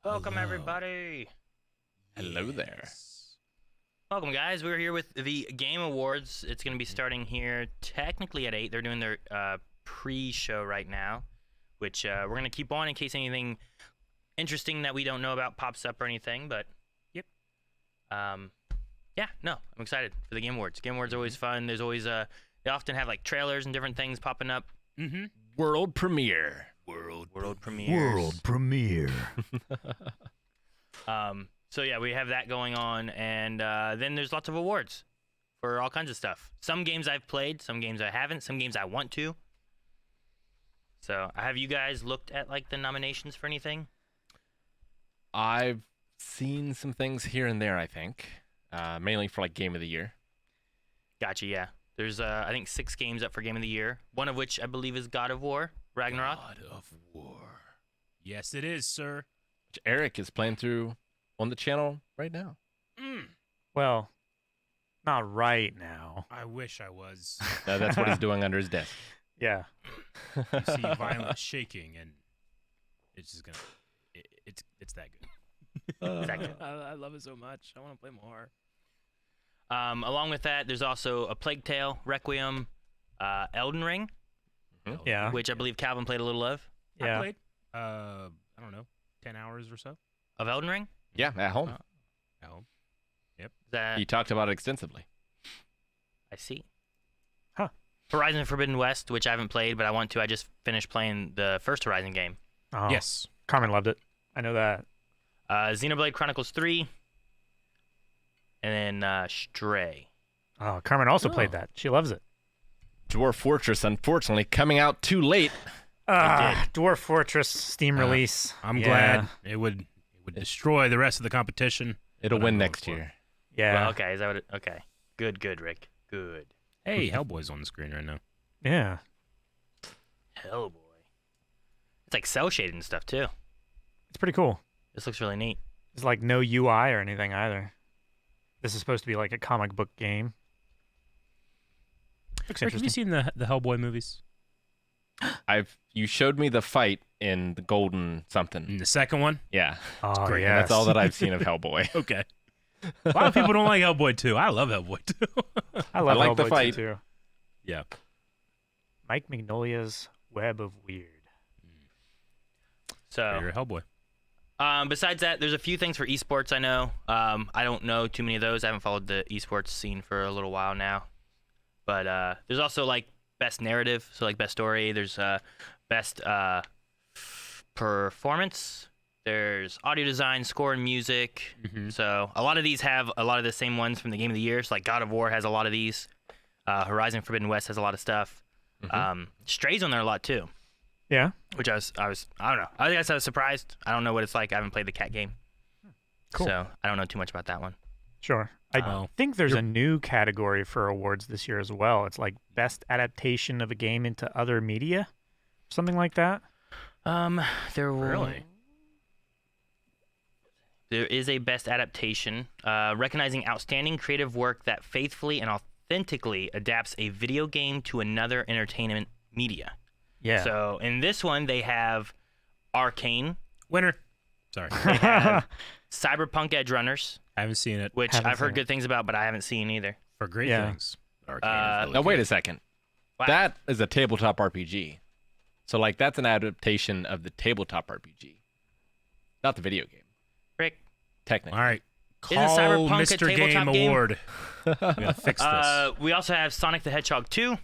Welcome, Hello. everybody. Hello there. Yes. Welcome, guys. We're here with the Game Awards. It's going to be starting here technically at 8. They're doing their pre-show right now, which we're going to keep on in case anything interesting that we don't know about pops up or anything. But, yep. Yeah, no, I'm excited for the Game Awards. Game Awards are always fun. There's always, they often have, like, trailers and different things popping up. Mm-hmm. World premiere. World premieres. World premiere. So yeah, we have that going on, and then there's lots of awards for all kinds of stuff. Some games I've played, some games I haven't, some games I want to. So, have you guys looked at like the nominations for anything? I've seen some things here and there, I think. Mainly for like Game of the Year. Gotcha, yeah. There's I think 6 games up for Game of the Year, one of which I believe is God of War, Ragnarok. God of War. Yes, it is, sir. Which Eric is playing through on the channel right now. Well, not right now. I wish I was. That's what he's doing under his desk. Yeah. You see violent shaking, and it's just gonna. It's that good. Exactly. I love it so much. I want to play more. Along with that, there's also A Plague Tale, Requiem, Elden Ring, Yeah. which I believe Calvin played a little of. Yeah. I played. I don't know, 10 hours or so. Of Elden Ring? Yeah, at home. At home. That He talked about it extensively. I see. Huh. Horizon Forbidden West, which I haven't played, but I want to. I just finished playing the first Horizon game. Oh, Yes. Carmen loved it. I know that. Xenoblade Chronicles 3, and then Stray. Oh, Carmen also Oh. played that. She loves it. Dwarf Fortress, unfortunately, coming out too late. Dwarf Fortress Steam release. I'm Yeah. glad it would destroy the rest of the competition. It'll But I'm win going next for it. year. Yeah. Well, okay, is that what it, okay. Good, Rick. Good. Hey, Hellboy's on the screen right now. Yeah. Hellboy. It's like cell shaded and stuff, too. It's pretty cool. This looks really neat. It's like no UI or anything either. This is supposed to be like a comic book game. Looks Rick, have you interesting. seen the Hellboy movies? You showed me the fight in the Golden something. And the second one? Yeah. Oh, great. yes. That's all that I've seen of Hellboy. Okay. A lot of people don't like Hellboy 2. I love Hellboy 2. I love like the Hellboy fight. too. Yeah. Mike Mignolia's Web of Weird. So, You're a Hellboy. besides that, there's a few things for esports I know. I don't know too many of those. I haven't followed the esports scene for a little while now. But there's also like best narrative, so like best story. There's best performance. There's audio design, score, and music. Mhm. So a lot of these have a lot of the same ones from the Game of the Year. So like God of War has a lot of these. Horizon Forbidden West has a lot of stuff. Stray's on there a lot too, Yeah. which I don't know. I guess I was surprised. I don't know what it's like. I haven't played the cat game. Cool. So I don't know too much about that one. Sure. I Oh. think there's a new category for awards this year as well. It's like best adaptation of a game into other media, something like that. Really? There is a best adaptation, recognizing outstanding creative work that faithfully and authentically adapts a video game to another entertainment media. Yeah. So in this one, they have Arcane, Winner. Sorry. they have Cyberpunk Edge Runners, I haven't seen it. which Haven't I've heard seen it. good things about, but I haven't seen either. For great Yeah. things. Now, wait a second. Wow. That is a tabletop RPG. So, like, that's an adaptation of the tabletop RPG, not the video game, Rick, technically. All right. Isn't Call Cyberpunk a Mr. Game tabletop game? Award. We gotta fix this. we also have Sonic the Hedgehog 2,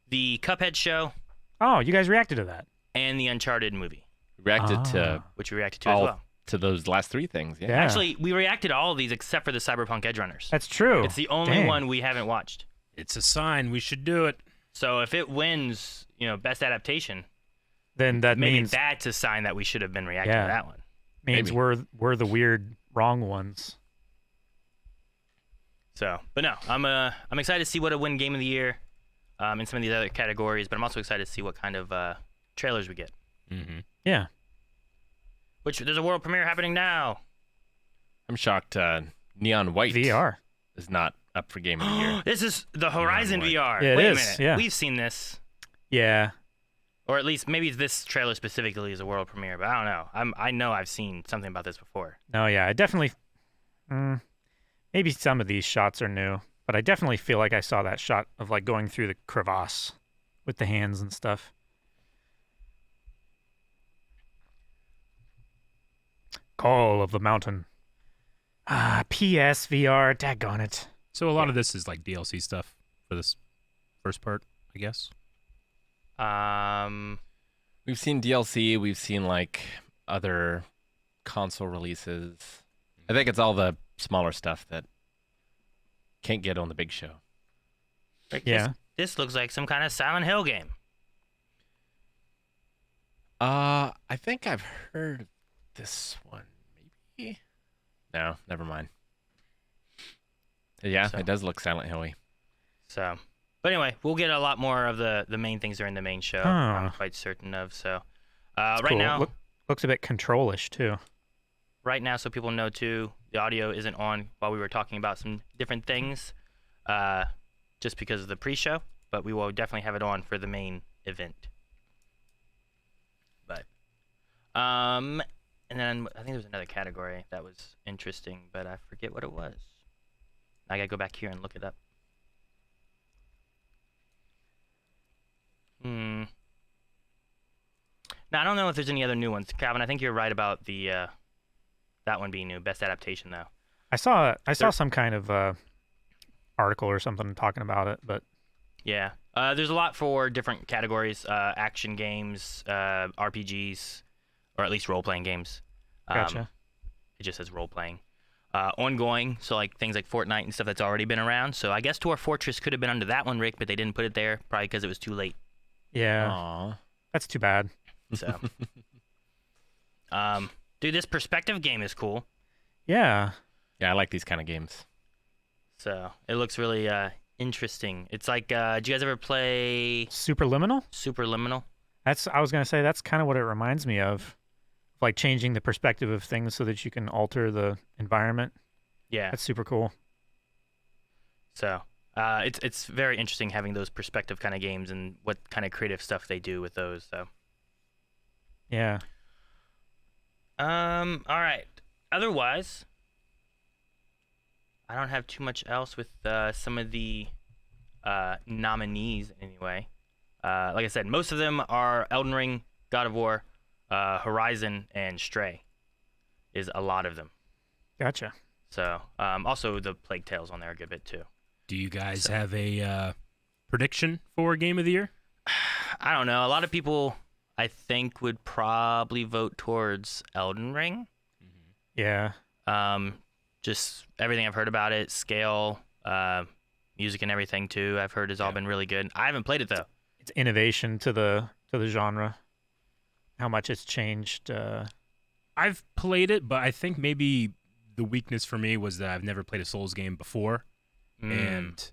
the Cuphead show, Oh, you guys reacted to that. and the Uncharted movie, Reacted to which we reacted to as well. those last 3 things. Yeah. Yeah. Actually, we reacted to all of these except for the Cyberpunk Edge Runners. That's true. It's the only Dang. one we haven't watched. It's a sign we should do it. So if it wins, best adaptation, Then that maybe means that's a sign that we should have been reacting Yeah. to that one. means maybe. we're the weird wrong ones. So, but no, I'm excited to see what a win Game of the Year, in some of these other categories. But I'm also excited to see what kind of trailers we get. Mm-hmm. Yeah. Which there's a world premiere happening now. I'm shocked Neon White VR. is not up for Game of the Year. This is the Horizon White. VR. Yeah, it Wait is, a minute, yeah. we've seen this. Yeah. or at least maybe this trailer specifically is a world premiere, but I don't know. I know I've seen something about this before. No, yeah, I definitely. Maybe some of these shots are new, but I definitely feel like I saw that shot of like going through the crevasse with the hands and stuff. Call of the Mountain. PSVR, daggone it. So a lot of this is like DLC stuff for this first part, I guess. We've seen DLC. We've seen like other console releases. I think it's all the smaller stuff that can't get on the big show. Like, Yeah. This looks like some kind of Silent Hill game. I think I've heard of this one. Maybe. No, never mind. Yeah, So- it does look Silent Hill-y. So, but anyway, we'll get a lot more of the main things during the main show. Huh. I'm quite certain of. So, It's right cool. now, Looks a bit control-ish too. right now, so people know too, the audio isn't on while we were talking about some different things, just because of the pre-show. But we will definitely have it on for the main event. But, and then I think there was another category that was interesting, but I forget what it was. I gotta go back here and look it up. Now I don't know if there's any other new ones, Calvin. I think you're right about the that one being new, best adaptation though. I saw There- some kind of article or something talking about it, but Yeah, there's a lot for different categories: action games, RPGs, or at least role-playing games. gotcha. It just says role-playing. Ongoing, so like things like Fortnite and stuff that's already been around. So I guess Dwarf Fortress could have been under that one, Rick, but they didn't put it there, probably because it was too late. Yeah, Aw. that's too bad. So, dude, this perspective game is cool. Yeah, Yeah, I like these kind of games. So it looks really interesting. It's like, did you guys ever play Superliminal. Superliminal? I was gonna say that's kind of what it reminds me of, like changing the perspective of things so that you can alter the environment. Yeah. That's super cool. So it's very interesting having those perspective kind of games and what kind of creative stuff they do with those. So Yeah. all right. Otherwise, I don't have too much else with some of the nominees anyway. Like I said, most of them are Elden Ring, God of War, Horizon, and Stray. Is a lot of them. Gotcha. So also the Plague Tales on there a good bit too. Do you guys have a prediction for Game of the Year? I don't know. A lot of people, I think, would probably vote towards Elden Ring. Yeah. Just everything I've heard about it, scale, music, and everything too. I've heard has all been really good. I haven't played it though. It's innovation to the genre. How much it's changed. I've played it, but I think maybe the weakness for me was that I've never played a Souls game before, and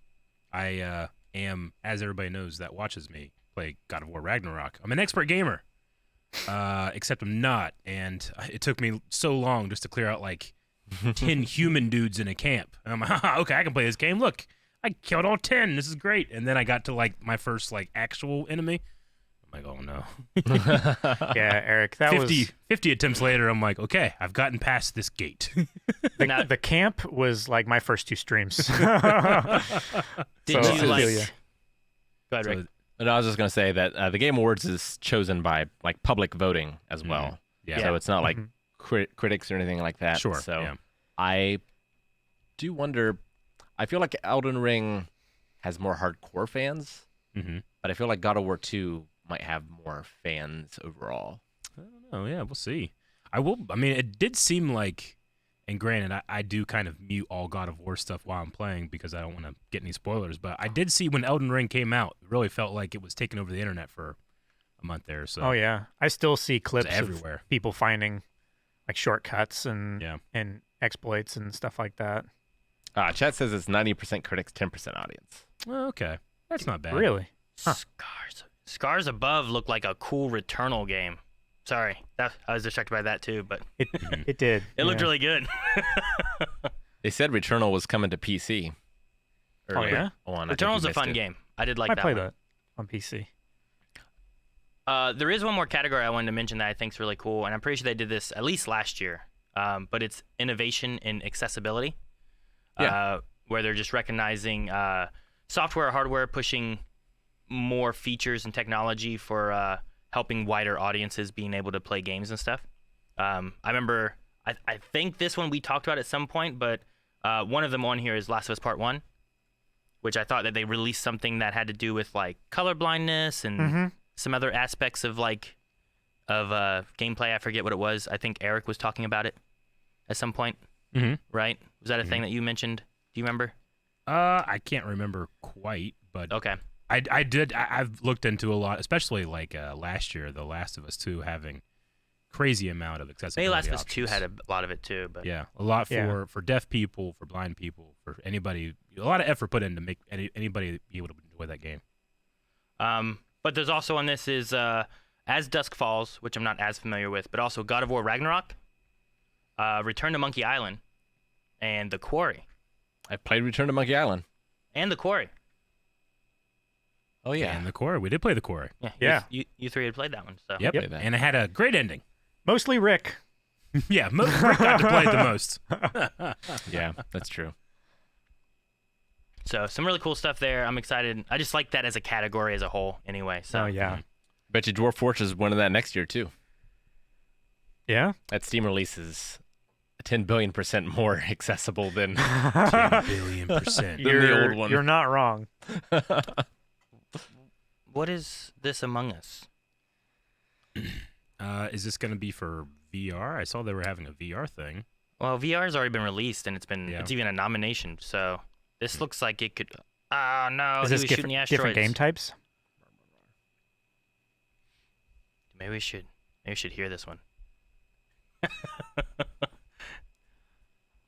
I am, as everybody knows that watches me play God of War Ragnarok, I'm an expert gamer, except I'm not, and it took me so long just to clear out like 10 human dudes in a camp. And I'm like, okay, I can play this game. Look, I killed all 10. This is great. And then I got to like my first like actual enemy. I'm like, oh no. Yeah, Eric, that 50 attempts later, I'm like, okay, I've gotten past this gate. was the camp was like my first 2 streams. Did So, you I feel like? ya. Go ahead, Rick. So, And I was just gonna say that the Game Awards is chosen by like public voting as well. yeah. So it's not like Mhm. critics or anything like that. Sure. So yeah. I do wonder. I feel like Elden Ring has more hardcore fans, Mm-hmm. but I feel like God of War 2 might have more fans overall. I don't know. Yeah, we'll see. I mean, it did seem like, and granted, I do kind of mute all God of War stuff while I'm playing because I don't want to get any spoilers. But I did see when Elden Ring came out, it really felt like it was taking over the internet for a month there. So Oh yeah, I still see clips everywhere. of people finding like shortcuts and Yeah. and exploits and stuff like that. Chat says it's 90% critics, 10% audience. Oh, okay, that's not bad. Really? Huh. Scars Above looked like a cool Returnal game. Sorry, I was distracted by that too, but It it did. it looked yeah. really good. They said Returnal was coming to PC. Oh, yeah? On. I think you Returnal's a missed fun it. game. I did like I that played one. that on PC. There is one more category I wanted to mention that I think is really cool, and I'm pretty sure they did this at least last year. But it's innovation in accessibility. Yeah. Where they're just recognizing software or hardware pushing more features and technology for helping wider audiences being able to play games and stuff. I remember, I think this one we talked about at some point, but one of them on here is Last of Us Part 1, which I thought that they released something that had to do with like color blindness and some other aspects of gameplay. I forget what it was. I think Eric was talking about it at some point, right? Was that a thing that you mentioned? Do you remember? I can't remember quite, but Okay. I've looked into a lot, especially like last year, The Last of Us 2 having crazy amount of accessibility. Maybe Last of Us options. 2 had a lot of it too, but Yeah, a lot Yeah. for deaf people, for blind people, for anybody. A lot of effort put in to make anybody be able to enjoy that game. But there's also on this is As Dusk Falls, which I'm not as familiar with, but also God of War Ragnarok, Return to Monkey Island, and The Quarry. I played Return to Monkey Island. And The Quarry. Oh yeah. And the core, we did play the core. Yeah. You three had played that one, so. Yep, Played that. and it had a great ending. Mostly Rick. Yeah, Rick got to play it the most. Yeah, that's true. So some really cool stuff there. I'm excited. I just like that as a category as a whole anyway. So Oh yeah. Bet you Dwarf Fortress is winning that next year too. Yeah. That Steam release is 10 billion% more accessible than 10 billion%. the old one. You're not wrong. What is this Among Us? Is this going to be for VR? I saw they were having a VR thing. Well, VR's already been released and it's even a nomination. So this looks like it could. Oh no, Is he this was shooting the asteroids. different game types? Maybe we should hear this one.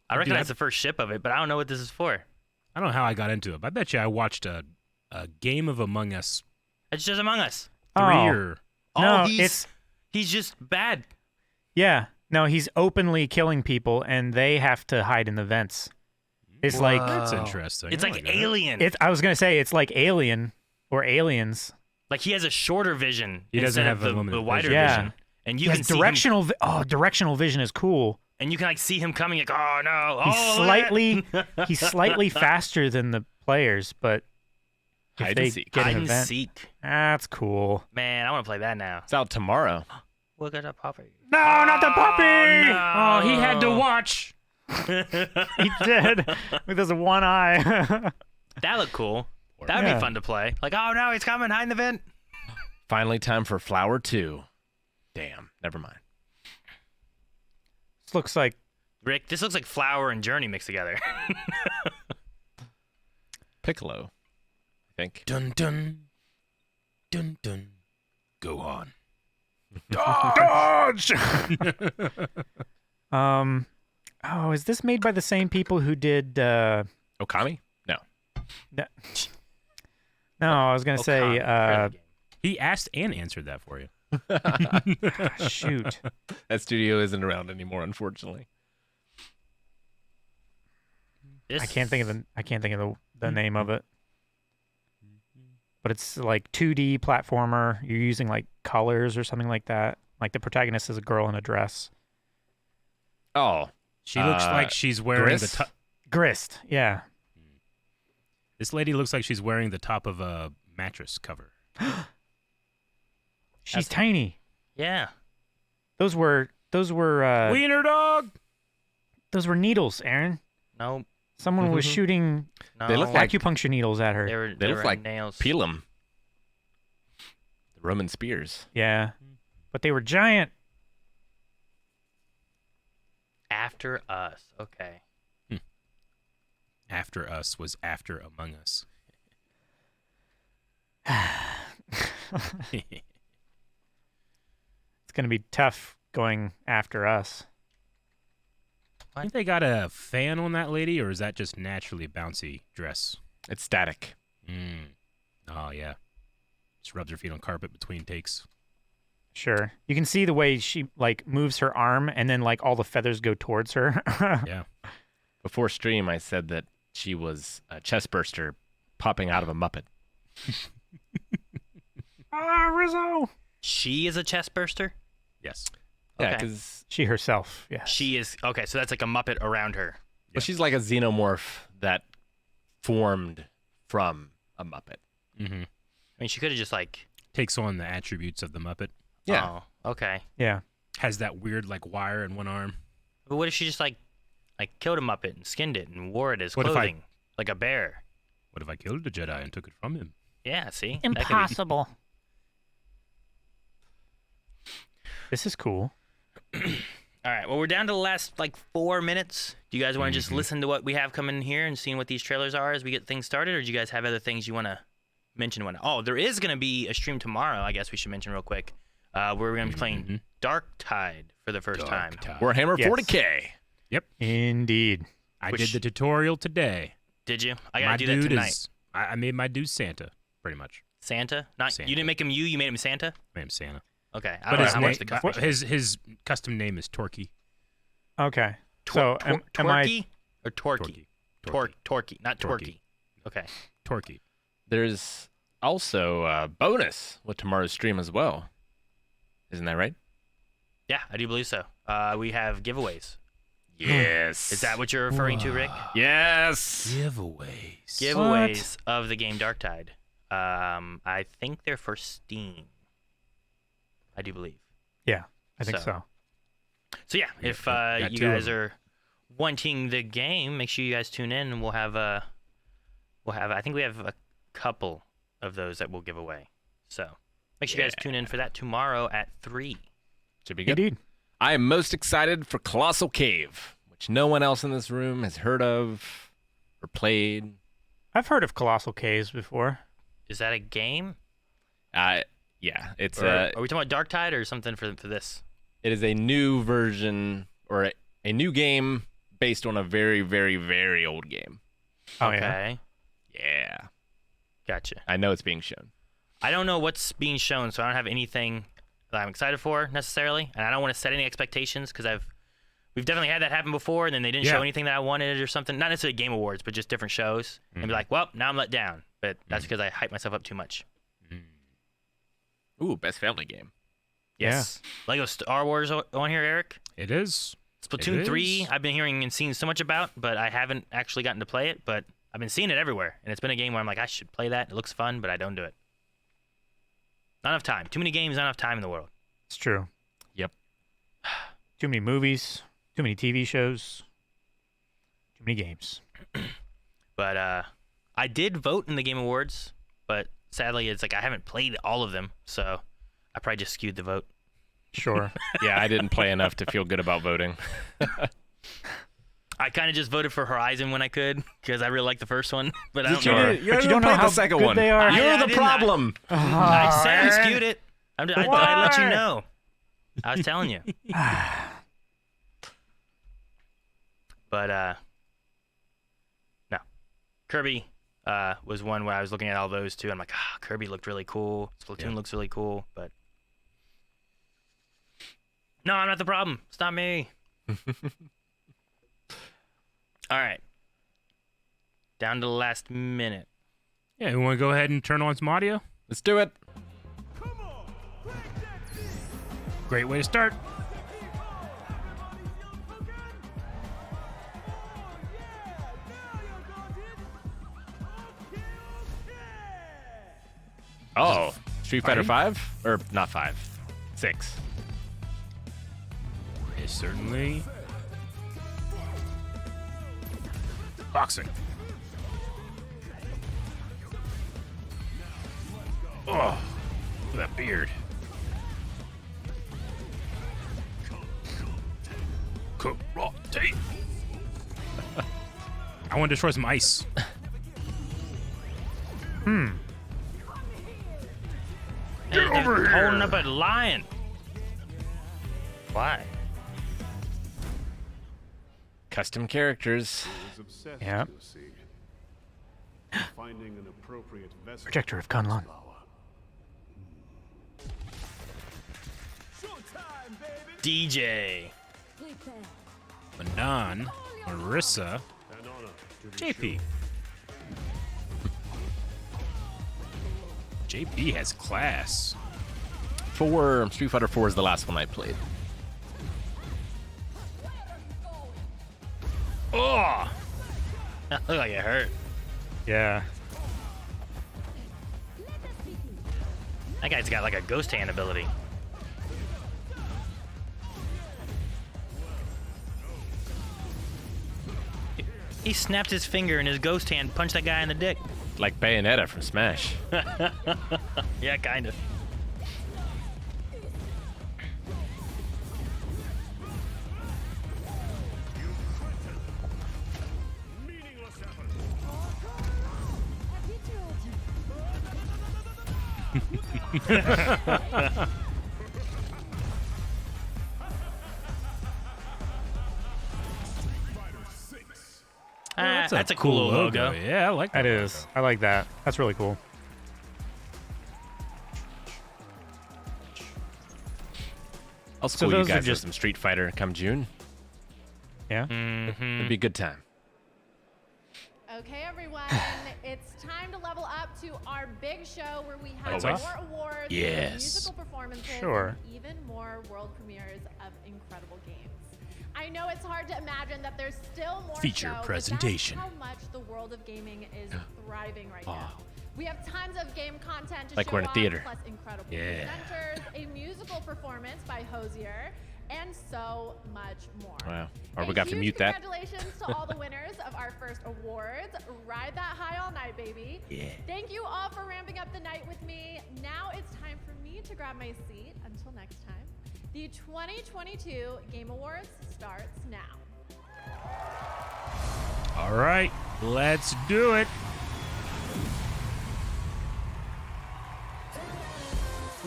I recognize the first ship of it, but I don't know what this is for. I don't know how I got into it, but I bet you I watched a game of Among Us It's just Among Us. 3 Oh. or No, he's just bad. Yeah. No, he's openly killing people, and they have to hide in the vents. It's like that's Oh. interesting. It's I like that. Alien. I was gonna say it's like Alien or Aliens. Like he has a shorter vision. He doesn't instead have of the unlimited wider vision. Yeah. vision. And you He can has see him, directional. Directional vision is cool. and you can like see him coming. Like, oh no! He's Oh, look at that. he's slightly faster than the players, but if Hide they and seek. get Hide an and event, seek. that's cool. Man, I want to play that now. It's out tomorrow. Look at that puppy. No, not the puppy. Oh, he had to watch. He did with his one eye. That looked cool. That would Yeah. be fun to play. Like, oh no, he's coming. Hide in the vent. Finally, time for Flower 2. Damn, never mind. This looks like Rick, this looks like Flower and Journey mixed together. Piccolo, I think. Dun dun dun dun. Go on. dodge. Oh, is this made by the same people who did? Okami? No. No, I was gonna say. Okami, game. He asked and answered that for you. Shoot. That studio isn't around anymore, unfortunately. This, I can't think of the name of it. But it's like 2D platformer. You're using like colors or something like that. Like the protagonist is a girl in a dress. Oh, She looks like she's wearing Gris? the top. Grist, yeah. This lady looks like she's wearing the top of a mattress cover. She's tiny. Yeah. Those were Wiener dog. those were needles, Aaron. No. Someone was shooting No. They look like- acupuncture needles at her. They look were like nails. Pelham. The Roman spears. Yeah. But they were giant. After Us. Okay. After Us was after Among Us. It's going to be tough going after us. I think they got a fan on that lady, or is that just naturally bouncy dress? It's static. Oh, yeah. Just rubs her feet on carpet between takes. Sure. You can see the way she like moves her arm and then like all the feathers go towards her. Yeah. Before stream, I said that she was a chest burster popping out of a Muppet. Ah, Rizzo. She is a chest burster? Yes. Yeah, Okay. because She herself, yes. She is okay, so that's like a Muppet around her. she's like a xenomorph that formed from a Muppet. Mm-hmm. I mean, she could have just like. Takes on the attributes of the Muppet. Yeah. Oh, okay. Yeah. Has that weird like wire in one arm. But what if she just like killed a Muppet and skinned it and wore it as What if I- clothing, like a bear? What if I killed a Jedi and took it from him? Yeah. See. That could be- Impossible. This is cool. All right. Well, we're down to the last like 4 minutes. Do you guys want to just listen to what we have coming in here and seeing what these trailers are as we get things started, or do you guys have other things you want to mention? Oh, there is going to be a stream tomorrow. I guess we should mention real quick. We're going to be playing Dark Tide for the first time. Warhammer Yes. 40K. Yep. Indeed. I Which- did the tutorial today. Did you? I got My to do that dude tonight. is. I made my dude Santa, pretty much. Santa? Not Santa. you didn't make him you. You made him Santa. I am Santa. Okay. I But don't know his how name, much the custom. his custom name is Torquay. Okay. So am I Torquay or Torquay? Torquay, not Torquay. Okay. Torquay. There's also a bonus with tomorrow's stream as well. Isn't that right? Yeah, I do believe so. We have giveaways. Yes. Is that what you're referring to, Rick? Yes. Giveaways. Giveaways of the game Dark Tide. I think they're for Steam. I do believe. Yeah, I think So- so. So yeah, Yeah, if got you two of guys them. are wanting the game, make sure you guys tune in, and we'll have I think we have a couple of those that we'll give away. So make sure you guys tune in for that tomorrow at 3. Should be good. Indeed. I am most excited for Colossal Cave, which no one else in this room has heard of or played. I've heard of Colossal Caves before. Is that a game? Yeah, it's Or, are we talking about Dark Tide or something for this? it is a new version or a new game based on a very, very, very old game. Oh, yeah. Okay. Yeah, Gotcha. I know it's being shown. I don't know what's being shown, so I don't have anything that I'm excited for necessarily, and I don't want to set any expectations because we've definitely had that happen before, and then they didn't show Yeah. anything that I wanted or something. Not necessarily Game Awards, but just different shows, and be like, well, now I'm let down. But that's because I hype myself up too much. Ooh, best family game. Yes. Lego Star Wars on here, Eric. It is. Splatoon It 3, is. I've been hearing and seeing so much about, but I haven't actually gotten to play it. But I've been seeing it everywhere, and it's been a game where I'm like, I should play that. It looks fun, but I don't do it. Not enough time. Too many games, not enough time in the world. It's true. Yep. Too many movies, too many TV shows, too many games. But I did vote in the Game Awards, but sadly, it's like I haven't played all of them, so I probably just skewed the vote. Sure. Yeah, I didn't play enough to feel good about voting. I kind of just voted for Horizon when I could because I really liked the first one, but I don't You know. didn't- you But you didn't don't know play how the second good one. they are. You're I the didn't. problem. I said I Oh, skewed it. I let you Why? know. I was telling you. But no, Kirby was one where I was looking at all those too. I'm like, Kirby looked really cool. Splatoon looks really cool, but no, I'm not the problem. It's not me. All right, down to the last minute. Yeah, you want to go ahead and turn on some audio? Let's do it. Great way to start. Oh, Street Fighter Fighting? 5? Or not 5. 6. It's certainly boxing. Oh, look at that beard. Karate. I want to destroy some ice. Get over here. Holding up a lion. Why? Custom characters. Yeah. Finding an appropriate vessel. Projector of Kunlun. DJ. Manon, Marissa, An honor to be JP. JP has class. Street Fighter 4 is the last one I played. Oh! That looked like it hurt. Yeah. That guy's got like a ghost hand ability. He snapped his finger and his ghost hand punched that guy in the dick. Like Bayonetta from Smash. Yeah, kind of. That's a cool logo. Yeah, I like that. That is. I like that. That's really cool. I'll school you those are guys just- with some Street Fighter come June. Yeah. It'd be a good time. Okay, everyone, it's time to level up to our big show where we have Lights more off? awards, Yes. musical performances, Sure. and even more world premieres of incredible games. I know it's hard to imagine that there's still more Feature show, presentation. But that's how much the world of gaming is thriving right now. We have tons of game content to Like show we're in a off, theater. plus incredible Yeah. presenters, a musical performance by Hosier, and so much more. Wow. Or we A got to huge mute that. Congratulations to all the winners of our first awards. Ride that high all night, baby. Yeah. Thank you all for ramping up the night with me. Now it's time for me to grab my seat. Until next time, the 2022 Game Awards starts now. All right, let's do it.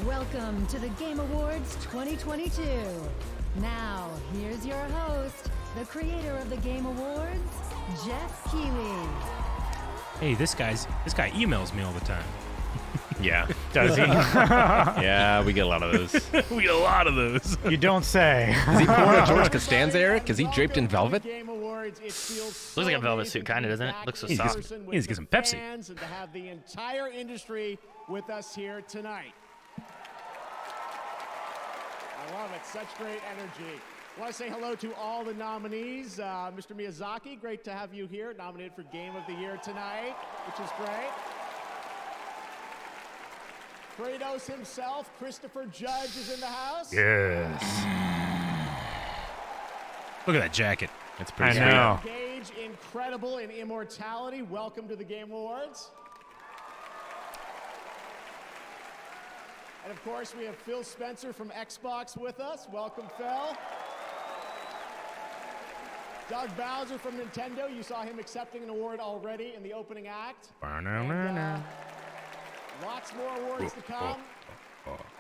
Welcome to the Game Awards 2022. Now, here's your host, the creator of the Game Awards, Jeff Kiwi. Hey, this guy emails me all the time. Yeah. Does he? Yeah, we get a lot of those. Is We get a lot of those. You don't say. he pulling a George Costanza, Eric? Is he draped in velvet? Looks like a velvet suit, kinda, doesn't it? Looks so He needs to soft. get- he needs to get some Pepsi. And to have the entire industry with us here tonight. I love it. Such great energy. I want to say hello to all the nominees. Mr. Miyazaki, great to have you here, nominated for Game of the Year tonight, which is great. Kratos himself, Christopher Judge, is in the house. Yes. Look at that jacket. It's I pretty sweet. know. Engage, incredible in immortality. Welcome to the Game Awards. And of course, we have Phil Spencer from Xbox with us. Welcome, Phil. Doug Bowser from Nintendo. You saw him accepting an award already in the opening act. And, lots more awards to come.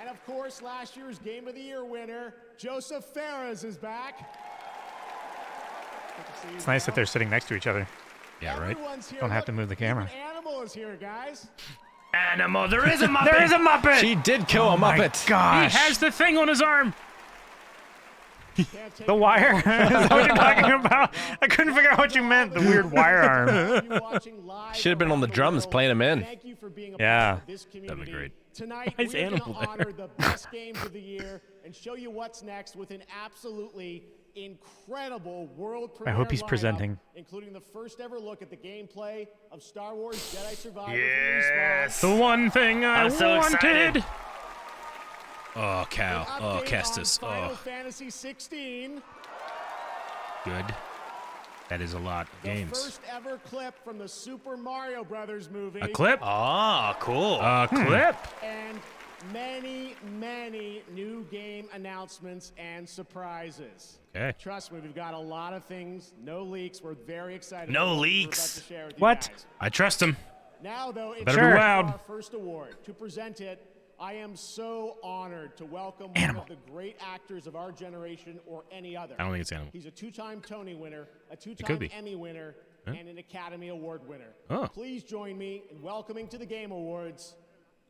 And of course, last year's Game of the Year winner, Joseph Fares, is back. Good to see you, It's nice that Phil. they're sitting next to each other. Yeah, right? Everyone's here. Don't have to Look, move the camera. even Animal is here, guys. Animal, there is a Muppet! There is a Muppet! She did kill a My Muppet. gosh. He has the thing on his arm. Can't take The it wire? all. Is that what you're talking about? I couldn't figure out what you meant. The weird wire arm. Should have been on the drums playing him in. Thank you for being a Yeah. part of this community. That'd be great. Tonight, Nice we're going animal to there. honor the best games of the year and show you what's next with an absolutely incredible world premiere hope he's lineup, presenting. including the first ever look at the gameplay of Star Wars Jedi Survivor Yes. from Respawn. The one thing I I'm so wanted. excited. Oh, Cal. An Oh, update Kestis. on Final Oh, Fantasy XVI. good. That is a lot of The games. first ever clip from the Super Mario Brothers movie. A clip? Oh, cool. A clip? And many, many new game announcements and surprises. Okay. Trust me, we've got a lot of things. No leaks. We're very excited. No about what we're leaks. about to share with you What? guys. I trust him. Now, though, it's Better be time loud. for our first award. To present it, I am so honored to welcome Animal. one of the great actors of our generation or any other. I don't think it's Animal. He's a two-time Tony winner, a could two-time be. Emmy winner, and an Academy Award winner. Oh. Please join me in welcoming to the Game Awards,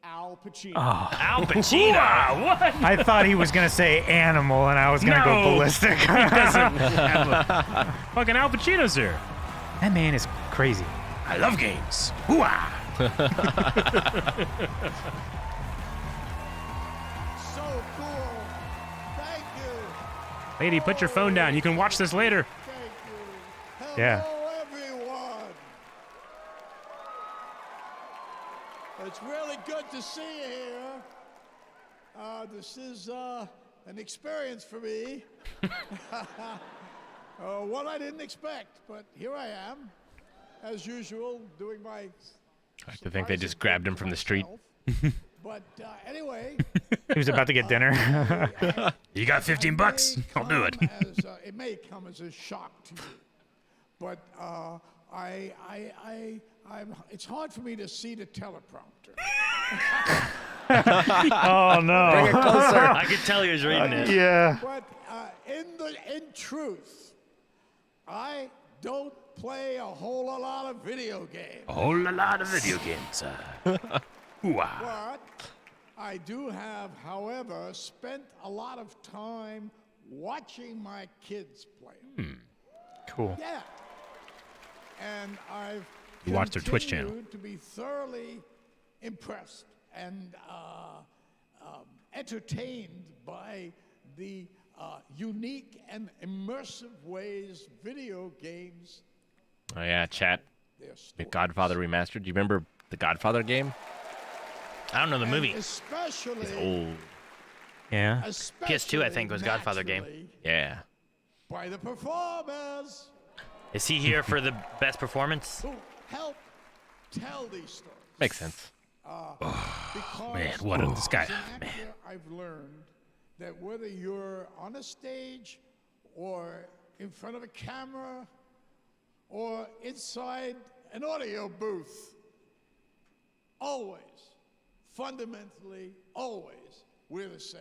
Al Pacino. Al Pacino. What? I thought he was going to say animal, and I was going to go No. ballistic. Fucking Al Pacino's here. That man is crazy. I love games. Hoo-ah. So Lady, put your phone down. You can watch this later. Thank you. Hello, Yeah. everyone. It's really good to see you here. This is an experience for me. One I didn't expect, but here I am, as usual, doing my. I like to think they just grabbed him from the street. But anyway, He was about to get dinner. You got 15 bucks. I'll do it. It may come as a shock to you, but it's hard for me to see the teleprompter. Oh no. Bring it closer. I could tell he was reading it. Yeah. But in truth, I don't play a whole lot of video games. A whole lot of video games. Wow. But I do have, however, spent a lot of time watching my kids play 'em. Cool. Yeah. And I've You watch their Twitch channel. continued to be thoroughly impressed and entertained by the unique and immersive ways video games. Oh yeah, chat. Their The stories. Godfather remastered. Do you remember the Godfather game? I don't know the And movie. especially, It's old. Yeah. PS2, I think, was Godfather game. naturally Yeah. By the performers Is he here for the best performance? who help tell these stories. Makes sense. Because Man, what this guy. as an actor, I've learned that whether you're on a stage or in front of a camera or inside an audio booth, always, fundamentally, always, we're the same.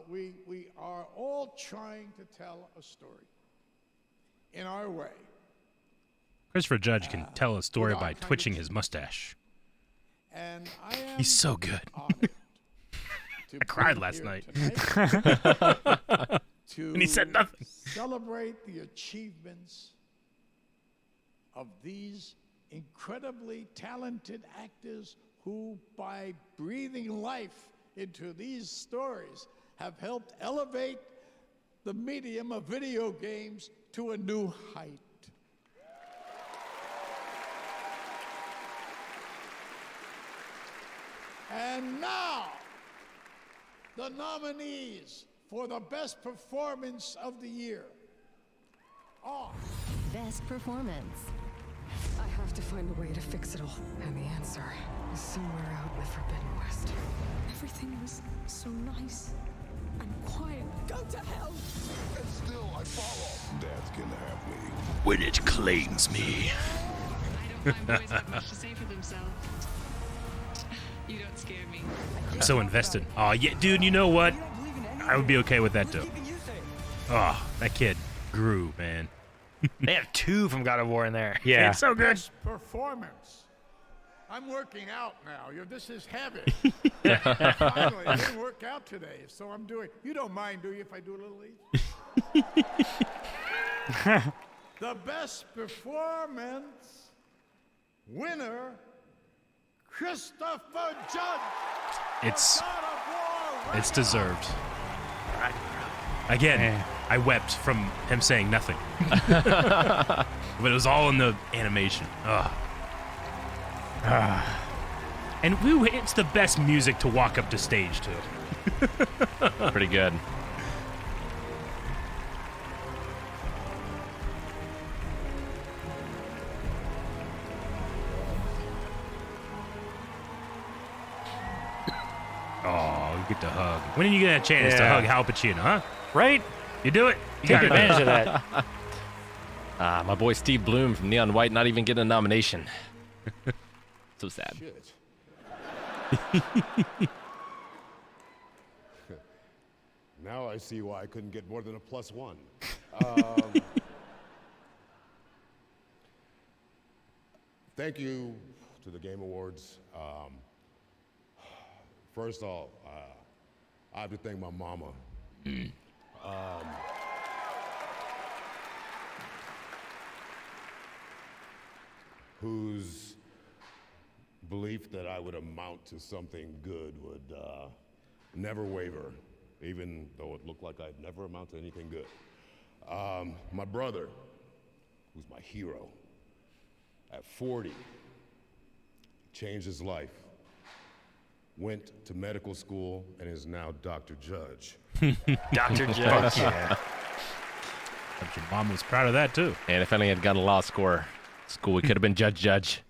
We are all trying to tell a story in our way. Christopher Judge can tell a story without by trying to twitching cheat. his mustache. And I am He's so good. honored to I cried be last here night. tonight And he said nothing. Celebrate the achievements of these incredibly talented actors who, by breathing life into these stories, have helped elevate the medium of video games to a new height. And now, the nominees for the best performance of the year are Best performance. I have to find a way to fix it all. And the answer is somewhere out in the Forbidden West. Everything was so nice and quiet. Go to hell! And still I follow. Death can have me. When it claims me. I don't find boys have much to say for themselves. You don't scare me. I'm so invested. Oh, yeah, dude, you know what? I would be okay with that, too. Oh, that kid grew, man. They have two from God of War in there. Yeah. It's so good. best performance. I'm working out now. This is heavy. Finally, it didn't work out today, so I'm doing. You don't mind, do you, if I do a little each? The best performance winner, Christopher Judge. It's God of War. it's deserved. Again, Man. I wept from him saying nothing. But it was all in the animation. Ugh. And it's the best music to walk up to stage to. Pretty good. Oh, you get to hug. When did you get a chance to Yeah. hug Al Pacino, huh? Right? You do it? You Take got it. advantage of that. My boy Steve Bloom from Neon White not even getting a nomination. So sad. Shit. Now I see why I couldn't get more than a +1. Thank you to the Game Awards. First off, I have to thank my mama. Whose belief that I would amount to something good would never waver. even though it looked like I'd never amount to anything good. My brother, who's my hero, at 40, changed his life, went to medical school, and is now Dr. Judge. Dr. Judge. Yeah. Your mom was proud of that too. And if only had gotten a law school, we could have been Judge. Judge.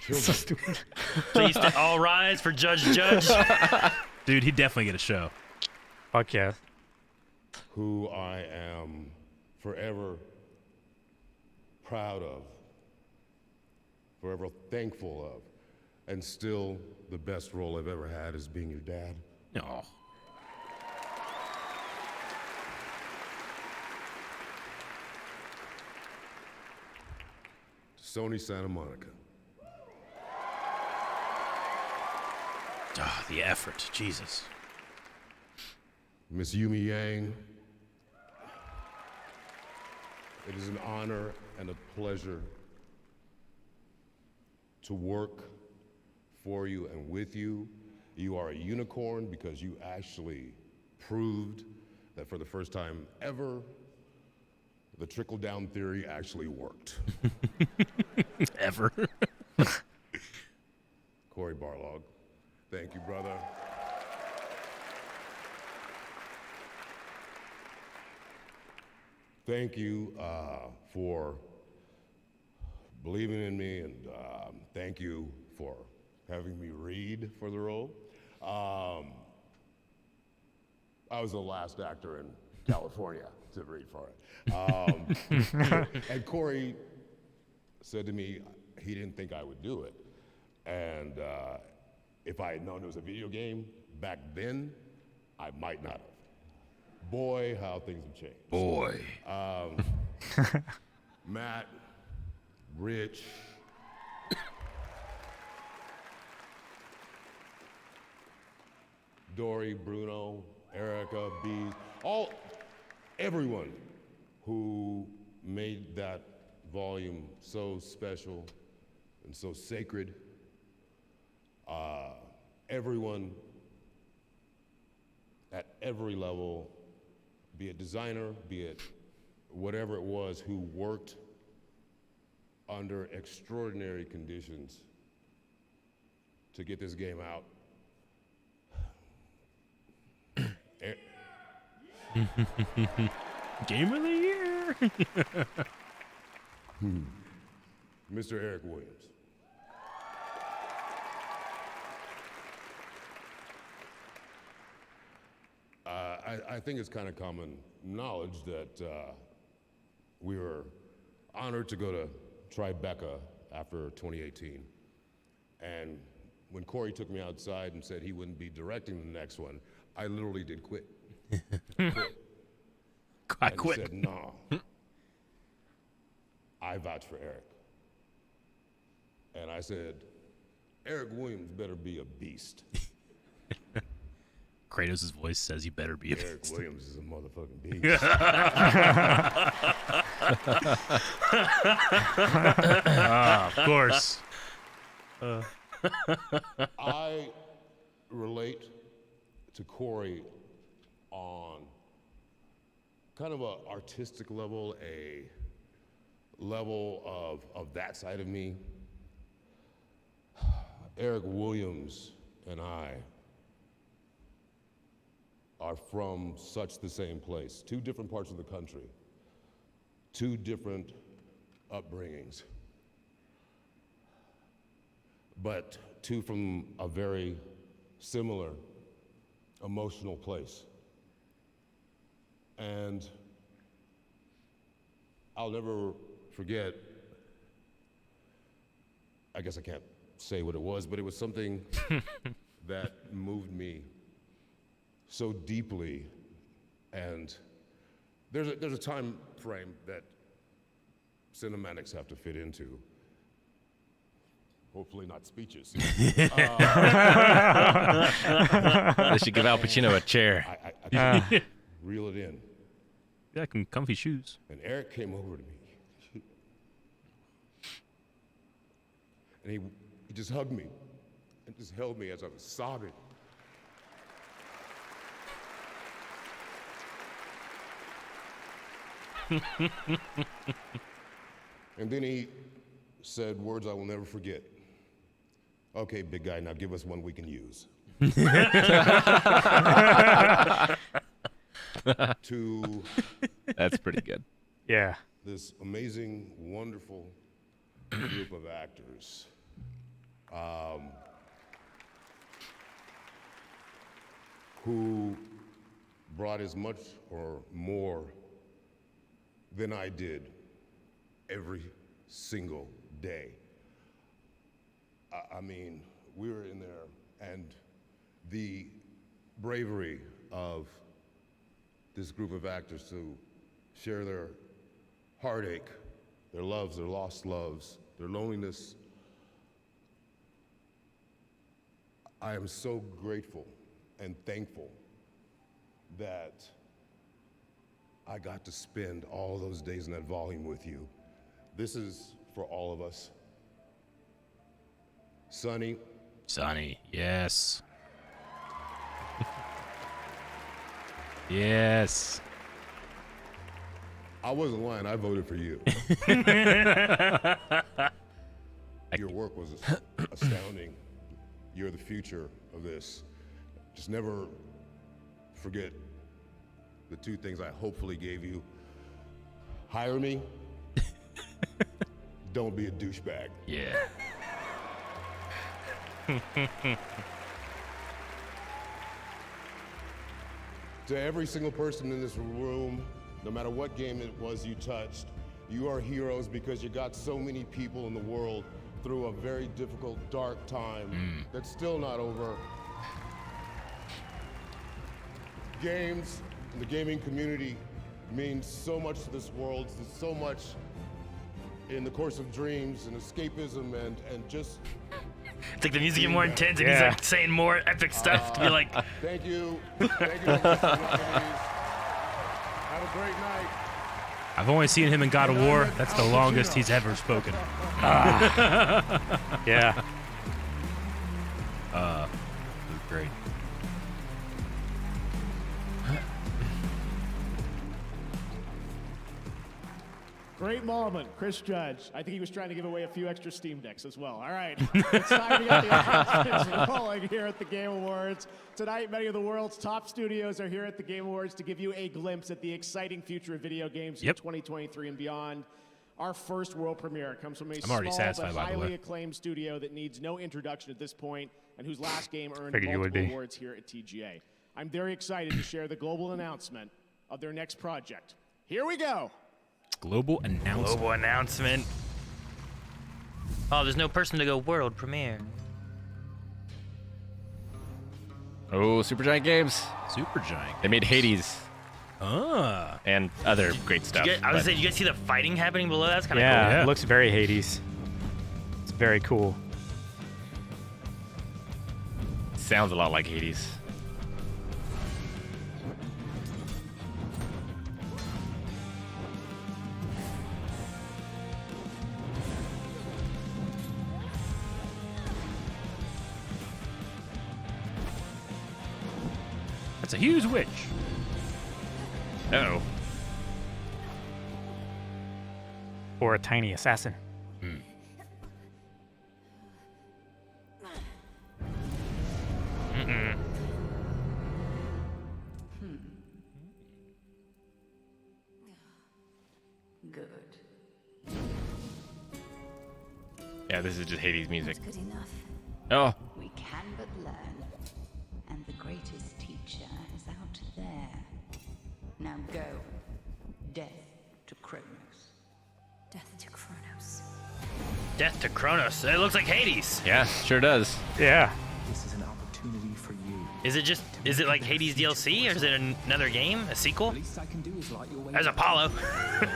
So stupid. Please all rise for Judge. Dude, he'd definitely get a show. Fuck yeah. Who I am forever proud of, forever thankful of, and still the best role I've ever had is being your dad. No. Sony Santa Monica. Oh, the effort, Jesus. Miss Yumi Yang, it is an honor and a pleasure to work for you and with you. You are a unicorn because you actually proved that for the first time ever, the trickle-down theory actually worked. Ever. Corey Barlog, thank you, brother. Thank you for believing in me, and thank you for having me read for the role. I was the last actor in California to read for it. And Corey said to me he didn't think I would do it. And if I had known it was a video game back then, I might not have. Boy, how things have changed. Boy. Matt, Rich, Dory, Bruno, Erica, B, everyone who made that volume so special and so sacred. Everyone at every level, be it designer, be it whatever it was, who worked under extraordinary conditions to get this game out. Game of the year. Mr. Eric Williams. I think it's kind of common knowledge that we were honored to go to Tribeca after 2018. And when Corey took me outside and said he wouldn't be directing the next one, I literally did quit. I And quit. he said, no. I vouch for Eric. And I said, Eric Williams better be a beast. Kratos' voice says you better be a Eric beast. Williams is a motherfucking beast. Of course. I relate to Corey on kind of an artistic level, a level of that side of me. Eric Williams and I are from such the same place, two different parts of the country, two different upbringings, but two from a very similar emotional place. And I'll never forget, I guess I can't say what it was, but it was something that moved me so deeply. And there's a time frame that cinematics have to fit into. Hopefully not speeches. They should give Al Pacino a chair. I can reel it in. Yeah, comfy shoes. And Eric came over to me. And he just hugged me and just held me as I was sobbing. And then he said words I will never forget. Okay, big guy, now give us one we can use. To That's pretty good. Yeah. this amazing, wonderful group of actors. Who brought as much or more than I did every single day. I mean, we were in there, and the bravery of this group of actors to share their heartache, their loves, their lost loves, their loneliness. I am so grateful and thankful that I got to spend all those days in that volume with you. This is for all of us. Sonny. Sonny, yes. Yes. I wasn't lying, I voted for you. Your work was astounding. You're the future of this. Just never forget the two things I hopefully gave you. Hire me. Don't be a douchebag. Yeah. To every single person in this room, no matter what game it was you touched, you are heroes because you got so many people in the world through a very difficult, dark time that's still not over. Games and the gaming community means so much to this world, so much in the course of dreams and escapism and just... It's like the music get more intense and he's like saying more epic stuff to be like... Thank you. Thank you. Have a great night. I've only seen him in God of War. That's the longest he's ever spoken. Yeah. It was great. Great moment, Chris Judge. I think he was trying to give away a few extra Steam Decks as well. All right, it's time to get the announcements rolling here at the Game Awards. Tonight, many of the world's top studios are here at the Game Awards to give you a glimpse at the exciting future of video games in 2023 and beyond. Our first world premiere comes from a small but highly acclaimed studio that needs no introduction at this point and whose last game earned multiple awards here at TGA. I'm very excited to share the global announcement of their next project. Here we go. Global announcement. Global announcement. Oh, there's no person to go world premiere. Oh, Supergiant Games. Supergiant. They made Hades. Ah. And other great stuff. I was saying, you guys see the fighting happening below? That's kind of Yeah, cool. it looks very Hades. It's very cool. Sounds a lot like Hades. That's a huge witch. Uh-oh. Or a tiny assassin. Good. Yeah, this is just Hades music. Good enough. Oh. We can but learn. And the greatest teacher is out there. Now go. Death to Kronos. Death to Kronos. Death to Kronos. It looks like Hades. Yeah, sure does. Yeah. This is an opportunity for you. Is it like Hades DLC or is it another game? A sequel? Least I can do is light your way. There's Apollo.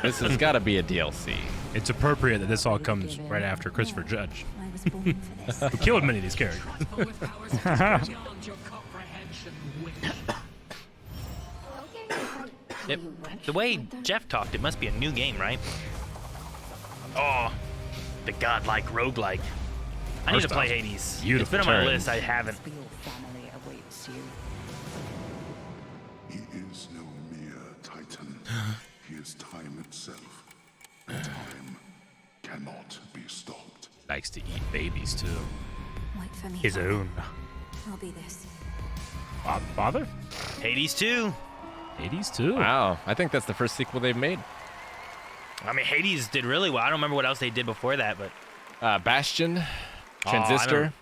This has got to be a DLC. It's appropriate that this all comes right after Christopher Judge, I was born for this. who killed many of these characters. The way Jeff talked, it must be a new game, right? Oh, the godlike roguelike. I need to play Hades. It's been on my list. I haven't. Your family awaits you. He is no mere titan. He is time itself. Time cannot be stopped. Likes to eat babies too. Wait for me. His own. I'll be this. Father? Hades 2. Hades too. Wow, I think that's the first sequel they've made. I mean, Hades did really well. I don't remember what else they did before that, but Bastion, I Transistor.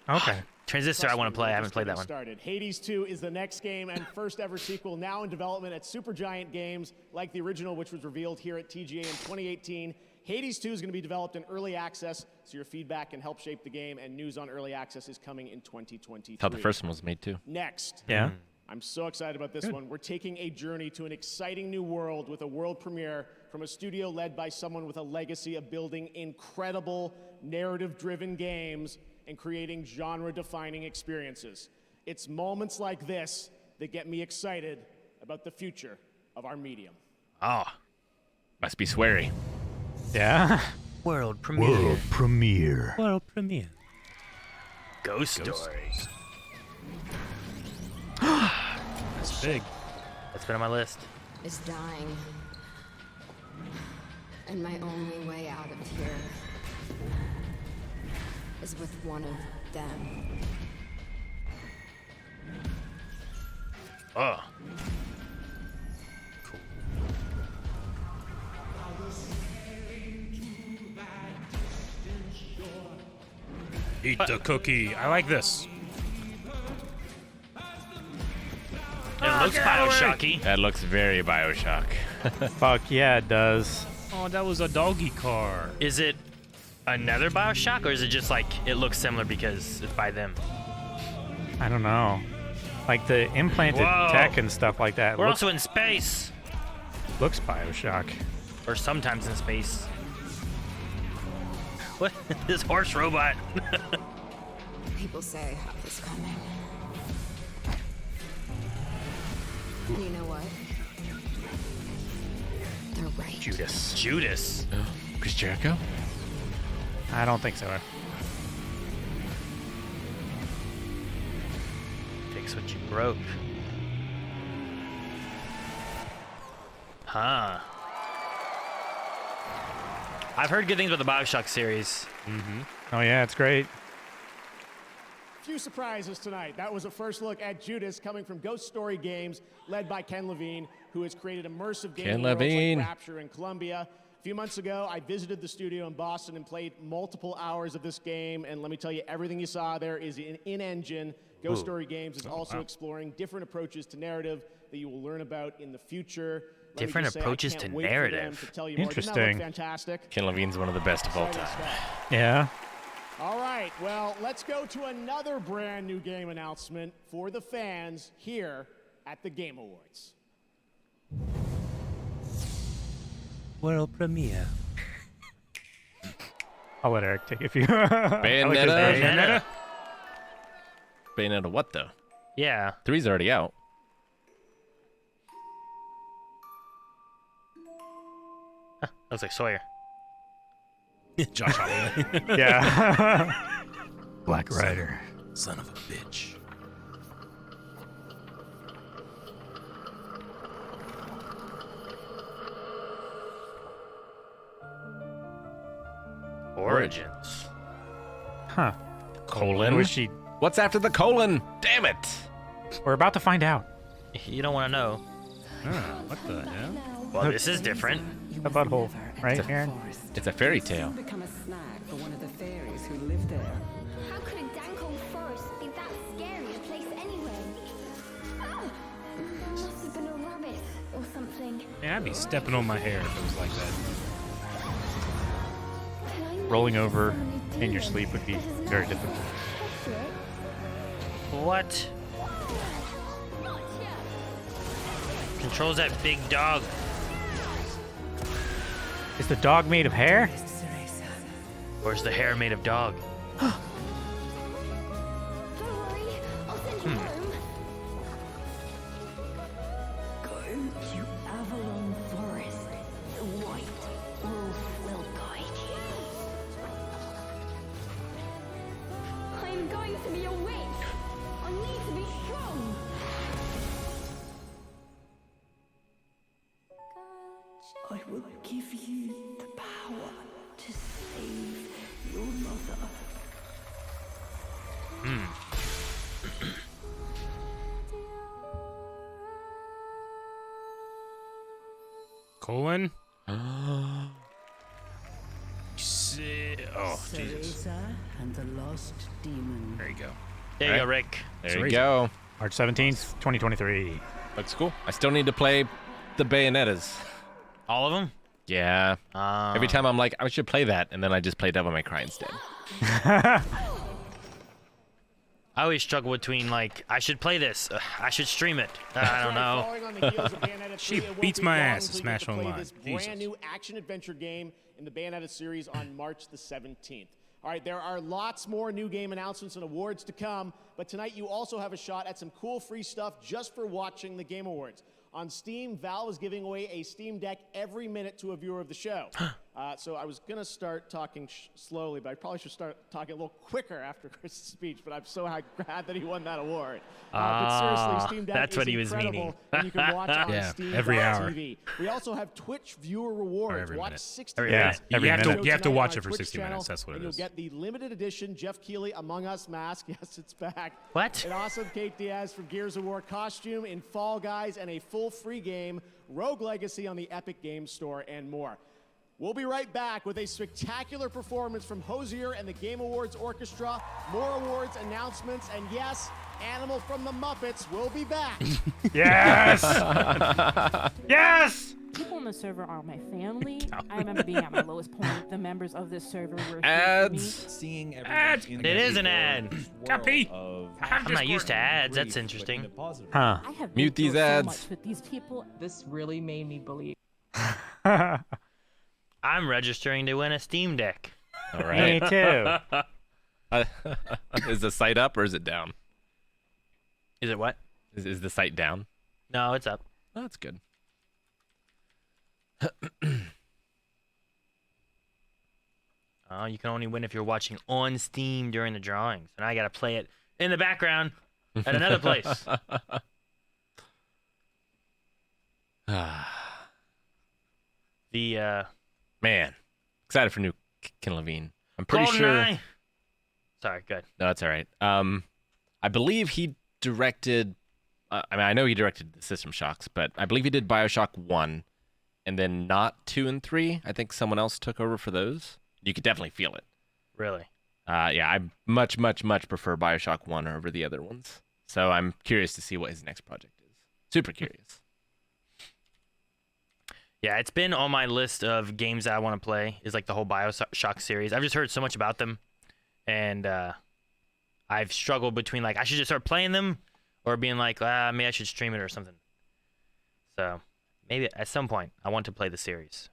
Okay. Transistor I want to play. I haven't played that one. Started. Hades 2 is the next game and first ever sequel now in development at Supergiant Games, like the original, which was revealed here at TGA in 2018. Hades 2 is going to be developed in early access, so your feedback can help shape the game, and news on early access is coming in 2023. How the first one was made too. Next. Yeah. I'm so excited about this one. We're taking a journey to an exciting new world with a world premiere from a studio led by someone with a legacy of building incredible narrative-driven games and creating genre-defining experiences. It's moments like this that get me excited about the future of our medium. Oh, Must be sweary. Yeah. world premiere. premiere. World premiere. Ghost Story. That's big. That's been on my list. Is dying. And my only way out of here is with one of them. Oh. Eat the cookie. I like this. It looks Bioshocky. That looks very Bioshock. Fuck yeah, it does. Oh, that was a doggy car. Is it another Bioshock, or is it just like it looks similar because it's by them? I don't know. Like the implanted Whoa. tech and stuff like that We're looks, also in space, looks Bioshock. or sometimes in space. What? This horse robot. People say help is coming. And you know what? They're right. Judas. Chris Jericho? I don't think so. Fix what you broke. Huh. I've heard good things about the Bioshock series. Oh yeah, it's great. Few surprises tonight. That was a first look at Judas coming from Ghost Story Games, led by Ken Levine, who has created immersive gaming worlds like Rapture and Columbia. A few months ago, I visited the studio in Boston and played multiple hours of this game, and let me tell you, everything you saw there is in-engine. Ghost Story Games is also exploring different approaches to narrative that you will learn about in the future. Let me Different just say, I approaches can't to wait for them narrative. to tell you more. Doesn't that Interesting. look fantastic? Ken Levine's one of the best of all Exciting time. stuff. Yeah. All right, well, let's go to another brand new game announcement for the fans here at the Game Awards. World premiere. I'll let Eric take it if you. I like his Bayonetta? name. Bayonetta? Bayonetta what, though? Yeah. 3's already out. Looks like Sawyer. Josh Holloway. Yeah. Black Rider. Son of a bitch. Origins. Huh. Colon? Was she? What's after the colon? Damn it! We're about to find out. You don't want to know. What the hell? Well, this is different. A butthole, right, Aaron? It's a fairy tale. Become a snack for one of the fairies who live there. How could a dank old forest be that scary a place anyway? Oh, must have been a rabbit or something. Man, I'd be stepping on my hair if it was like that. Rolling over in your sleep would be very difficult. What? Controls that big dog. Is the dog made of hair? Or is the hair made of dog? Don't worry, I'll send you home. Go to Avalon Forest. The White Wolf will guide you. I'm going to be awake. I need to be strong. I will give you the power to save your mother. Colon? Oh, Jesus. Cereza and the Lost Demon. There you go. There you go, Rick. There you go. March 17th, 2023. Looks cool. I still need to play the Bayonettas. All of them? Yeah. Every time I'm like, I should play that, and then I just play Devil May Cry instead. I always struggle between like, I should play this, I should stream it. I don't know. She beats my ass at Smash Online. This brand new action-adventure game in the Bayonetta series on March the 17th. All right, there are lots more new game announcements and awards to come, but tonight you also have a shot at some cool free stuff just for watching the Game Awards. On Steam, Valve is giving away a Steam Deck every minute to a viewer of the show. So I was going to start talking slowly, but I probably should start talking a little quicker after Chris's speech, but I'm so glad that he won that award. But seriously, Steam Deck that's is what he was incredible, meaning. and you can watch on Yeah, Steam every hour. TV. We also have Twitch viewer rewards. every Watch minute. 60 Every minutes. minute. You of have to tonight watch on it for our 60 Twitch minutes. channel, That's what and it you'll is. get the limited edition Jeff Keighley Among Us mask. Yes, it's back. What? An awesome Kate Diaz from Gears of War costume in Fall Guys, and a full free game, Rogue Legacy, on the Epic Games Store, and more. We'll be right back with a spectacular performance from Hosier and the Game Awards Orchestra, more awards, announcements, and yes, Animal from the Muppets will be back. Yes! Yes! People on the server are my family. I remember being at my lowest point. The members of this server were Ads. Seeing Ads. It is an ad. Copy. I'm not used to ads. That's interesting. Huh. I have Mute been these through so ads. much with these people. This really made me believe. I'm registering to win a Steam Deck. All right. Me too. Is the site up or is it down? Is it what? Is the site down? No, it's up. Oh, that's good. Oh, you can only win if you're watching on Steam during the drawings. And I got to play it in the background at another place. The, Man, excited for new Ken Levine. I'm pretty sure. GoldenEye. Sorry, good. No, that's all right. I believe he directed. I know he directed the System Shocks, but I believe he did BioShock 1, and then not 2 and 3. I think someone else took over for those. You could definitely feel it. Really? Yeah, I much prefer BioShock 1 over the other ones. So I'm curious to see what his next project is. Super curious. Yeah, it's been on my list of games that I want to play, is like the whole BioShock series. I've just heard so much about them, and I've struggled between like, I should just start playing them, or being like, maybe I should stream it or something. So maybe at some point I want to play the series.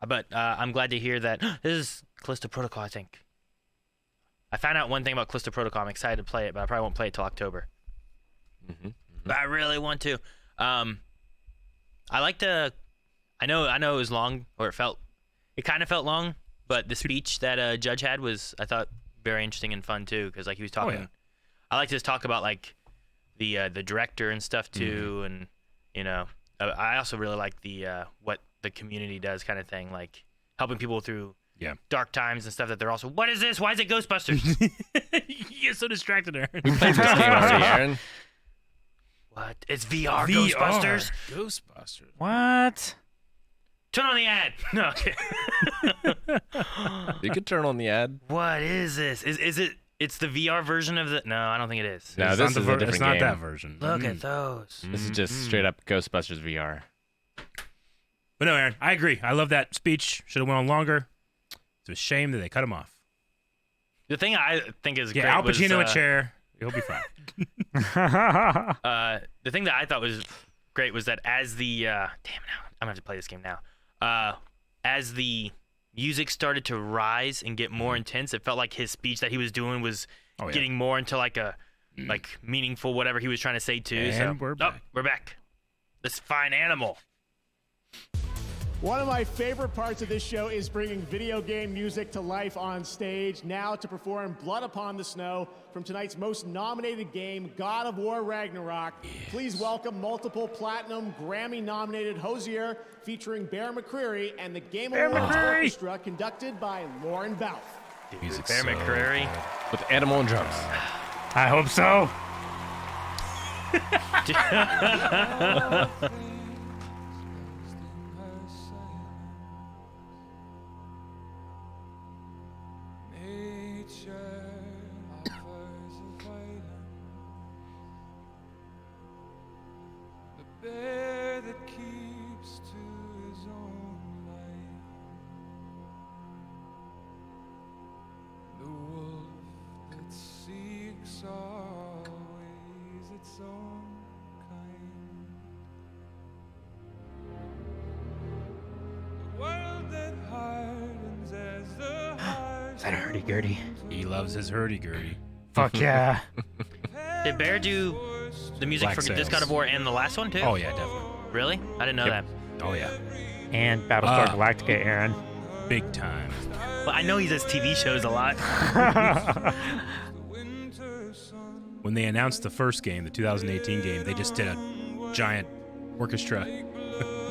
But I'm glad to hear that this is Callisto Protocol, I think. I found out one thing about Callisto Protocol. I'm excited to play it, but I probably won't play it till October. But I really want to. I like the. I know it was long, or it kind of felt long, but the speech that Judge had was, I thought, very interesting and fun too, because like he was talking. yeah. I like to just talk about like the director and stuff too, and you know, I also really like the what the community does kind of thing, like helping people through dark times and stuff, that they're also, what is this? Why is it Ghostbusters? You get so distracted, Aaron. We played this game already, Aaron. What? It's VR Ghostbusters? Ghostbusters. What? Turn on the ad. No. Okay. You could turn on the ad. What is this? Is it? It's the VR version of the. No, I don't think it is. No, It's this not is the a different It's not game. that version. Look at those. This is just straight up Ghostbusters VR. But no, Aaron, I agree. I love that speech. Should have went on longer. It's a shame that they cut him off. The thing I think is great Al Pacino in was, a chair. He'll be fine. the thing that I thought was great was that as the damn it, I'm gonna have to play this game now. As the music started to rise and get more intense, it felt like his speech that he was doing was getting more into like a like meaningful whatever he was trying to say too. And so we're back. we're back. This fine animal. One of my favorite parts of this show is bringing video game music to life on stage. Now to perform Blood Upon the Snow from tonight's most nominated game, God of War Ragnarok. Yes. Please welcome multiple platinum Grammy-nominated Hosier featuring Bear McCreary and the Game Awards Orchestra conducted by Lauren Balfe. Music Bear McCreary with animal and drums. I hope so. Is that a hurdy-gurdy? He loves his hurdy-gurdy. Fuck yeah. Did Bear do the music Black for Sails. this God of War and the last one too? Oh yeah, definitely. Really? I didn't know that. Oh yeah. And Battlestar Galactica, Aaron. Big time. But I know he does TV shows a lot. When they announced the first game, the 2018 game, they just did a giant orchestra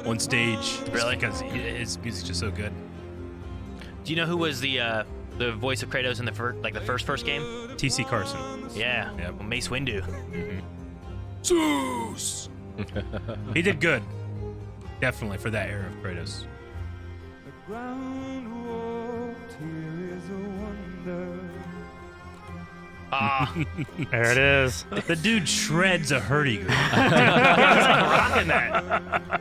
on stage. Really? Because his music's just so good. Do you know who was the voice of Kratos in the first game? T.C. Carson. Yeah. Yep. Well, Mace Windu. Zeus. He did good. Definitely for that era of Kratos. Ah, There it is. The dude shreds a hurdy-gurdy. he's like rocking that.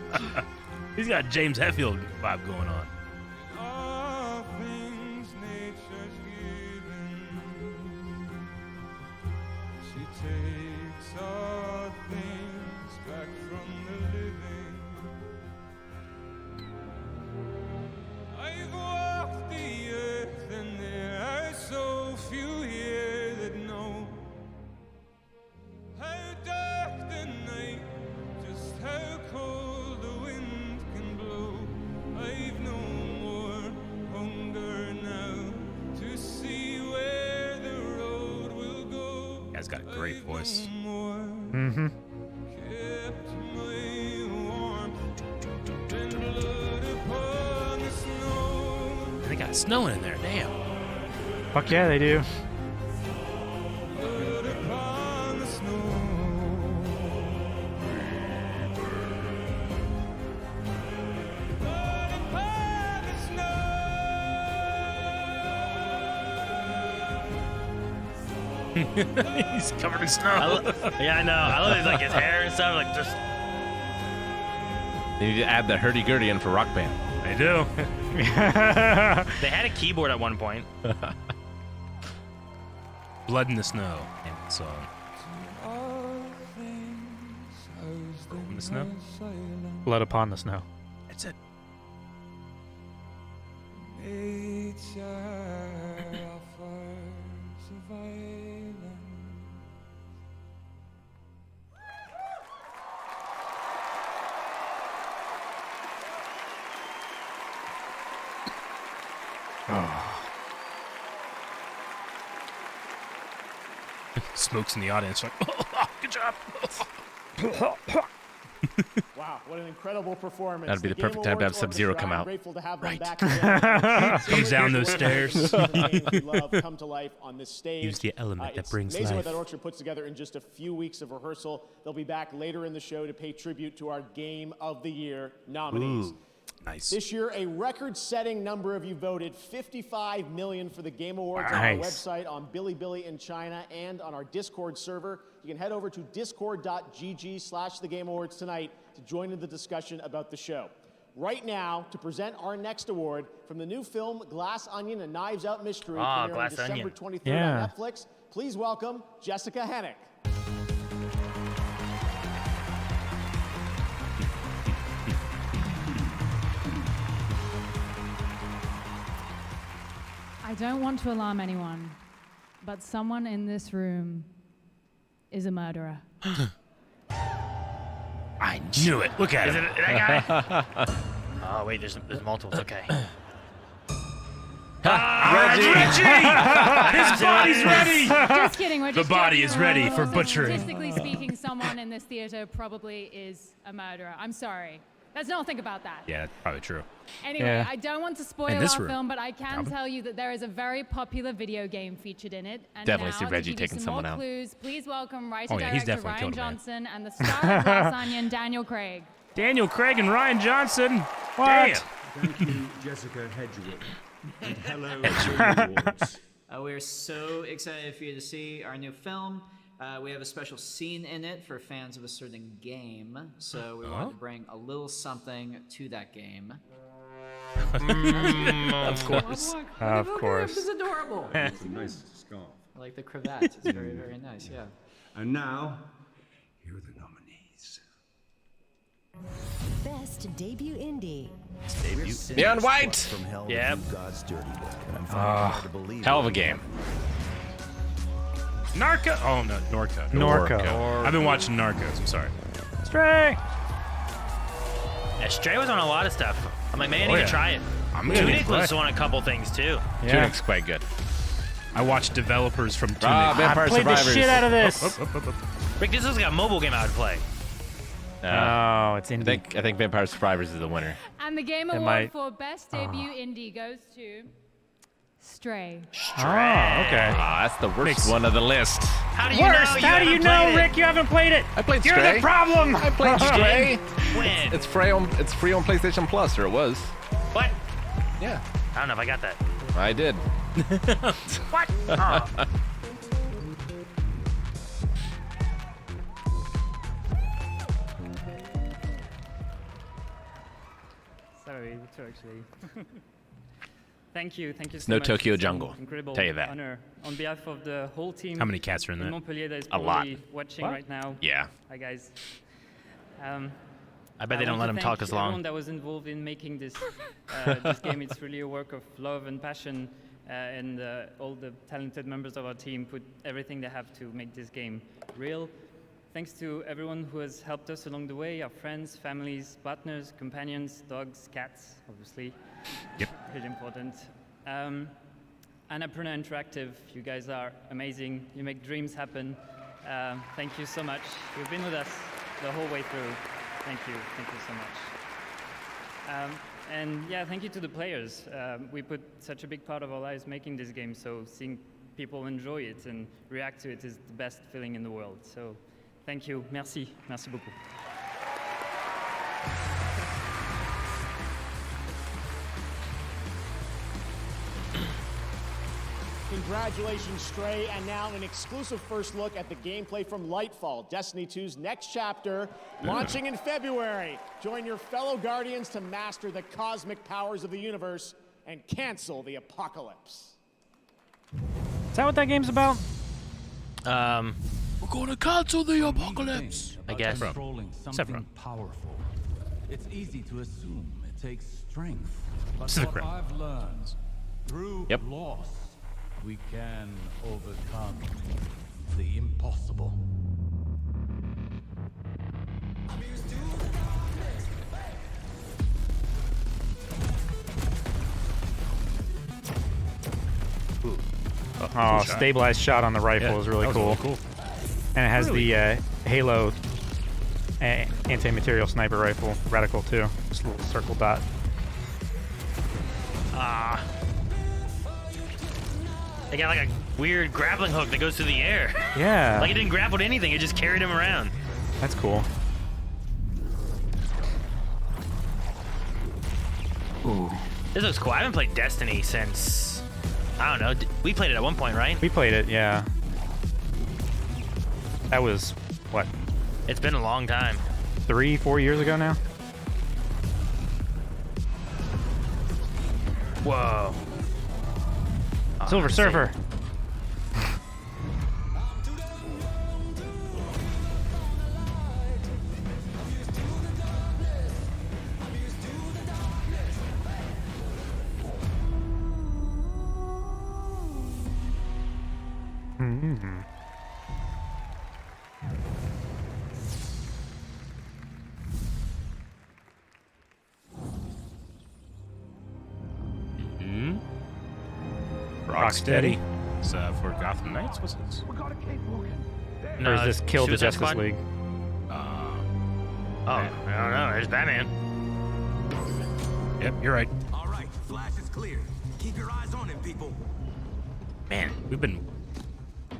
He's got James Hetfield vibe going on. Guy's got a great voice. Mm-hmm. They got snowing in there, damn. Fuck yeah, they do. He's covered in snow. Yeah, I know. I love his hair and stuff. Like just. They need to add the hurdy-gurdy in for Rock Band. They do. They had a keyboard at one point. Blood in the Snow. And song. Blood in the Snow? Blood Upon the Snow. That's it. Smokes in the audience like, oh, good job. Wow, what an incredible performance. That'd be the perfect time to have Sub-Zero come out. Grateful to have them Right. back again. Comes down those stairs. Games we love come to life on this stage. Use the element that brings It's amazing life. what that orchestra puts together in just a few weeks of rehearsal. They'll be back later in the show to pay tribute to our Game of the Year nominees. Ooh, nice. This year, a record-setting number of you voted 55 million for the Game Awards on our Nice. website, on Bilibili in China, and on our Discord server. You can head over to discord.gg/thegameawards tonight to join in the discussion about the show. Right now, to present our next award from the new film Glass Onion: A Knives Out Mystery, premiering Glass December Onion. 23rd Yeah. on Netflix, please welcome Jessica Hennick. I don't want to alarm anyone, but someone in this room is a murderer. I knew it. Look at Is him. it that guy? Oh wait, there's multiples. Okay. Reggie! His body's ready! Just kidding. We're The just body joking is ready around. for Also, butchering. Statistically speaking, someone in this theater probably is a murderer. I'm sorry. Let's not think about that. Yeah, probably true. Anyway, I don't want to spoil In this our room. film, but I can tell you that there is a very popular video game featured in it. And Definitely now, see to Reggie give you taking some someone more out. clues, please welcome writer Oh, yeah, he's director definitely Ryan killed a man. Johnson and the star of Glass Onion, Daniel Craig. Daniel Craig and Ryan Johnson. What? Thank you, Jessica Hedgewood. And hello, Game Awards. We're so excited for you to see our new film. We have a special scene in it for fans of a certain game, so we wanted to bring a little something to that game. Of course. Of course. It's adorable. It's a nice scarf. I like the cravat. It's very, very nice, yeah. And now, here are the nominees. Best debut indie. Neon White. From hell Yep. to do God's dirty work, and I'm finding it hard to believe. Hell of a game. Narco. Oh no, Norco. Norco. I've been watching Narcos. I'm sorry. Stray. Yeah, Stray was on a lot of stuff. I'm like, man, I need Oh, yeah. to try it. I'm gonna Tunic play. was on a couple things too. Yeah. Tunic's quite good. I watched developers from Tunic. Vampire I played the Survivors. shit out of this. Rick, this looks like a mobile game I would play. Oh, it's indie. I think Vampire Survivors is the winner. And the Game It Award might- for Best Debut Indie goes to Stray. Oh, okay. Ah, that's the worst Makes- one of the list. How do you Worst. know? How do you haven't know, played it? Rick? You haven't played it. I played You're Stray. the problem. I played Stray. When? It's free on PlayStation Plus, or it was. What? Yeah, I don't know if I got that. I did. What? Oh. Sorry, Victor, actually. Thank you so no much. Tokyo It's an Jungle, Incredible tell you that. honor on behalf of the whole team. How many cats are in that? Montpellier that is A lot. probably watching right now. Yeah. Hi guys. I bet they don't want let to him thank talk as long. Everyone that was involved in making this this game. It's really a work of love and passion, and all the talented members of our team put everything they have to make this game real. Thanks to everyone who has helped us along the way, our friends, families, partners, companions, dogs, cats, obviously. Yep. Really important. Annapurna Interactive, you guys are amazing. You make dreams happen. Thank you so much. You've been with us the whole way through. Thank you so much. And yeah, thank you to the players. We put such a big part of our lives making this game, so seeing people enjoy it and react to it is the best feeling in the world. So thank you. Merci beaucoup. Congratulations, Stray, and now an exclusive first look at the gameplay from Lightfall, Destiny 2's next chapter, launching in February. Join your fellow Guardians to master the cosmic powers of the universe and cancel the apocalypse. Is that what that game's about? We're gonna cancel the apocalypse. I guess. Controlling something powerful. It's easy to assume it takes strength. But Pacific what Rim. I've learned, through loss, we can overcome the impossible. Oh, stabilized shot on the rifle is really that was cool. really cool. And it has Really the Halo anti-material sniper rifle, reticle too. Just a little circle dot. Ah. They got like a weird grappling hook that goes through the air. Yeah. Like it didn't grapple to anything, it just carried him around. That's cool. Ooh. This looks cool. I haven't played Destiny since, I don't know, we played it at one point, right? We played it, yeah. That was, what? It's been a long time. 3-4 years ago now? Whoa. Silver Surfer. Mm-hmm. Rocksteady. It's for Gotham Knights. What's this? Or is this Kill the Suicide Justice Squad? League? I don't know. There's Batman. Yep, you're right. All right, Flash is clear. Keep your eyes on him, people. Man, we've been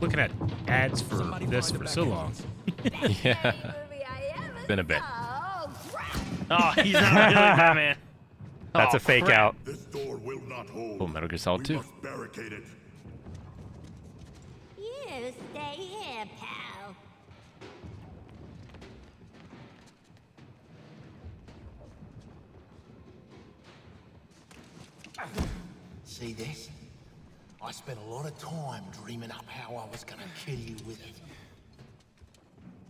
looking at ads for this for so long. Yeah. It's been a bit. Oh, he's not really Batman. That's Oh, a fake crap. out. This door will not hold. Oh, Metal Gear Solid 2. Must barricade it. You stay here, pal. See this? I spent a lot of time dreaming up how I was gonna kill you with it.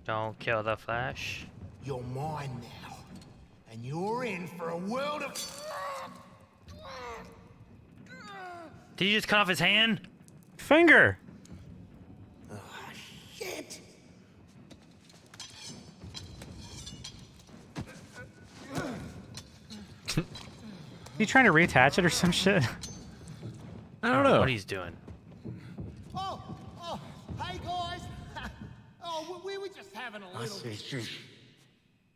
Don't kill the Flash. You're mine now, and you're in for a world of. Did you just cut off his hand? Finger. Shit! You trying to reattach it or some shit? I don't know. What he's doing. Oh, hey guys. Oh, we were just having a little.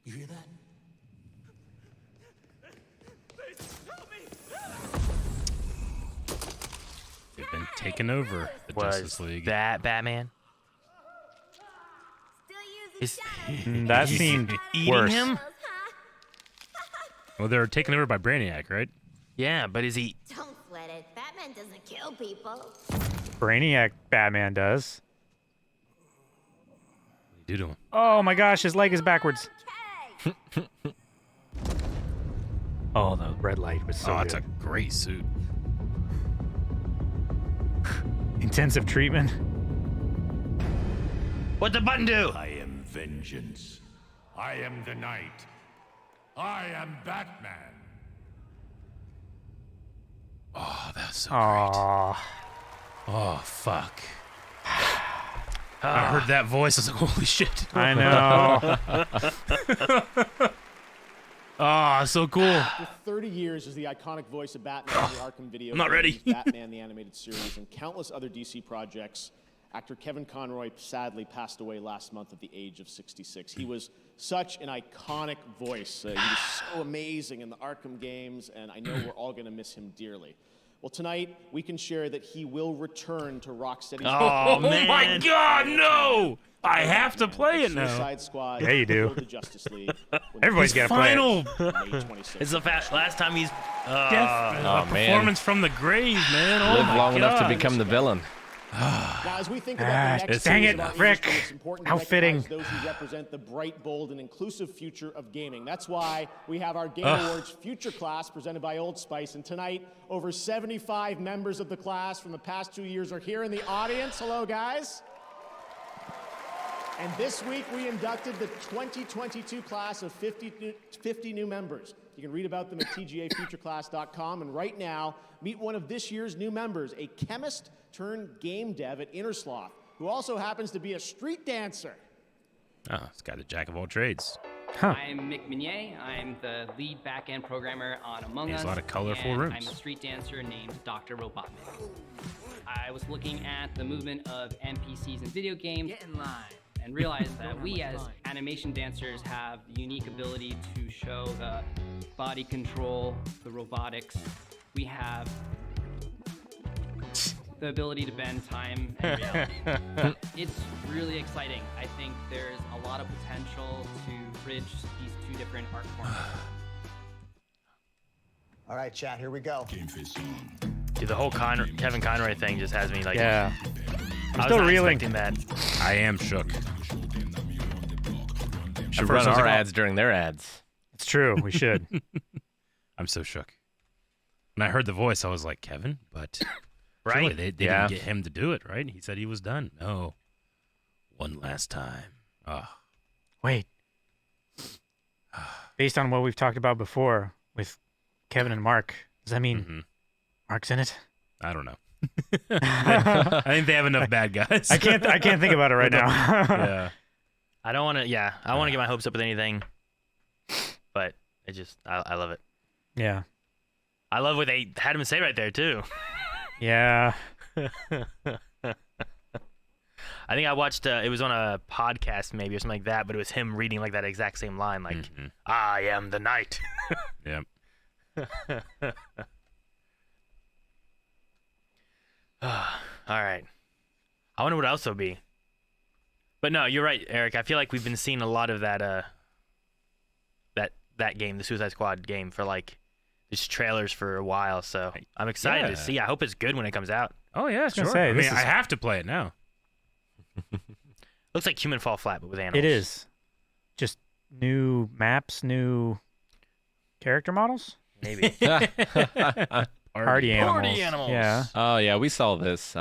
You hear that? They've been taking over the Was Justice League. that Batman? Is That he's seemed eating worse. him? Well, they're taken over by Brainiac, right? Yeah, but is he? Don't sweat it. Batman doesn't kill people. Brainiac Batman does. What do you do to him? Oh my gosh, his leg is backwards. Oh, the red light was so Oh, that's good. a great suit. Intensive treatment. What'd the button do? I am vengeance. I am the night. I am Batman. Oh, that's so Aww. great. Oh, fuck. I heard that voice. I was like, holy shit. I know. Oh, so cool. For 30 years as the iconic voice of Batman in the Arkham video I'm not ready. games, Batman the Animated Series, and countless other DC projects, actor Kevin Conroy sadly passed away last month at the age of 66. He was such an iconic voice. He was so amazing in the Arkham games, and I know we're all going to miss him dearly. Well, tonight, we can share that he will return to Rocksteady's Oh, man. my God, no! I have to play it now. Suicide Squad, Yeah, you do. Kill the Justice League. Everybody's got to play it. Final May 26th. It's the last time he's. death man. performance from the grave, man. Oh Live my long enough to God. become the villain. Now, as we think about the next dang phase it, of our Rick. industry, it's important to How recognize fitting. those who represent the bright, bold, and inclusive future of gaming. That's why we have our Game Awards Future Class presented by Old Spice. And tonight, over 75 members of the class from the past 2 years are here in the audience. Hello, guys. And this week, we inducted the 2022 class of 50 new members. You can read about them at tgafutureclass.com. And right now, meet one of this year's new members, a chemist turned game dev at Innersloth, who also happens to be a street dancer. Oh, it's got a jack of all trades. I'm Mick Minier. I'm the lead back-end programmer on Among There's Us. a lot of colorful and rooms. I'm a street dancer named Dr. Robotnik. I was looking at the movement of NPCs in video games. Get in line. And realized that we as animation dancers have the unique ability to show the body control, the robotics. We have the ability to bend time and reality. It's really exciting. I think there's a lot of potential to bridge these two different art forms. All right, chat, here we go. Game face on. Dude, the whole Kevin Conroy thing just has me like. Yeah. I was still not reeling. expecting that. I am shook. Should At first run I was our like, oh. ads during their ads. It's true. We should. I'm so shook. When I heard the voice, I was like, Kevin? But Right? surely they Yeah. didn't get him to do it, right? He said he was done. No. One last time. Oh. Wait. Based on what we've talked about before with Kevin and Mark, does that mean Mark's in it? I don't know. I think they have enough bad guys. I can't think about it right now. Yeah. I don't want to. Yeah, I want to get my hopes up with anything, but it just. I love it. Yeah. I love what they had him say right there too. Yeah. I think I watched. It was on a podcast maybe or something like that, but it was him reading like that exact same line, like "I am the knight." Yep. All right. I wonder what else it'll be. But no, you're right, Eric. I feel like we've been seeing a lot of that. That game, the Suicide Squad game, for like just trailers for a while. So I'm excited to see. I hope it's good when it comes out. Oh yeah, sure. say, I this mean, is- I have to play it now. Looks like Human Fall Flat, but with animals. It is. Just new maps, new character models? Maybe. Party animals. Yeah. Oh yeah, we saw this.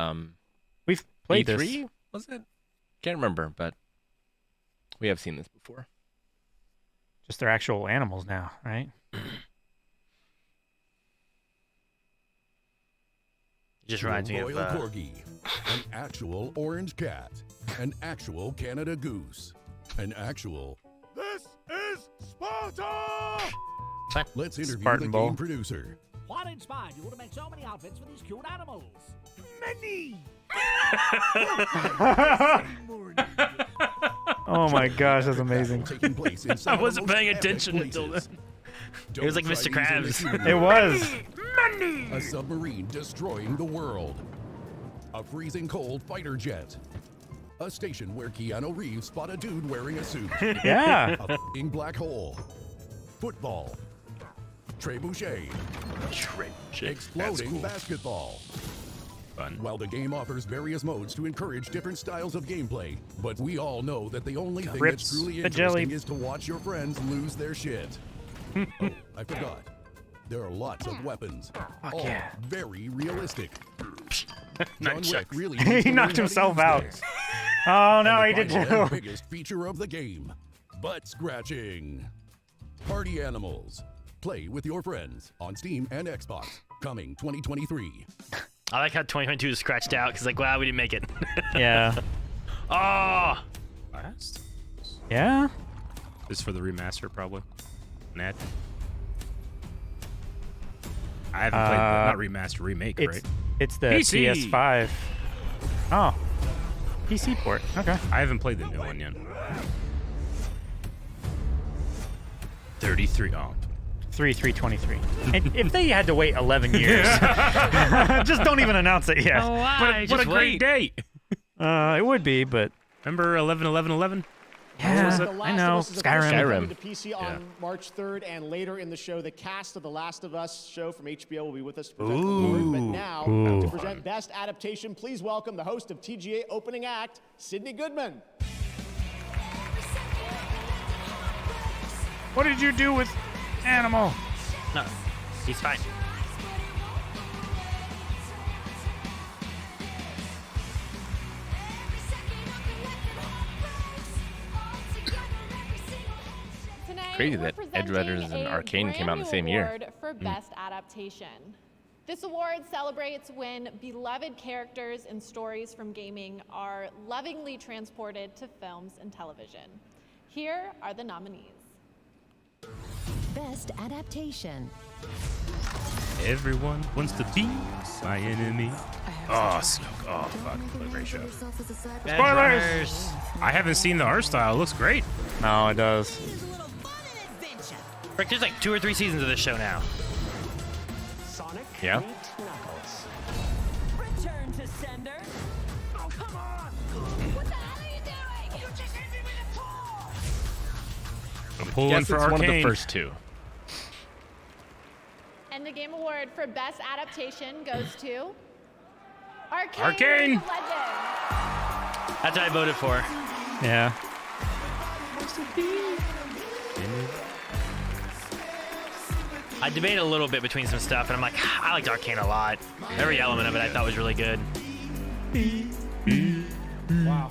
We've played E3, this. was it? Can't remember, but we have seen this before. Just they're actual animals now, right? Just reminds me of Royal Corgi, an actual orange cat, an actual Canada goose, an actual. This is Sparta! Let's interview Spartan the Bowl. game producer. What inspired you to make so many outfits for these cute animals? Many! Oh my gosh, that's amazing. Taking place in some I of the wasn't most paying epic attention until places. It was like Don't Mr. try Krabs. using a It was. A submarine destroying the world. A freezing cold fighter jet. A station where Keanu Reeves spot a dude wearing a suit. Yeah. A f***ing black hole. Football. Trebuchet. Exploding basketball. Fun. While the game offers various modes to encourage different styles of gameplay, but we all know that the only thing Rips that's truly the jelly. interesting is to watch your friends lose their shit. Oh, I forgot. There are lots of weapons, all yeah. very realistic. John Nunchucks. Wick really He needs to knocked learn how to himself use out. those. Oh no, he And did the final and too. biggest feature of the game, butt scratching. Party Animals. Play with your friends on Steam and Xbox. Coming 2023. I like how 2022 is scratched out because like, wow, we didn't make it. Yeah. Oh, Last. Yeah. This is for the remaster, probably. Nat. I haven't played the, not remaster, remake, It's right? it's the PC. PS5. Oh. PC port. Okay. I haven't played the new one yet. 33. Oh. 3/3/23. And if they had to wait 11 years, just don't even announce it yet. oh why? What a great date. It would be, but Remember 11/11/11? yeah, The Last I know. of Us is officially Skyrim. coming to PC on March 3rd, and later in the show, the cast of The Last of Us show from HBO will be with us to present the award. But now, to present Best Adaptation, please welcome the host of TGA Opening Act, Sydney Goodman. What did you do with Animal? No, he's fine. Tonight, Crazy we're that presenting Edgerunners and a Arcane came out in the brand same new year. award for Best Adaptation. This award celebrates when beloved characters and stories from gaming are lovingly transported to films and television. Here are the nominees. Best Adaptation. Everyone wants to be my enemy. Oh, oh fuck. What a great show. Spoilers. I haven't seen the art style. It looks great. No, it does. Rick, there's like 2 or 3 seasons of this show now. Sonic Yeah. meet Knuckles. Return to sender. Oh, come on! What the hell are you doing? You just hit me with a ball! I'm pulling Guess for it's Arcane. one of the first two. And the Game Award for Best Adaptation goes to Arcane. Arcane! Legend. That's what I voted for. Yeah. I debated a little bit between some stuff, and I'm like, I liked Arcane a lot. Every element of it I thought was really good. Wow.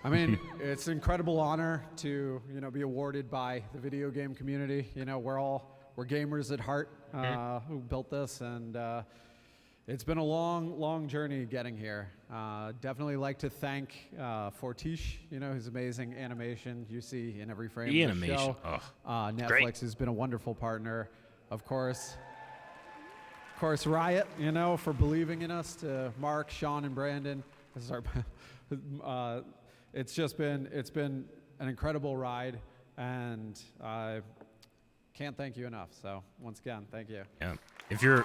I mean, it's an incredible honor to, be awarded by the video game community. We're gamers at heart who built this, and it's been a long, long journey getting here. Definitely like to thank Fortiche, his amazing animation you see in every frame The of the animation, show. oh, Netflix great. has been a wonderful partner, of course. course, Riot, you know, for believing in us, to Mark, Sean, and Brandon. This is our it's been an incredible ride, and I can't thank you enough. So once again, thank you. Yeah. If you're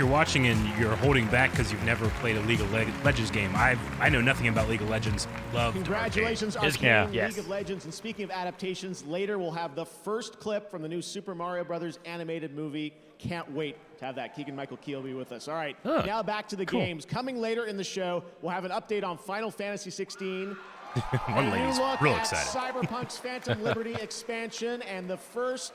watching and you're holding back because you've never played a League of Legends game, I know nothing about League of Legends. Loved Congratulations, Arcane. Arcane, League of Legends. And speaking of adaptations, later we'll have the first clip from the new Super Mario Brothers animated movie. Can't wait to have that. Keegan-Michael Key will be with us. All right, now back to the games. Coming later in the show, we'll have an update on Final Fantasy XVI. One lady's real excited. Cyberpunk's Phantom Liberty expansion and the first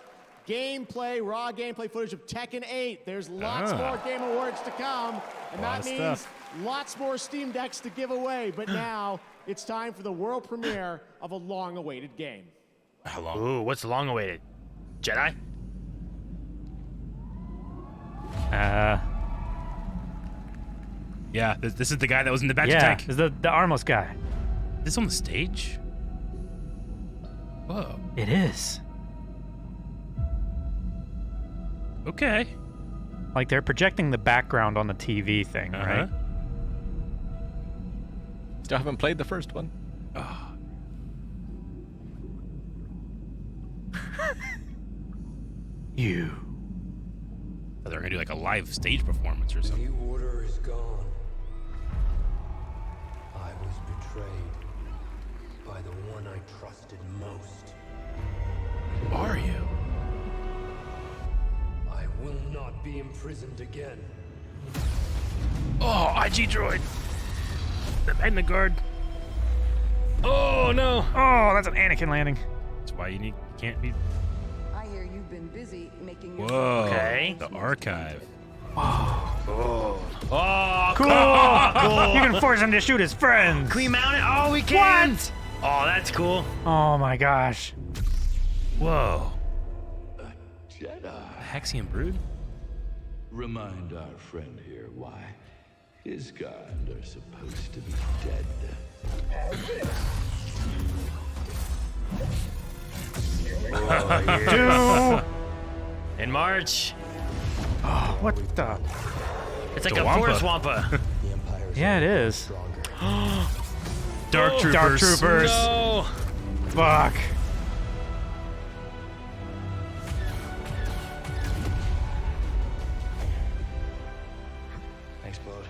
raw gameplay footage of Tekken 8. There's lots more Game Awards to come, and that means lots more Steam Decks to give away. But now it's time for the world premiere of a long-awaited game. How long? Ooh, what's long-awaited? Jedi? Yeah, this is the guy that was in the battery yeah, tank. Is the armless guy. This on the stage? Whoa. It is. Okay. Like they're projecting the background on the TV thing, right? Still haven't played the first one. You. Oh, they're gonna do like a live stage performance or something. The order is gone. I was betrayed by the one I trusted most. Who are you? I will not be imprisoned again. Oh, IG droid. And the guard. Oh no. Oh, that's an Anakin landing. That's why you can't be. I hear you've been busy making your Whoa. Okay. The archive. Oh, cool. cool. You can force him to shoot his friends. Can we mount it? Oh, we can. What? Oh, that's cool. Oh my gosh. Whoa. Jedi. The Hexian Brood? Remind our friend here why his kind are supposed to be dead. Oh, yeah. In March. Oh, what the? It's like a forest wampa. Yeah, it is. Dark Troopers. Dark Troopers. No. Fuck. Thanks, Bud.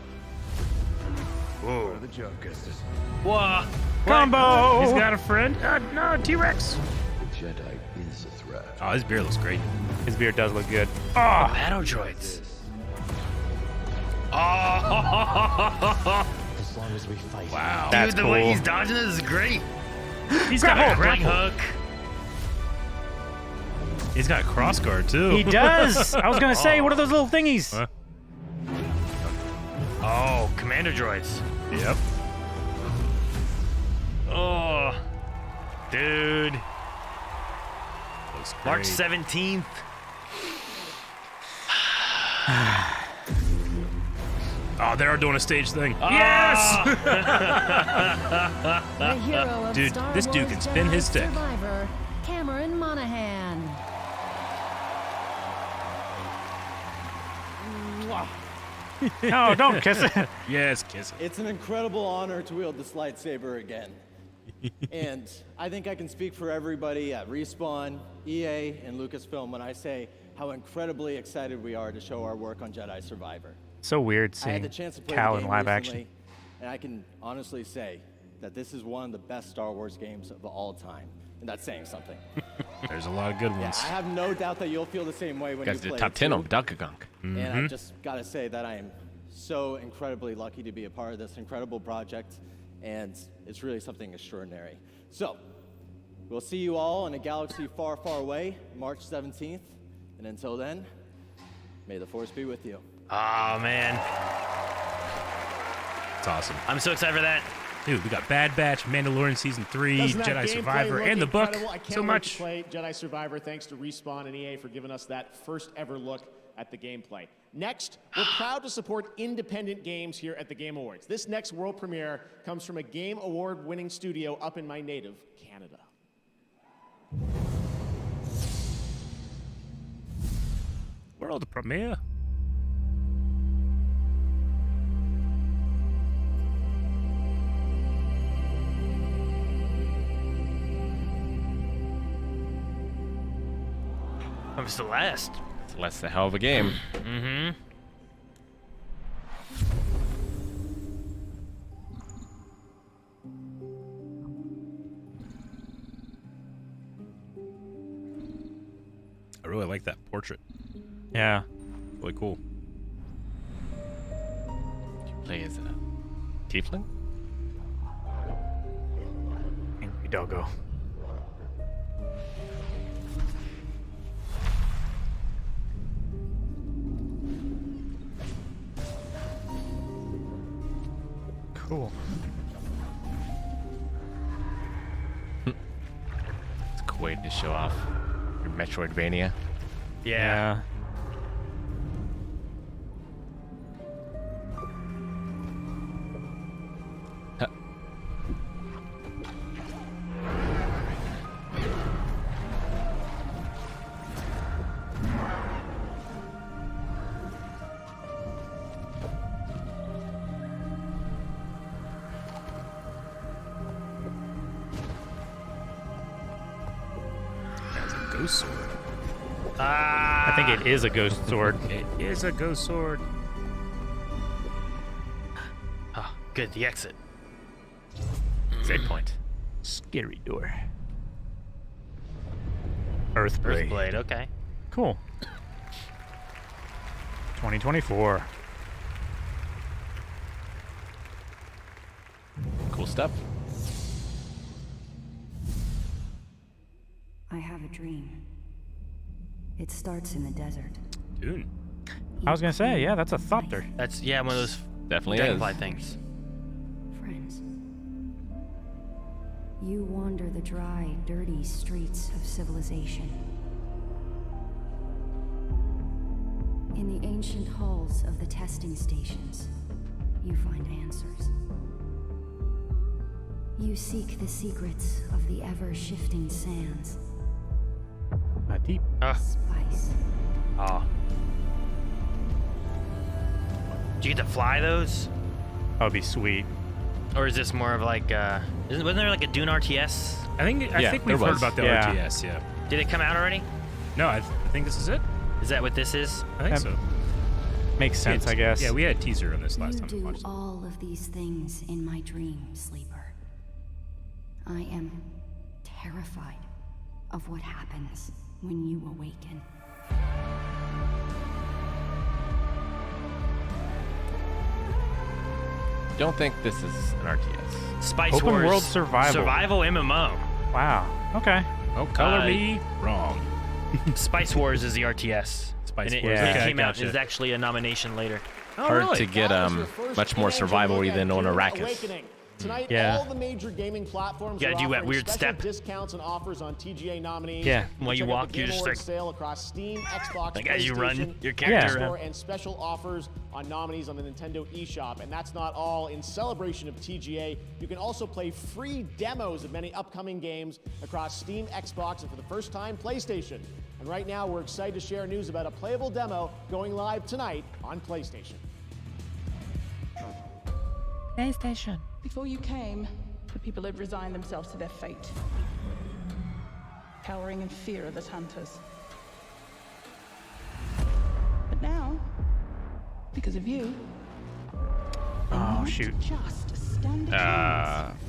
Whoa. The joke, Gustus. Whoa. Combo. He's got a friend. No, T-Rex. The Jedi is a threat. Oh, his beard looks great. His beard does look good. Oh, battle droids. Oh. As long as we fight. Wow. Dude, That's the cool. way he's dodging this is great. He's got a Ring hook. He's got a crossguard too. He does. I was gonna say, what are those little thingies? Huh? Oh, commander droids. Yep. Oh, dude. Looks great. March 17th. Oh, they are doing a stage thing. Yes! The hero of Dude, Star this dude Wars can spin Jedi his stick. Survivor, Cameron Monaghan. No, don't kiss it. Yes, kiss it. It's an incredible honor to wield this lightsaber again. And I think I can speak for everybody at Respawn, EA, and Lucasfilm when I say how incredibly excited we are to show our work on Jedi Survivor. So weird I had seeing the chance to play Cal the in game live recently, action. and I can honestly say that this is one of the best Star Wars games of all time. And that's saying something. There's a lot of good Yeah, ones. I have no doubt that you'll feel the same way when Guys you did play top it 10 too. on Donkey Kong. And I just gotta say that I am so incredibly lucky to be a part of this incredible project, and it's really something extraordinary. So, we'll see you all in a galaxy far, far away, March 17th. And until then, may the Force be with you. Oh, man. It's awesome. I'm so excited for that. Dude, we got Bad Batch, Mandalorian Season 3, Doesn't that Jedi gameplay Survivor, look and the book. incredible? I can't So wait much. to play Jedi Survivor. Thanks to Respawn and EA for giving us that first ever look at the gameplay. Next, we're proud to support independent games here at the Game Awards. This next world premiere comes from a Game Award-winning studio up in my native Canada. World premiere. Celeste. Celeste's a hell of a game. Mm-hmm. I really like that portrait. Yeah. Really cool. You play as a tiefling? Angry doggo. Cool. It's a cool way to show off your Metroidvania. Yeah. Ghost sword. I think it is a ghost sword. It is a ghost sword. Oh, good. The exit. Save point. Scary door. Earthblade. Earthblade. Okay. Cool. 2024. Cool stuff. I have a dream. It starts in the desert. Dune. I was gonna say, yeah, that's a thopter. That's one of those Definitely dragonfly is. things. Friends. You wander the dry, dirty streets of civilization. In the ancient halls of the testing stations, you find answers. You seek the secrets of the ever-shifting sands. Not deep. Spice. Oh. Do you get to fly those? That would be sweet. Or is this more of like wasn't there like a Dune RTS? I think we've heard about the RTS. Yeah. Did it come out already? No, I think this is it. Is that what this is? I think so. Makes sense, I guess. Yeah, we had a teaser on this last You time we do watched it. all of these things in my dream, sleeper. I am terrified of what happens when you awaken. Don't think this is an RTS. Spice Open Wars world survival. Survival MMO. Wow. Okay. Don't color me wrong. Spice Wars is the RTS. Spice and Wars. It Okay, came out. gotcha. It's actually a nomination later. Hard to get much more survival-y than on Arrakis. Awakening. Tonight, Yeah. all the major gaming platforms You are gotta do that offering weird special step. discounts and offers on TGA nominees. Yeah, while you Check out walk, the you're Game just Awards like- sale across Steam, Xbox, Like, as you run PlayStation, your character Store, around. and special offers on nominees on the Nintendo eShop. And that's not all. In celebration of TGA, you can also play free demos of many upcoming games across Steam, Xbox, and for the first time, PlayStation. And right now, we're excited to share news about a playable demo going live tonight on PlayStation. PlayStation. Before you came, the people had resigned themselves to their fate, cowering in fear of the hunters. But now, because of you, Oh, shoot. just stand a chance.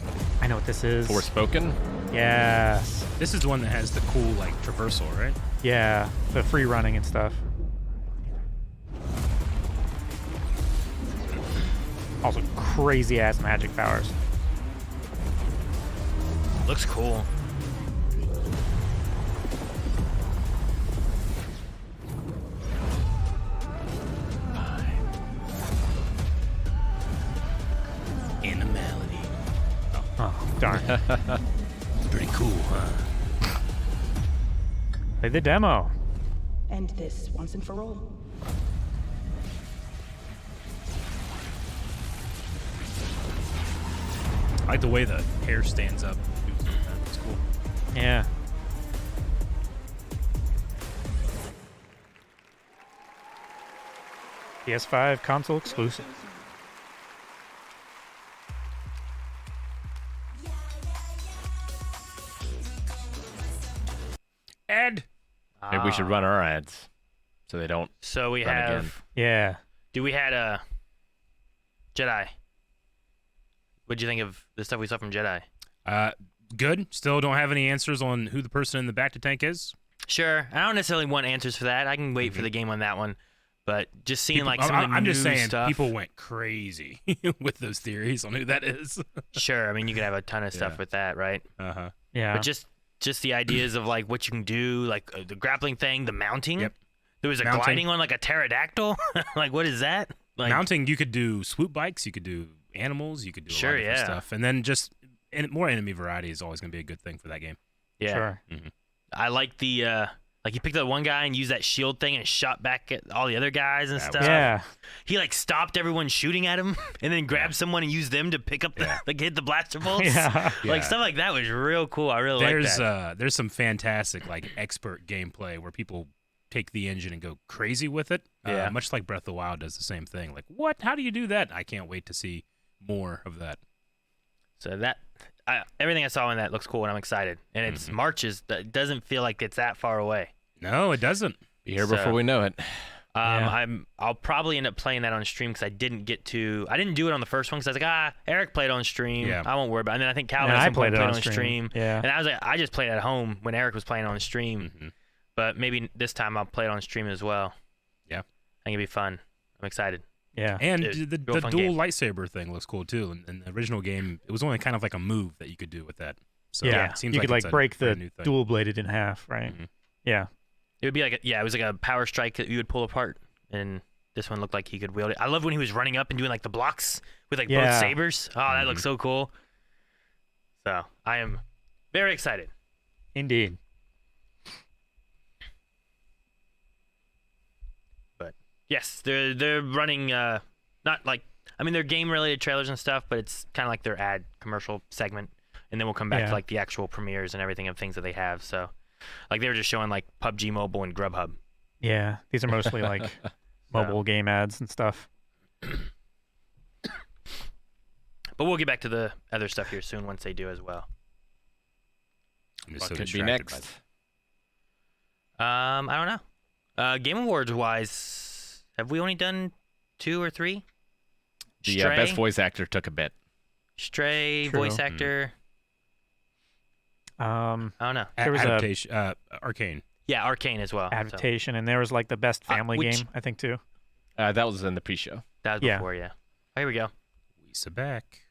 I know what this is. Forspoken? Yes. This is the one that has the cool like traversal, right? Yeah, the free running and stuff. Also, crazy ass magic powers. Looks cool. Animality. Oh, darn. It's pretty cool, huh? Play the demo. End this once and for all. I like the way the hair stands up. It's cool. Yeah. PS5 console exclusive. Ed. Maybe we should run our ads so they don't. So we run have. again. Yeah. We had a Jedi. What'd you think of the stuff we saw from Jedi? Good. Still don't have any answers on who the person in the back to tank is. Sure. I don't necessarily want answers for that. I can wait for the game on that one. But just seeing People, like some of the I'm new just saying, stuff. people went crazy with those theories on who that is. Sure. I mean, you could have a ton of stuff with that, right? Uh-huh. Yeah. But just the ideas of like what you can do, like the grappling thing, the mounting. Yep. There was a Mounting. gliding on like a pterodactyl. Like, what is that? Like, Mounting, you could do swoop bikes, you could do animals, you could do a lot of different stuff. And then just more enemy variety is always going to be a good thing for that game. Yeah. Sure. Mm-hmm. I like the like he picked up one guy and used that shield thing and shot back at all the other guys and stuff. Yeah. He like stopped everyone shooting at him and then grabbed someone and used them to pick up the like hit the blaster bolts. Yeah. Like stuff like that was real cool. I really like that. There's some fantastic like expert gameplay where people take the engine and go crazy with it. Yeah. Much like Breath of the Wild does the same thing. Like, what? How do you do that? I can't wait to see more of that. So that everything I saw in that looks cool and I'm excited. And it's Marches. That doesn't feel like it's that far away. No, it doesn't. Be here before we know it. I'll probably end up playing that on stream because I didn't do it on the first one because I was like, Eric played on stream. Yeah. I won't worry about it. And then I think Cal And I played played it on on stream. stream. Yeah. And I was like, I just played at home when Eric was playing on stream. Mm-hmm. But maybe this time I'll play it on stream as well. Yeah. I think it'll be fun. I'm excited. Yeah. And It's the a real fun dual game. lightsaber thing looks cool too. In the original game, it was only kind of like a move that you could do with that. So Yeah. it seems You like could it's like a break the brand new thing. dual bladed in half, right? Mhm. Yeah. It would be like it was like a power strike that you would pull apart. And this one looked like he could wield it. I love when he was running up and doing like the blocks with like both Yeah. sabers. Oh, that looks so cool. So I am very excited. Indeed. But yes, they're running not like they're game related trailers and stuff, but it's kind of like their ad commercial segment, and then we'll come back to like the actual premieres and everything of things that they have. So like they were just showing like PUBG Mobile and Grubhub. Yeah. These are mostly like mobile game ads and stuff. But we'll get back to the other stuff here soon once they do as well. I'm just What so could be distracted by next? I don't know. Game Awards wise, have we only done 2 or 3? The Stray? best voice actor took a bit. Stray, True. voice actor. I don't know. There was adaptation, Arcane. Yeah, Arcane as well. adaptation, and there was like the best family which- game, I think, too. That was in the pre-show. That was Yeah. before, yeah. Oh, here we go. Lisa back.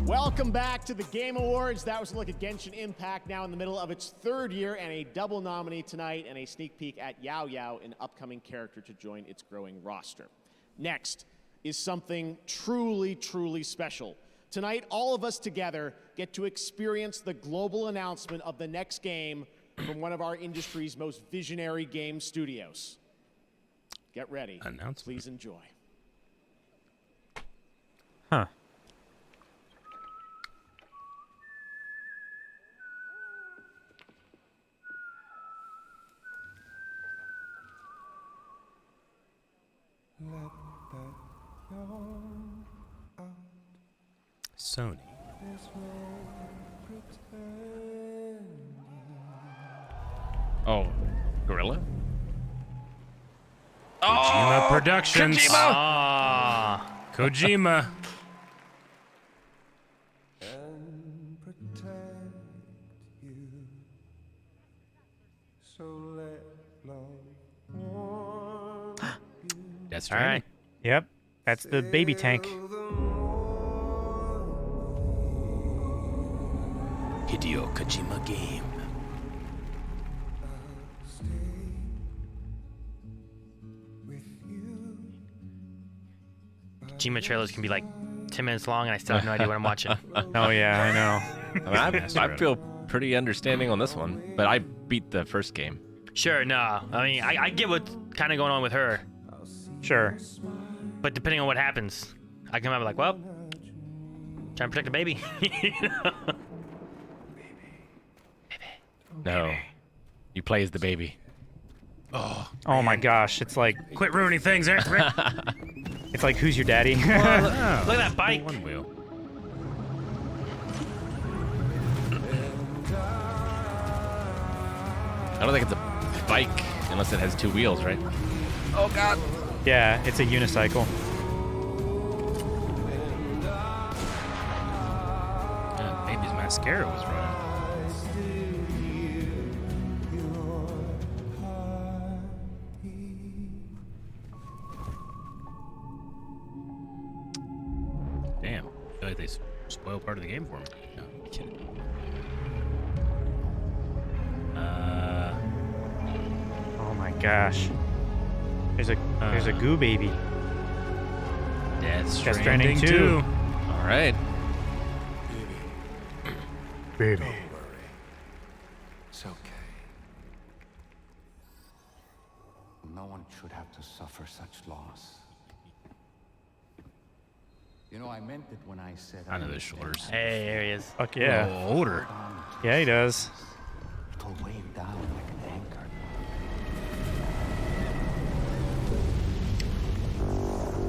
Welcome back to the Game Awards. That was a look at Genshin Impact, now in the middle of its 3rd year, and a double nominee tonight, and a sneak peek at Yao Yao, an upcoming character to join its growing roster. Next is something truly, truly special. Tonight, all of us together get to experience the global announcement of the next game from one of our industry's most visionary game studios. Get ready. Please enjoy. Huh. Sony. Oh, Gorilla? Kojima Productions. Kojima! Ah. Kojima. That's All right. right. Yep. That's the baby tank. Hideo Kojima game. Kojima trailers can be like 10 minutes long, and I still have no idea what I'm watching. Oh, yeah, I know. I mean, I feel pretty understanding on this one, but I beat the first game. Sure, no. I mean, I get what's kind of going on with her. Sure. But depending on what happens, I come out and be like, well, trying to protect the baby. You know? No. You play as the baby. Oh my gosh, it's like Quit ruining things, Eric. it's like who's your daddy? Look at that bike. One wheel. don't think it's a bike unless it has 2 wheels, right? Oh God. Yeah, it's a unicycle. Yeah, baby's mascara was running. Damn, I feel like they spoiled part of the game for me. No, I'm kidding. Oh my gosh. There's a goo baby. Death Stranding 2. 2. All right. Baby. Don't worry. It's okay. No one should have to suffer such loss. You know, I meant it when I said I know those shoulders. Hey, there he is. Fuck yeah. Oh, older. Yeah, he does. It'll weigh him down like an anchor.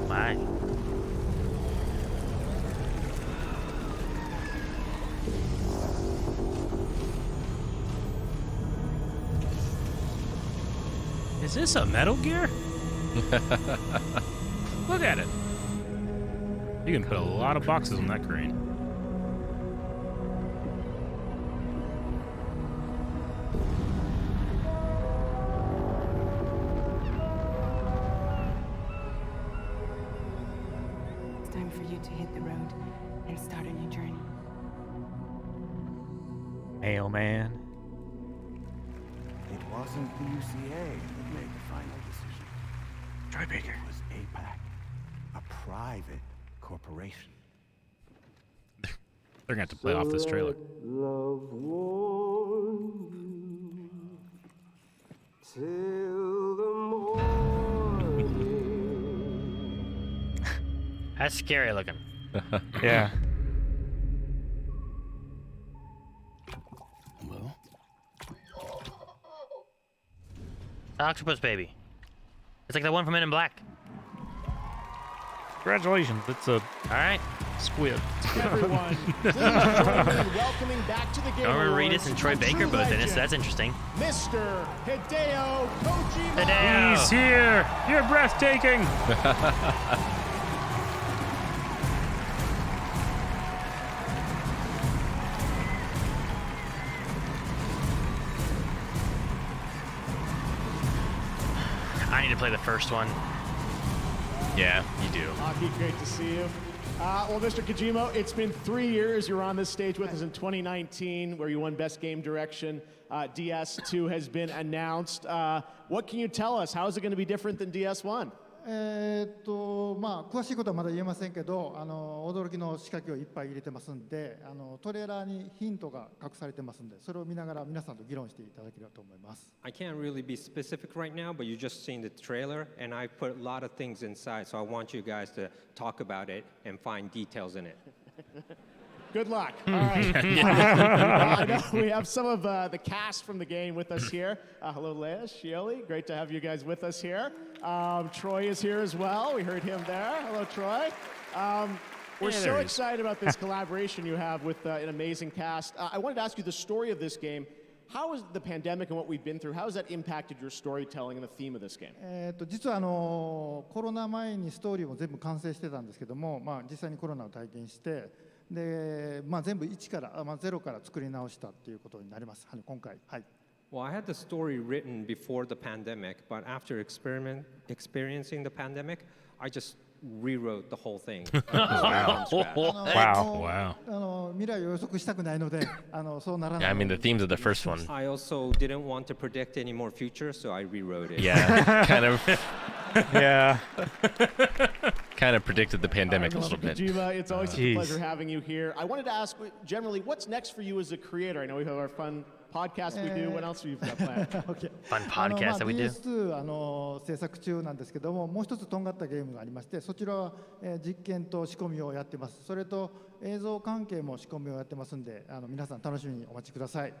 My. Is this a Metal Gear? Look at it. You can put a lot of boxes on that crane. It's time for you to hit the road and start a new journey. Mailman. It wasn't the UCA that made the final decision. Troy Baker. It was APAC, a private corporation. They're going to have to play off this trailer. That's scary looking. Yeah. Well, Octopus baby. It's like the one from Men in Black. Congratulations. It's a All right. squid. Everyone, please join me in welcoming back to the Game Norman Awards Reedus and Troy a Baker true both in it, so legend, that's interesting. Mr. Hideo Kojima. Hideo. he's here. You're breathtaking. I need to play the first one. Yeah, you do. Aki, great to see you. Well, Mr. Kojima, it's been 3 years. You were on this stage with us in 2019, where you won Best Game Direction. DS2 has been announced. What can you tell us? How is it going to be different than DS1? まあ詳しいことはまだ言えませんけど、驚きの仕掛けをいっぱい入れてますんで、トレーラーにヒントが隠されてますんで、それを見ながら皆さんと議論していただければと思います。I can't really be specific right now, but you just seen the trailer, and I put a lot of things inside, so I want you guys to talk about it and find details in it. Good luck. All right. I know we have some of the cast from the game with us here. Hello, Leia, Shioli. Great to have you guys with us here. Troy is here as well. We heard him there. Hello, Troy. We're so excited about this collaboration you have with an amazing cast. I wanted to ask you the story of this game. How has the pandemic and what we've been through, how has that impacted your storytelling and the theme of this game? 実はコロナ前にストーリーも全部完成してたんですけども、まあ実際にコロナを体験して、で、まあ全部1から、まあゼロから作り直したっていうことになります。今回、はい。Well, I had the story written before the pandemic, but after experiencing the pandemic, I just rewrote the whole thing. Wow. 未来を予測したくないので、そうならない。 Yeah, I mean, the themes of the first one. I also didn't want to predict any more future, so I rewrote it. Yeah, kind of. Yeah. Kind of predicted the pandemic a little bit. Kojima, it's always such a pleasure having you here. I wanted to ask, generally, what's next for you as a creator? I know we have our fun podcast we do. What else have you got planned? Okay. Fun podcast that we do. DS2 制作中なんですけども、もう一つとんがったゲームがありまして、そちらは実験と仕込みをやってます。それと映像関係も仕込みをやってますんで、皆さん楽しみにお待ちください。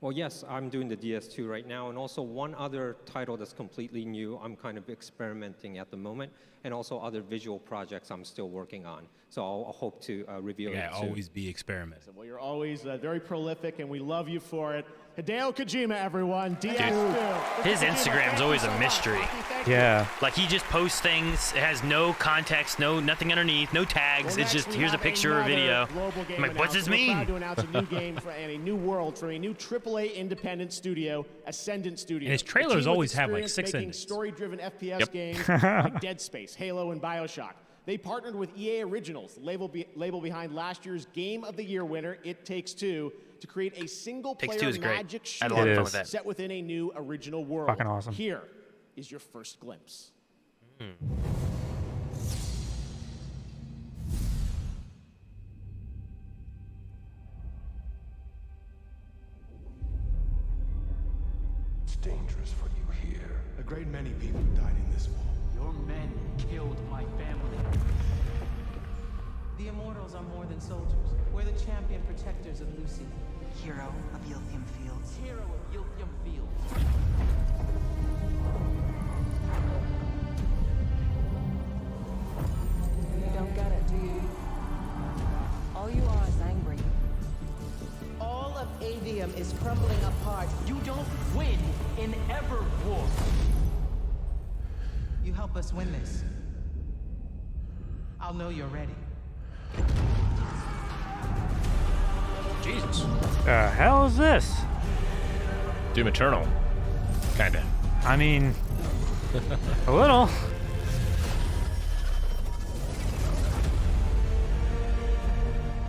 Well, yes, I'm doing the DS2 right now, and also one other title that's completely new I'm kind of experimenting at the moment, and also other visual projects I'm still working on. So I'll hope to reveal it soon. Always be experimenting. Well, you're always very prolific, and we love you for it. Hideo Kojima, everyone. DS2. His Instagram's always a mystery. Yeah. Like, he just posts things. It has no context, nothing underneath, no tags. It's just, here's a picture or a video. I'm like, what's this mean? We're proud to announce a new game and a new world from a new AAA independent studio, Ascendant Studio. And his trailers always have like 6 making endings. story-driven FPS games like Dead Space, Halo, and BioShock. They partnered with EA Originals, the label behind last year's Game of the Year winner, It Takes Two, to create a single-player magic shooter set within a new original world. Fucking awesome. Here is your first glimpse. It's dangerous for you here. A great many people died in this war. Your men killed my family. The Immortals are more than soldiers. We're the champion protectors of Lucy. Hero of Yilthium Fields. Hero of Yilthium Fields. You don't get it, do you? All you are is angry. All of Aveum is crumbling apart. You don't win in ever war. You help us win this. I'll know you're ready. Jesus. The hell is this? Doom Eternal. Kinda. I mean, a little.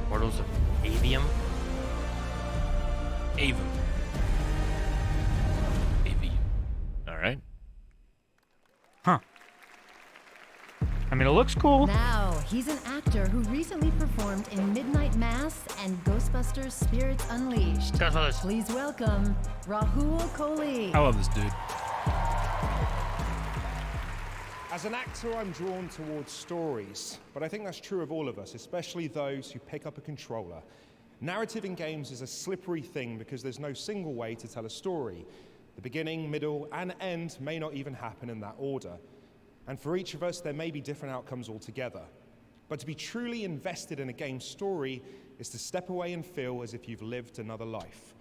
Immortals of Aveum? Aveum. All right. Huh. I mean, it looks cool. Now, he's an actor who recently performed in Midnight Mass and Ghostbusters Spirits Unleashed. Ghostbusters. Please welcome Rahul Kohli. I love this dude. As an actor, I'm drawn towards stories, but I think that's true of all of us, especially those who pick up a controller. Narrative in games is a slippery thing because there's no single way to tell a story. The beginning, middle, and end may not even happen in that order. And for each of us, there may be different outcomes altogether. But to be truly invested in a game's story is to step away and feel as if you've lived another life.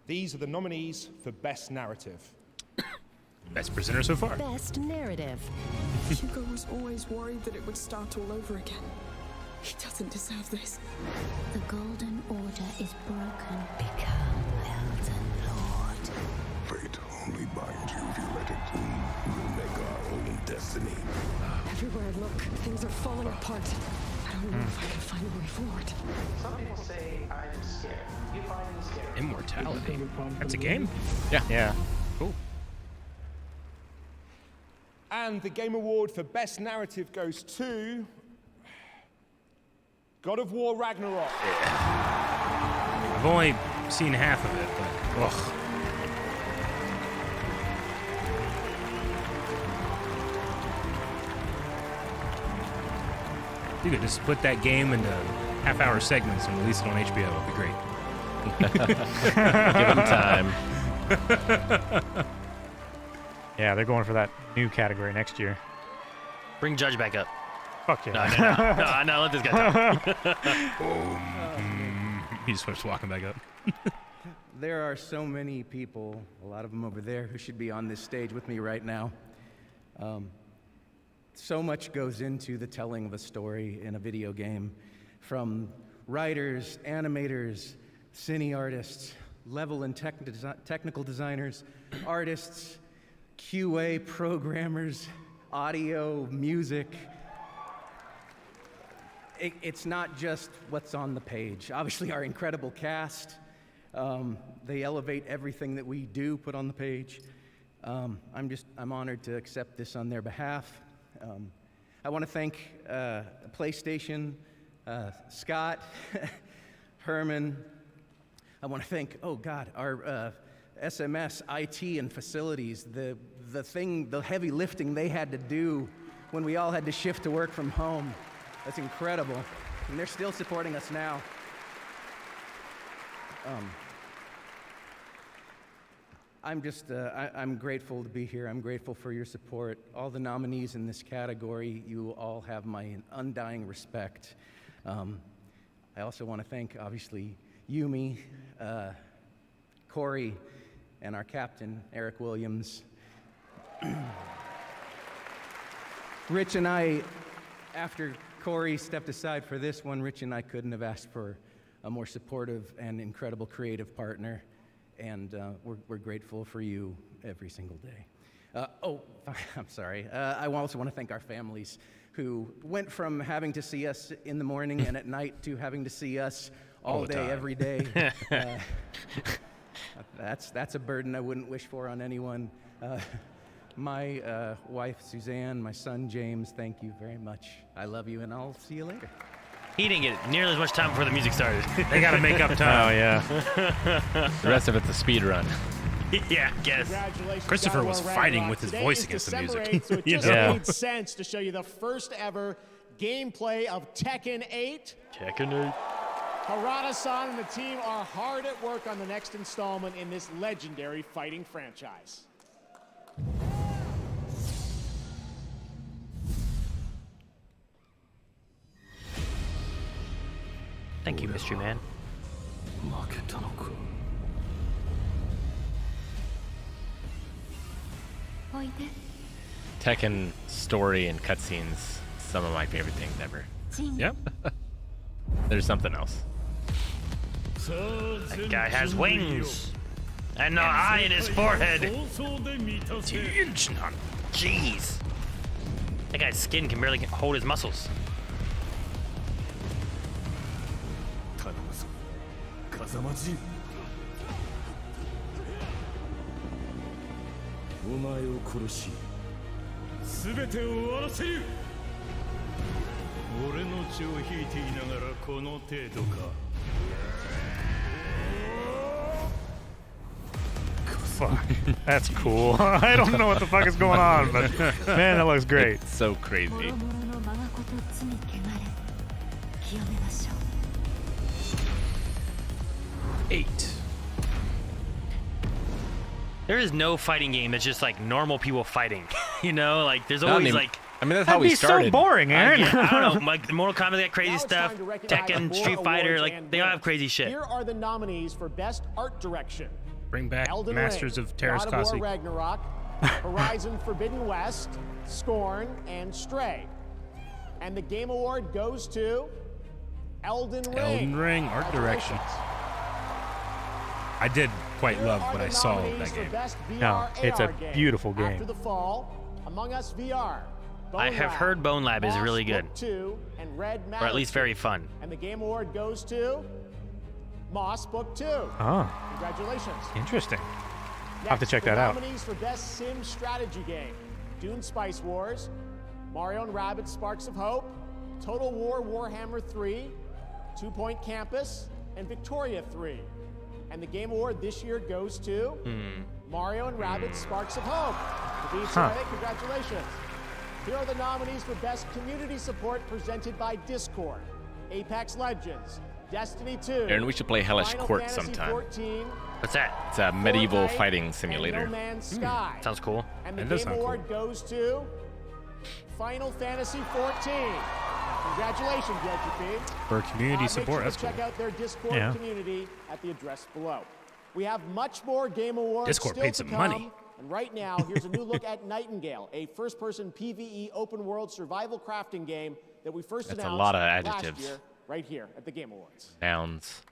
These are the nominees for Best Narrative. Best presenter so far. Best Narrative. Hugo was always worried that it would start all over again. He doesn't deserve this. The Golden Order is broken. Become Elden Lord. Fate only binds you if you let it. We'll make our own destiny. Everywhere I look, things are falling apart. I don't know if I can find a way forward. Some people say I'm scared. You find me scared. Immortality. That's a game? Yeah. Cool. And the Game Award for Best Narrative goes to God of War Ragnarok. I've only seen half of it, but ugh. You could just split that game into half-hour segments and release it on HBO. It'd be great. Give them time. Yeah, they're going for that new category next year. Bring Judge back up. Fuck yeah. No, let this guy talk. He just starts walking back up. There are so many people, a lot of them over there, who should be on this stage with me right now. So much goes into the telling of a story in a video game, from writers, animators, cine artists, level and technical designers, artists, QA programmers, audio, music. It's not just what's on the page. Obviously, our incredible cast, they elevate everything that we do put on the page. I'm honored to accept this on their behalf. I want to thank PlayStation, Scott, Herman. I want to thank, our SMS, IT, and facilities. The heavy lifting they had to do when we all had to shift to work from home. That's incredible. And they're still supporting us now. I'm grateful to be here. I'm grateful for your support. All the nominees in this category, you all have my undying respect. I also want to thank, obviously, Yumi, Corey, and our captain, Eric Williams. Rich and I, after Corey stepped aside for this one, Rich and I couldn't have asked for a more supportive and incredible creative partner. And we're grateful for you every single day. I'm sorry. I also want to thank our families who went from having to see us in the morning and at night to having to see us all day, every day. That's a burden I wouldn't wish for on anyone. My wife, Suzanne, my son, James, thank you very much. I love you, and I'll see you later. He didn't get nearly as much time before the music started. They got to make up time. Oh, yeah. The rest of it's a speed run. Yeah, I guess. Christopher was fighting with his voice against the music. 8th, so it just made sense to show you the first ever gameplay of Tekken 8. Tekken 8. Harada-san and the team are hard at work on the next installment in this legendary fighting franchise. Thank you, Mystery Man. Tekken story and cutscenes, some of my favorite things ever. Yep. There's something else. That guy has wings. And an eye in his forehead. Jeez. That guy's skin can barely hold his muscles. Fuck. That's cool. I don't know what the fuck is going on, but man, that looks great. It's so crazy. There is no fighting game that's just like normal people fighting. You know, like there's always like. I mean, that's how we started. So boring, Aaron. I don't know. Like Mortal Kombat, they got crazy stuff. Tekken, Street Fighter, like they all have crazy shit. Here are the nominees for Best Art Direction. Bring back Elden Masters Ring, of Terrace God of War Kasi. Ragnarok, Horizon Forbidden West, Scorn, and Stray. And the Game Award goes to Elden Ring. Elden Ring, art direction. I did quite love what I saw of that game. No, it's a beautiful game. After the Fall, Among Us VR. I have heard Bone Lab is really good. 2, and Red Or at least very fun. And the Game Award goes to Moss Book 2. Oh. Congratulations. Interesting. I'll have to check that out. Nominees for Best Sim Strategy Game: Dune Spice Wars, Mario & Rabbids Sparks of Hope, Total War Warhammer 3, 2 Point Campus, and Victoria 3. And the Game Award this year goes to Mario & Rabbids Sparks of Hope. Congratulations. Here are the nominees for Best Community Support presented by Discord: Apex Legends, Destiny 2. Aaron, we should play Hellish Final Court Fantasy sometime. 14, What's that? It's a medieval Fortnite, fighting simulator. and No Man's Sky. Sounds cool. And the That does Game sound Award goes to Final Fantasy 14. Congratulations, JGP. For community Make support, sure that's to cool. check out their Discord Yeah. community at the address below. We have much more Game Awards Discord still paid to some come, money. And right now, here's a new look at Nightingale, a first-person PvE open-world survival crafting game that we first That's a announced lot of last adjectives. year, right here at the Game Awards. Nouns.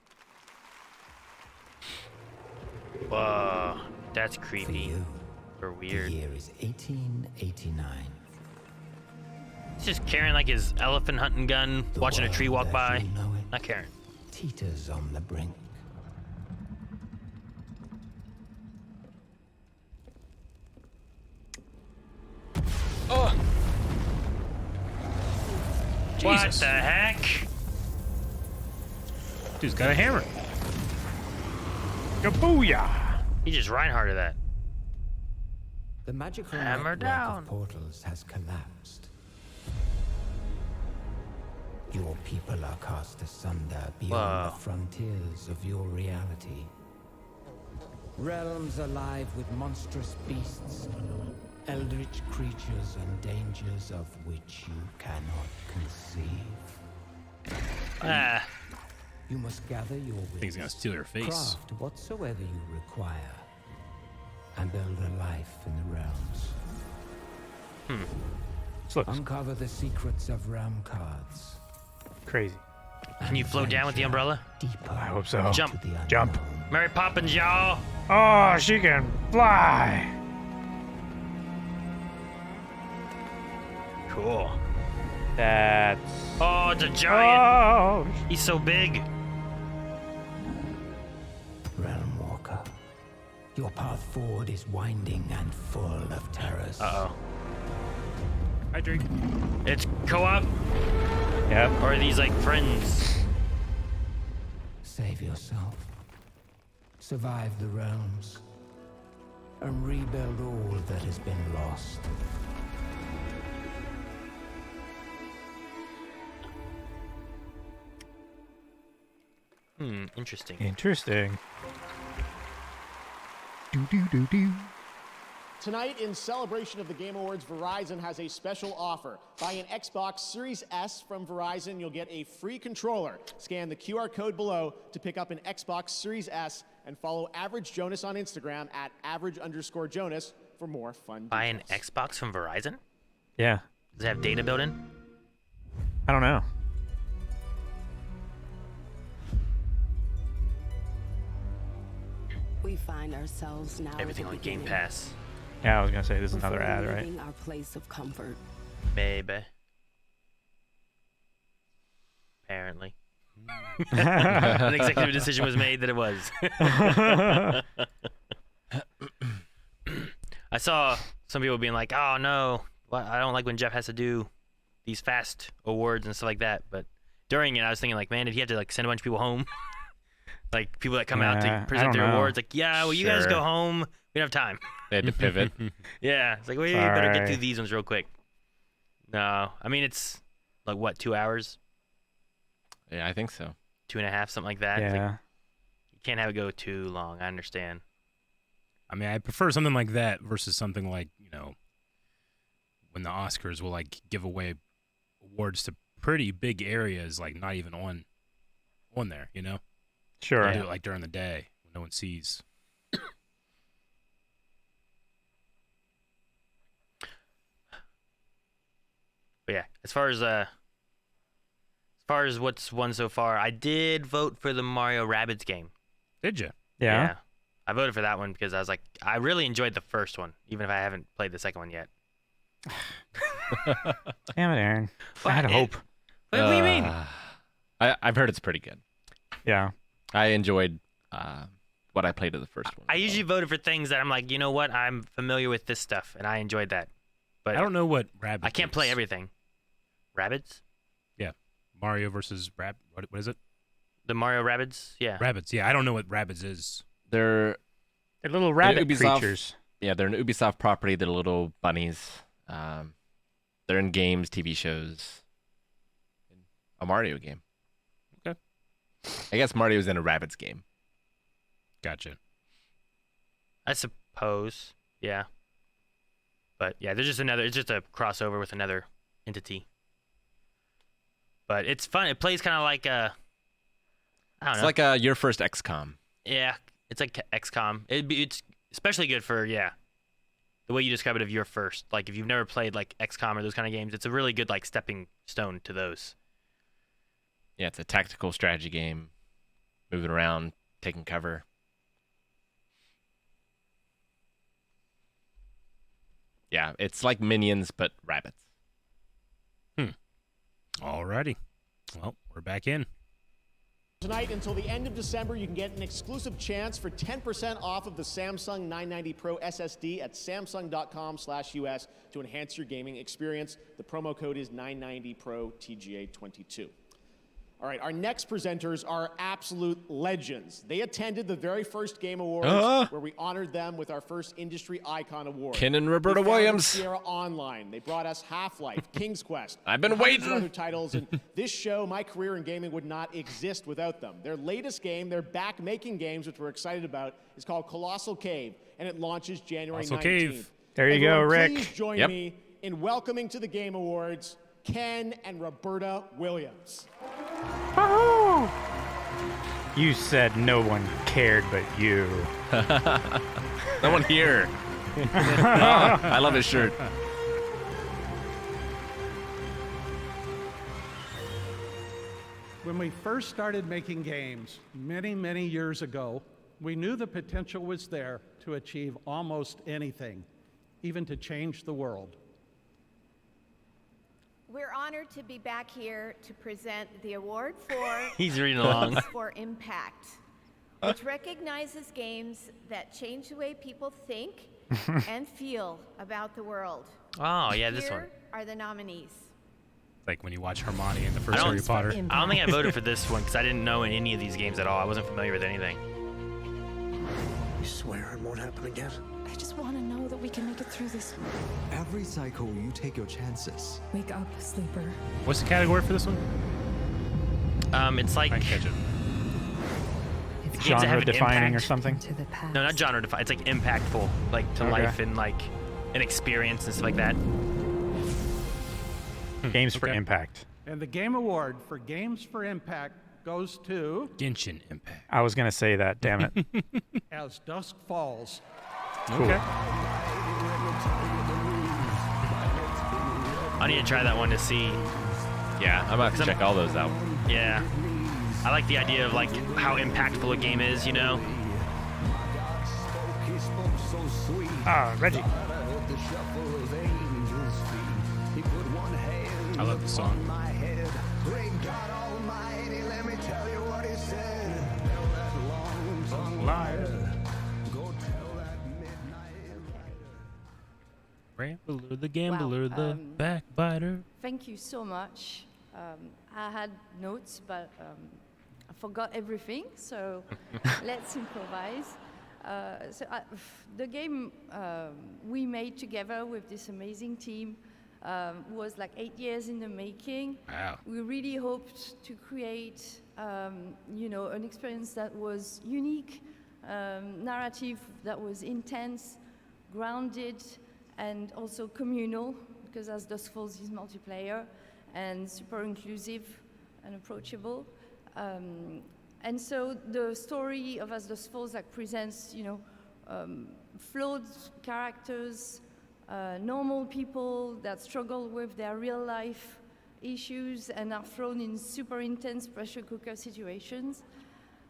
Whoa, that's creepy. Or weird. The year is 1889. He's just carrying like his elephant hunting gun, watching a tree walk by. Not caring. Teeters on the brink. Oh! What Jesus. the heck? Dude's got a hammer. Kabooyah! He just Reinhardted that. The magical Hammer network down. of portals has collapsed. Your people are cast asunder beyond the frontiers of your reality. Realms alive with monstrous beasts, eldritch creatures and dangers of which you cannot conceive. You must gather your wits, He's gonna steal your face. craft whatsoever you require, and build a life in the realms. Uncover the secrets of realm cards. Crazy. Can you float down with the umbrella? I hope so. Jump. Jump. Mary Poppins, y'all. Oh, she can fly. Cool. That's... Oh, it's a giant. Oh. He's so big. Realm Walker, your path forward is winding and full of terrors. Uh-oh. Hi, Drake. It's co-op? Yep. Or are these like friends? Save yourself. Survive the realms. And rebuild all that has been lost. Interesting. Interesting. Tonight, in celebration of the Game Awards, Verizon has a special offer. Buy an Xbox Series S from Verizon, you'll get a free controller. Scan the QR code below to pick up an Xbox Series S and follow Average Jonas on Instagram at @average_Jonas for more fun Buy an details. Xbox from Verizon? Yeah. Does it have data built in? I don't know. We find ourselves now. Everything on Game Pass. Yeah, I was gonna say this is another ad, right? Our place of comfort. Maybe. Apparently. An executive decision was made that it was. I saw some people being like, "Oh no, I don't like when Jeff has to do these fast awards and stuff like that." But during it, I was thinking like, man, did he have to like send a bunch of people home? Like people that come out to present their awards, like, yeah, well, you guys go home. We don't have time. They had to pivot. Yeah, it's like we better get through these ones real quick. No, I mean it's like what, 2 hours? Yeah, I think so. 2.5, something like that. Yeah. Like, you can't have it go too long. I understand. I mean, I prefer something like that versus something like, you know, when the Oscars will like give away awards to pretty big areas, like not even on there, you know? Sure. They do it like during the day when no one sees. But yeah, as far as what's won so far, I did vote for the Mario Rabbids game. Did you? Yeah. I voted for that one because I was like, I really enjoyed the first one, even if I haven't played the second one yet. Damn it, Aaron. I had hope. What do you mean? I've heard it's pretty good. Yeah. I enjoyed what I played of the first one. I usually voted for things that I'm like, you know what, I'm familiar with this stuff, and I enjoyed that. But I don't know what Rabbids I can't play everything. Rabbids? Yeah. Mario versus what is it? The Mario Rabbids? Yeah. Rabbids. Yeah, I don't know what Rabbids is. They're little rabbit Ubisoft, creatures. Yeah, they're an Ubisoft property. They're little bunnies. They're in games, TV shows, a Mario game. Okay. I guess Mario's in a Rabbids game. Gotcha. I suppose. Yeah. But yeah, it's just a crossover with another entity. But it's fun. It plays kind of like I don't know. It's like your first XCOM. Yeah, it's like XCOM. It's especially good for the way you describe it of your first. Like if you've never played like XCOM or those kind of games, it's a really good like stepping stone to those. Yeah, it's a tactical strategy game, moving around, taking cover. Yeah, it's like Minions but rabbits. Alrighty. Well, we're back in. Tonight until the end of December, you can get an exclusive chance for 10% off of the Samsung 990 Pro SSD at samsung.com/US to enhance your gaming experience. The promo code is 990 Pro TGA22. All right, our next presenters are absolute legends. They attended the very first Game Awards, where we honored them with our first Industry Icon Award. Ken and Roberta They founded Williams. Sierra Online. They brought us Half-Life, King's Quest. I've been and hundreds of waiting. other titles, and this show, my career in gaming, would not exist without them. Their latest game, they're back making games, which we're excited about, is called Colossal Cave, and it launches January 19th. Colossal Cave. There you go, Everyone, Rick. Please join me in welcoming to the Game Awards Ken and Roberta Williams. Woohoo! You said no one cared but you. No one here. I love his shirt. When we first started making games many, many years ago, we knew the potential was there to achieve almost anything, even to change the world. We're honored to be back here to present the award for He's reading along. for Impact, which recognizes games that change the way people think and feel about the world. Oh, yeah, this one. Here are the nominees. Like when you watch Hermione in the I first don't, Harry Potter. I don't think I voted for this one because I didn't know any of these games at all. I wasn't familiar with anything. You swear it won't happen again? I just want to know that we can make it through this. Every cycle, you take your chances. Wake up, sleeper. What's the category for this one? It's like I can catch it. games that have Genre an defining or impact. something? No, not genre defining. It's like impactful, like to Okay. life and like an experience and stuff like that. Games for Impact. And the Game Award for Games for Impact goes to Genshin Impact. I was going to say that, damn it. As Dusk Falls. Cool. I need to try that one to see. Yeah, I'm about to check all those out. Yeah, I like the idea of like how impactful a game is. You know. Reggie. I love the song. Rambler, the gambler, the backbiter. Thank you so much. I had notes, but I forgot everything, so let's improvise. The game we made together with this amazing team was like 8 years in the making. Wow. We really hoped to create, an experience that was unique, narrative that was intense, grounded, and also communal, because As Dusk Falls is multiplayer, and super inclusive and approachable. And so the story of As Dusk Falls presents, flawed characters, normal people that struggle with their real life issues and are thrown in super intense pressure cooker situations.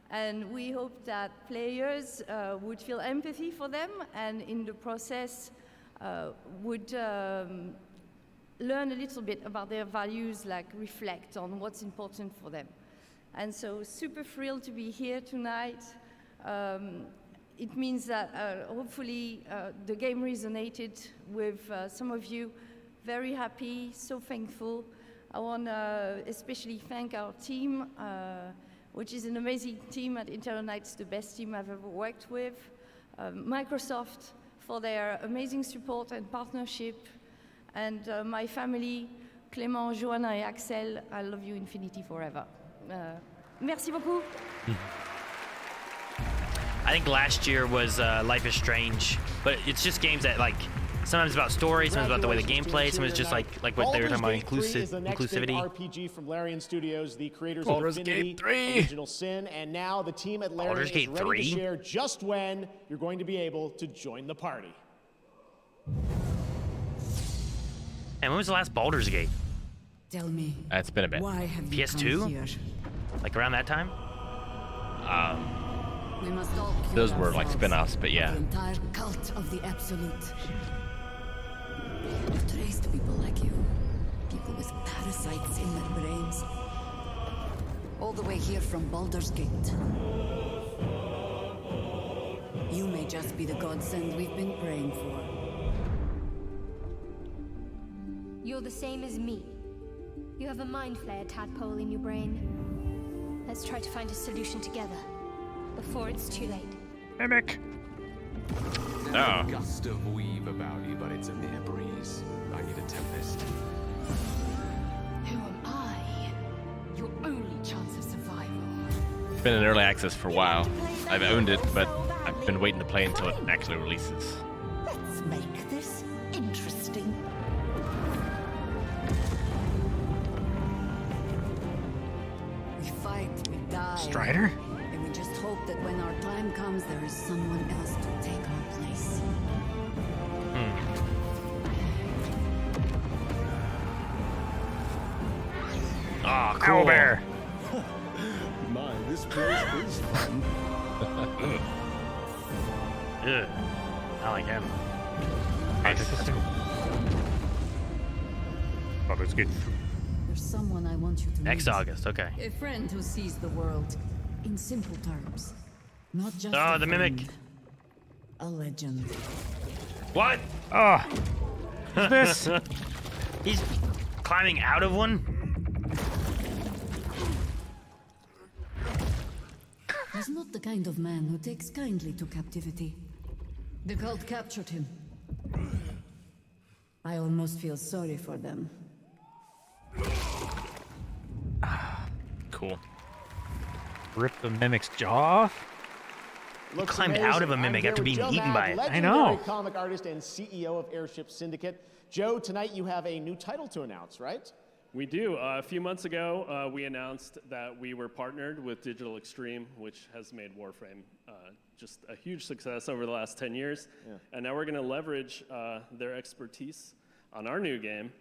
And we hope that players would feel empathy for them, and in the process would learn a little bit about their values, like reflect on what's important for them. And so super thrilled to be here tonight. It means that hopefully the game resonated with some of you. Very happy, so thankful. I want to especially thank our team, which is an amazing team at Interior Nights, the best team I've ever worked with. Microsoft for their amazing support and partnership. And my family, Clément, Joanna, and Axel, I love you infinity forever. Merci beaucoup. I think last year was Life is Strange, but it's just games that like sometimes about story, sometimes about the way the game plays, sometimes just like what they were talking about inclusivity. RPG from Larian Studios, the creators Baldur's of Infinity, Gate 3. Original Sin, and now the team at Larian Baldur's is Gate ready 3? to share just when you're going to be able to join the party. And when was the last Baldur's Gate? Tell me. It's been a bit. Why have you come PS2? here? Like around that time? We must all kill Those were like ourselves. spin-offs, but yeah. The entire cult of the Absolute. We've traced people like you. People with parasites in their brains. All the way here from Baldur's Gate. You may just be the godsend we've been praying for. You're the same as me. You have a mind flayer tadpole in your brain. Let's try to find a solution together before it's too late. Mimic. Oh. A gust of weave about you, but it's a mere breeze. I need a tempest. Who am I? Your only chance of survival. It's been in early access for a while. I've owned it, but I've been waiting to play until it actually releases. Let's make this interesting. We fight, we die. Strider? And we just hope that when our time comes, there is someone else to take our place. Oh, cool. Owlbear. My, this place is fun. Ugh. I like him. Oh, that's good. There's someone I want you to Next meet. August, okay. A friend who sees the world in simple terms. Not just Oh, a the friend, mimic. a legend. What? Oh. Who's this? He's climbing out of one? He's not the kind of man who takes kindly to captivity. The cult captured him. I almost feel sorry for them. Cool. Rip the mimic's jaw off? He climbed out of a mimic after being eaten by it. I know. Comic artist and CEO of Airship Syndicate. Joe, tonight you have a new title to announce, right? We do. A few months ago, we announced that we were partnered with Digital Extreme, which has made Warframe just a huge success over the last 10 years. Yeah. And now we're going to leverage their expertise on our new game,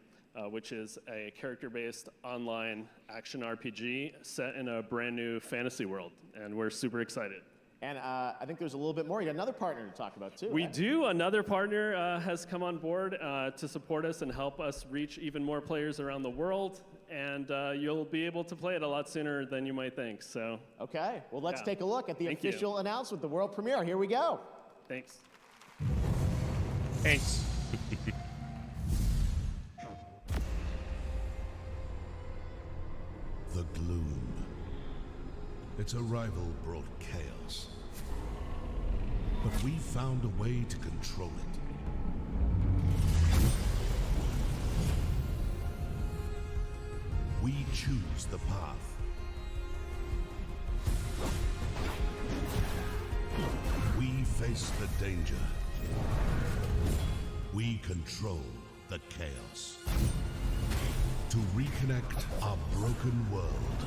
which is a character-based online action RPG set in a brand new fantasy world. And we're super excited. And I think there's a little bit more. You got another partner to talk about, too. We right? do. Another partner has come on board to support us and help us reach even more players around the world. And you'll be able to play it a lot sooner than you might think. So. Okay. Well, let's Yeah. take a look at the Thank official announcement, the world premiere. Here we go. Thanks. Thanks. The gloom. Its arrival brought chaos. But we found a way to control it. We choose the path. We face the danger. We control the chaos. To reconnect our broken world.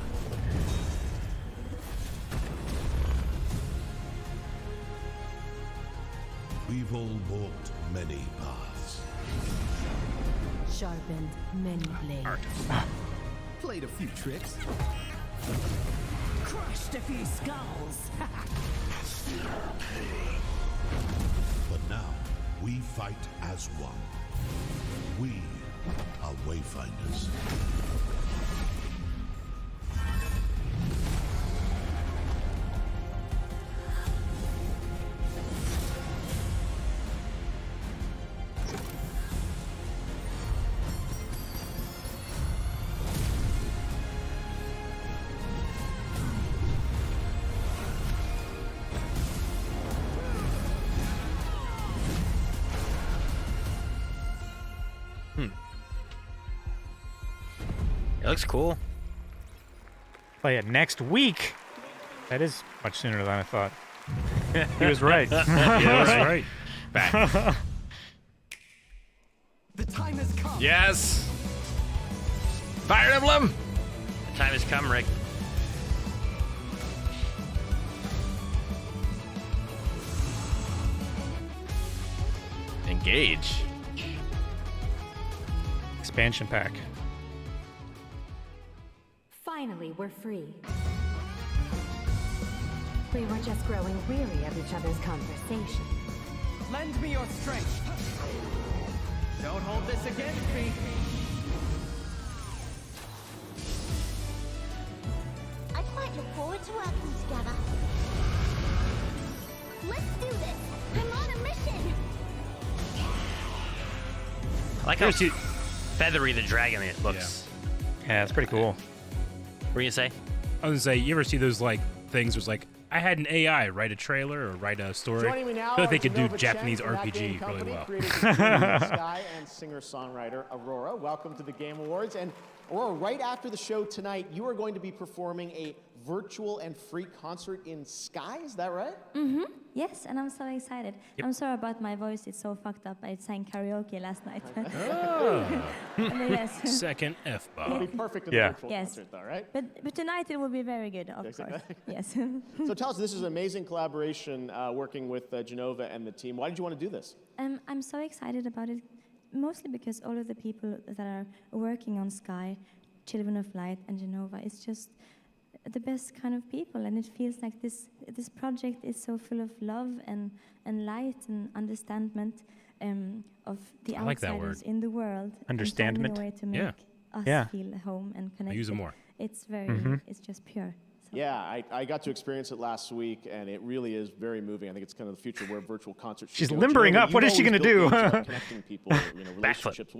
We've all walked many paths. Sharpened many blades. Played a few tricks. Crushed a few skulls. But now, we fight as one. We are Wayfinders. It looks cool. Play it next week. That is much sooner than I thought. He was right. Yeah, that's right. Back. The time has come. Yes. Fire Emblem. The time has come, Rick. Engage. Expansion pack. Finally, we're free. We were just growing weary of each other's conversation. Lend me your strength. Don't hold this against me. I quite look forward to working together. Let's do this. I'm on a mission. I like how feathery the dragon it looks. Yeah, it's pretty cool. What were you gonna say? I was gonna say, you ever see those like things where it's like, I had an AI write a trailer or write a story? Joining me now, I feel like they could do Genova Japanese Chen from That Game RPG really Company, well. creator of Dune Sky and singer-songwriter Aurora. Welcome to the Game Awards. And Aurora, right after the show tonight, you are going to be performing a virtual and free concert in Sky. Is that right? Mm-hmm. Yes, and I'm so excited. I'm sorry about my voice. It's so fucked up. I sang karaoke last night. Yes. Second F-bomb. It'll be perfect in the virtual Yes. concert, though, right? But tonight it will be very good, of course. Yes. So tell us, this is an amazing collaboration working with Genova and the team. Why did you want to do this? I'm so excited about it, mostly because all of the people that are working on Sky, Children of Light and Genova, it's just the best kind of people, and it feels like this project is so full of love and light and understandment of the I like that outsiders word. in the world. Understandment. And finding a way to make us feel at home and connected. use it more. It's very, it's just pure. Yeah, I got to experience it last week, and it really is very moving. I think it's kind of the future where virtual concerts should She's go. limbering Genova, up. What you've is she always gonna built do? games about connecting people, relationships.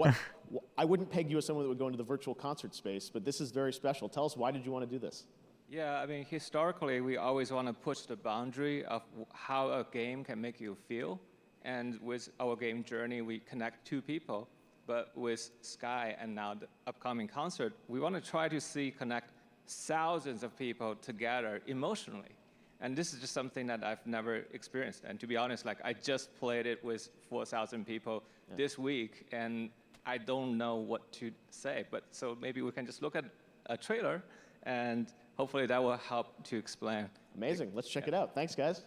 I wouldn't peg you as someone that would go into the virtual concert space, but this is very special. Tell us, why did you want to do this? Yeah, I mean, historically, we always want to push the boundary of how a game can make you feel. And with our game journey, we connect two people. But with Sky and now the upcoming concert, we want to try to connect thousands of people together emotionally. And this is just something that I've never experienced. And to be honest, like, I just played it with 4,000 people this week, and I don't know what to say. But so maybe we can just look at a trailer, and hopefully that will help to explain. Amazing. Let's check it out. Thanks, guys.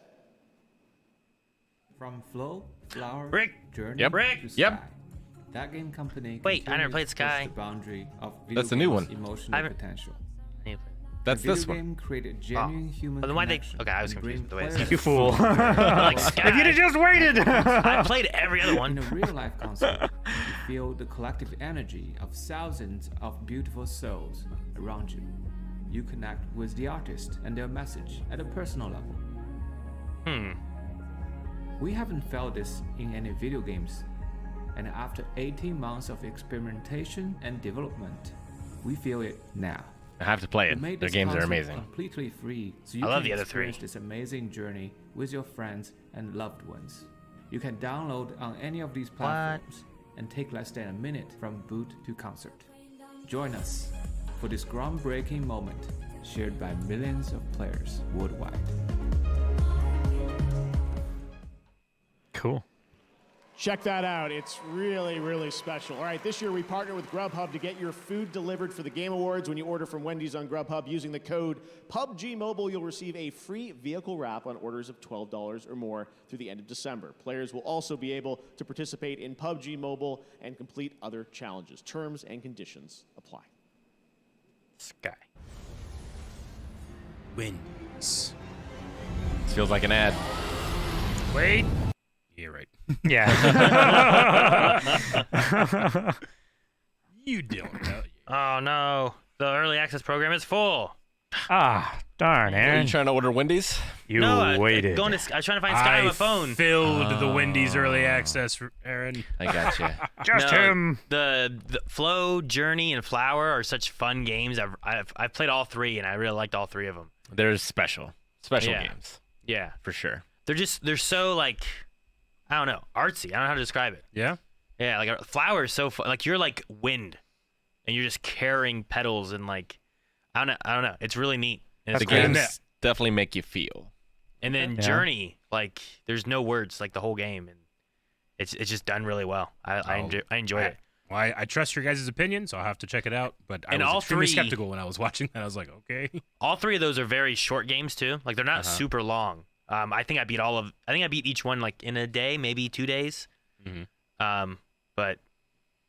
From flow, flower, Rick. journey Rick. to Sky. That game company. Wait, I never played continues to push Sky. The boundary of video That's the new games' one. Emotional potential. That's the this video one. game created genuine human But then why they? connection Okay, I was and confused with the bring way. players You fool. Like Sky. If you'd have just waited. I played every other one. In a real-life concert, you feel the collective energy of thousands of beautiful souls around you. You connect with the artist and their message at a personal level. We haven't felt this in any video games, and after 18 months of experimentation and development, we feel it now. I have to play We it. made Their this games are concept amazing. completely free, so you I love can the other three. experience this amazing journey with your friends and loved ones. You can download on any of these platforms and take less than a minute from boot to concert. Join us for this groundbreaking moment shared by millions of players worldwide. Cool. Check that out. It's really, really special. All right, this year we partner with Grubhub to get your food delivered for the Game Awards. When you order from Wendy's on Grubhub using the code PUBG Mobile, you'll receive a free vehicle wrap on orders of $12 or more through the end of December. Players will also be able to participate in PUBG Mobile and complete other challenges. Terms and conditions apply. Sky. Wins. This feels like an ad. Wait. Yeah, right. Yeah. You don't know. Oh no, the early access program is full. Ah, darn, Are Aaron. you trying to order Wendy's? You No, waited. I was trying to find Sky on my phone. Filled the Wendy's early access, Aaron. I gotcha. Just him. The Flow, Journey, and Flower are such fun games. I've played all three, and I really liked all three of them. They're special Yeah. games Yeah, for sure. they're so like, I don't know, artsy. I don't know how to describe it. Yeah. Yeah, like Flower is so fun. Like you're like wind, and you're just carrying petals and like, I don't know. It's really neat. And The it's cool. games definitely make you feel. And then Yeah. Journey, like there's no words like the whole game, and it's just done really well. I enjoy it. Well, I trust your guys' opinion, so I'll have to check it out. But I And was all extremely three- skeptical when I was watching that. I was like, okay. All three of those are very short games too. Like they're not super long. I think I beat each one like in a day, maybe 2 days. But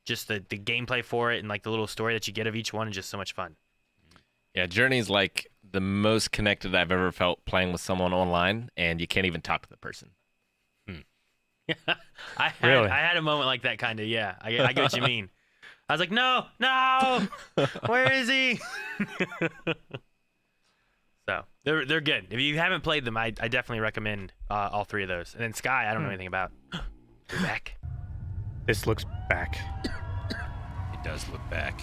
just the gameplay for it and like the little story that you get of each one is just so much fun. Yeah, Journey's like the most connected I've ever felt playing with someone online, and you can't even talk to the person. I had a moment like that kind of. Yeah, I get what you mean. I was like, no, where is he? So they're good. If you haven't played them, I definitely recommend all three of those. And then Sky, I don't know anything about. You're back. This looks back. It does look back.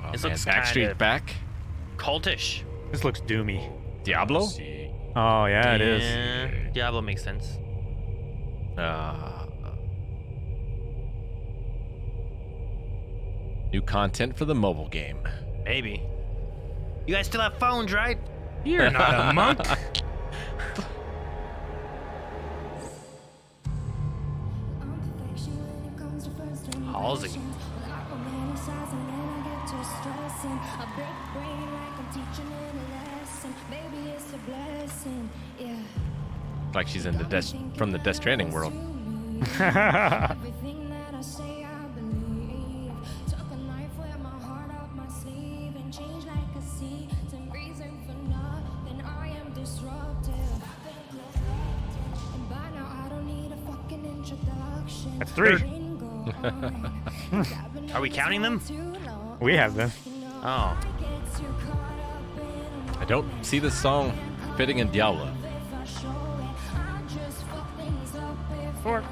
Oh, This man, looks Backstreet kinda back. cultish. This looks doomy. Diablo? Oh yeah, it is. Diablo makes sense. New content for the mobile game. Maybe. You guys still have phones, right? You're not a monk. Halsey. Like she's in from the Death Stranding world. That's 3. Are we counting them? We have them. Oh. I don't see this song fitting in Diablo. 4.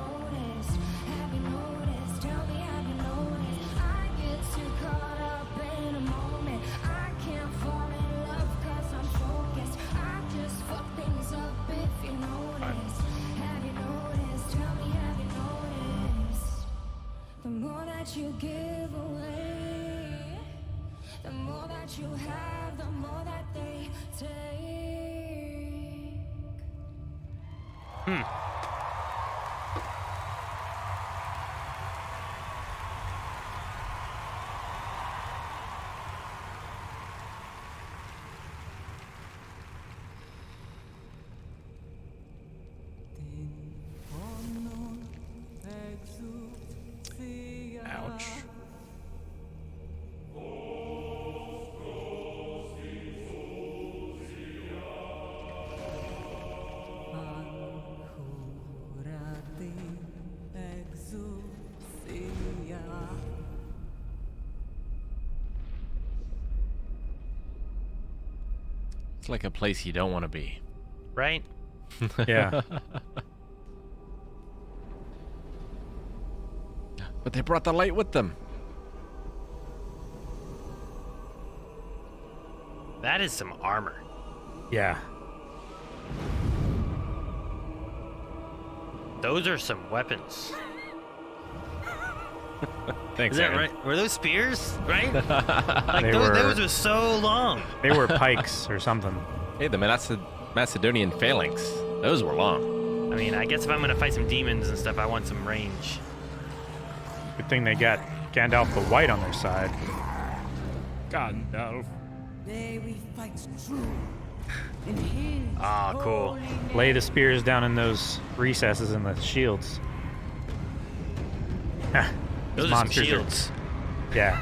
The more that you give away, the more that you have, the more that they take. Ouch. It's like a place you don't want to be. Right? Yeah. But they brought the light with them. That is some armor. Yeah. Those are some weapons. Thanks, Is that Aaron. right? Were those spears? Right? They those were so long. They were pikes or something. Hey, the Macedonian phalanx. Those were long. I mean, I guess if I'm gonna fight some demons and stuff, I want some range. Good thing they got Gandalf the White on their side. Gandalf. Ah, cool. Lay the spears down in those recesses in the shields. Those are some monsters shields. Yeah.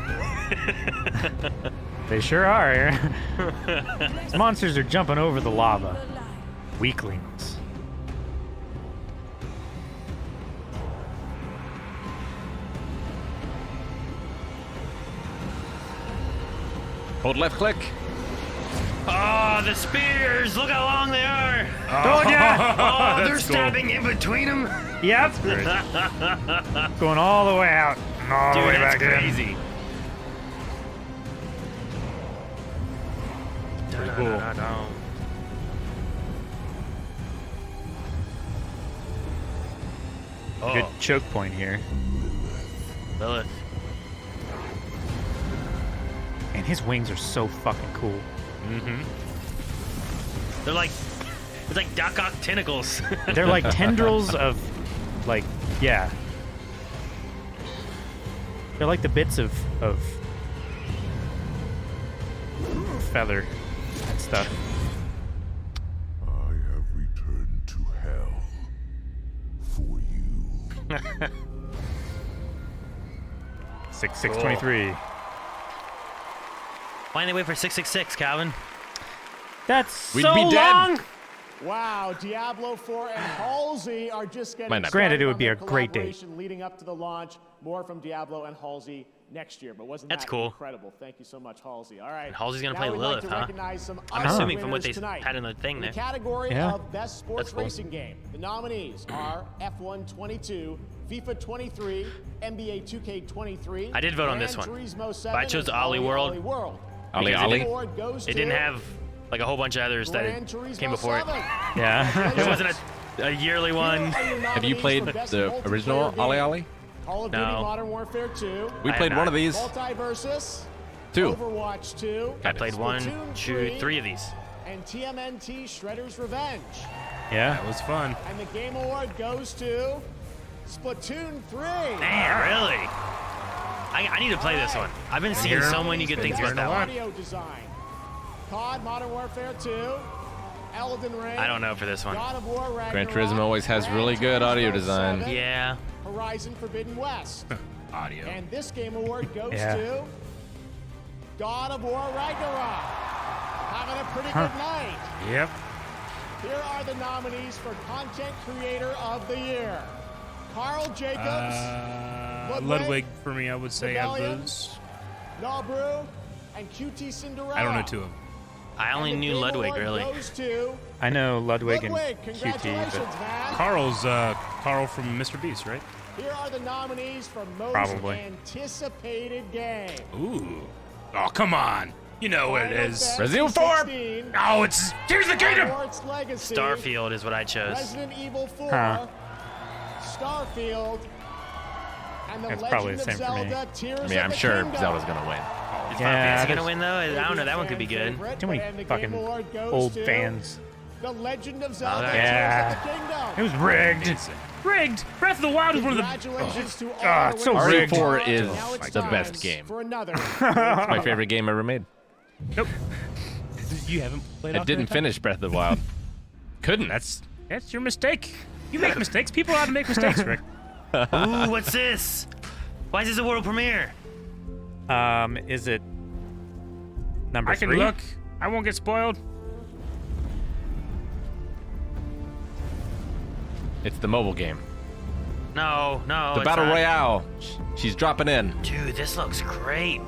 They sure are. These monsters are jumping over the lava. Weaklings. Hold left click. Oh, the spears! Look how long they are! Oh, yeah! Oh, they're That's cool. stabbing in between them. Yep. Going all the way out and all the Dude, way that's back in. crazy. Pretty cool. Oh. Good choke point here. Lilith. And his wings are so fucking cool. Mm-hmm. They're like, it's like Doc Ock tentacles. They're like tendrils of, like, yeah. They're like the bits of feather and stuff. I have returned to hell for you. 623. Why didn't they wait for 666, Calvin? That's We'd so be dead. long. Wow, Diablo 4 and Halsey are just getting started. Granted, it would on be their a great date. collaboration leading up to the launch. More from Diablo and Halsey next year, but wasn't That's that cool. incredible? Thank you so much, Halsey. All right. And Halsey's gonna now play we'd Lilith, like to huh? recognize some I'm other assuming from what winners they tonight. had in the thing In there. the category Yeah. of Best Sports That's cool. Racing Game, the nominees are F1 22, FIFA 23, NBA 2K23. I did vote on this Gran one, Turismo 7, but I chose and Ollie World. Ollie World. Ollie Because Ollie. Award goes It didn't to have like a whole bunch of others that Gran had Turismo came before it. 7. Yeah. It wasn't a yearly one. Have you played the original Ali Ali? Call of Duty No. Modern Warfare 2. We played one of these. Multiversus. 2. Overwatch 2. I played 1, Splatoon 2, 3, 3 of these. And TMNT Shredder's Revenge. Yeah. That was fun. And the Game Award goes to Splatoon 3. Man, really? I need to play this one. I've been seeing so many good things about that one. Audio design. COD Modern Warfare 2. Elden Ring. I don't know for this one. God of War Ragnarok. Gran Turismo always has really good audio design. Yeah. Horizon Forbidden West. Audio. And this Game Award goes Yeah. to God of War Ragnarok. Having a pretty good night. Yep. Here are the nominees for Content Creator of the Year. Carl Jacobs, Ludwig for me, I would say out of Rebellion, those. Nobru, and QT Cinderella. I don't know 2 of them. I only And the knew Game Ludwig, Award really. goes to I know Ludwig and Ludwig. QT, Congratulations, but man. Carl's Carl from Mr. Beast, right? Here are the nominees for most Probably. anticipated game. Ooh. Oh, come on. You know what it is. Resident Evil 4. 16, Oh, it's Tears of the Kingdom. Hogwarts Legacy, Starfield is what I chose. Resident Evil 4, Huh. Starfield, and the That's Legend probably the of same for me. Zelda Tears I mean, of I'm the sure Kingdom. Zelda's gonna win. Is Final Yeah, Fantasy gonna that's- win though? I don't know. That one could be good. too many And the fucking Game Award goes old to fans. The Legend of Zelda Okay. Yeah. Tears of the Kingdom. It was rigged. Rigged. Breath of the Wild is one of the. Congratulations to all God, the it's so winners. rigged. RE4 is Now it's the time best game. For another. It's my favorite game ever made. Nope. You haven't played. I didn't finish Breath of the Wild. Couldn't. That's your mistake. You make mistakes. People ought to make mistakes, Rick. Ooh, what's this? Why is this a world premiere? Is it number I can 3? look. I won't get spoiled. It's the mobile game. No, The it's Battle not. Royale. She's dropping in. Dude, this looks great.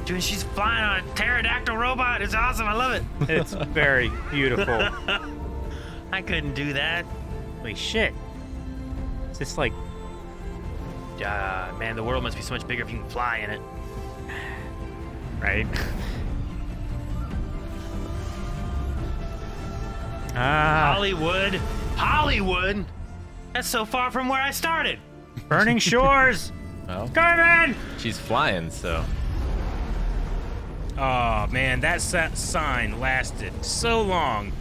Dude, she's flying on a pterodactyl robot. It's awesome. I love it. It's very beautiful. I couldn't do that. Holy shit. It's just like, Man, the world must be so much bigger if you can fly in it. right? Hollywood. Hollywood? That's so far from where I started. Burning Shores. Well, Coming! she's flying, so. Oh man, that sign lasted so long,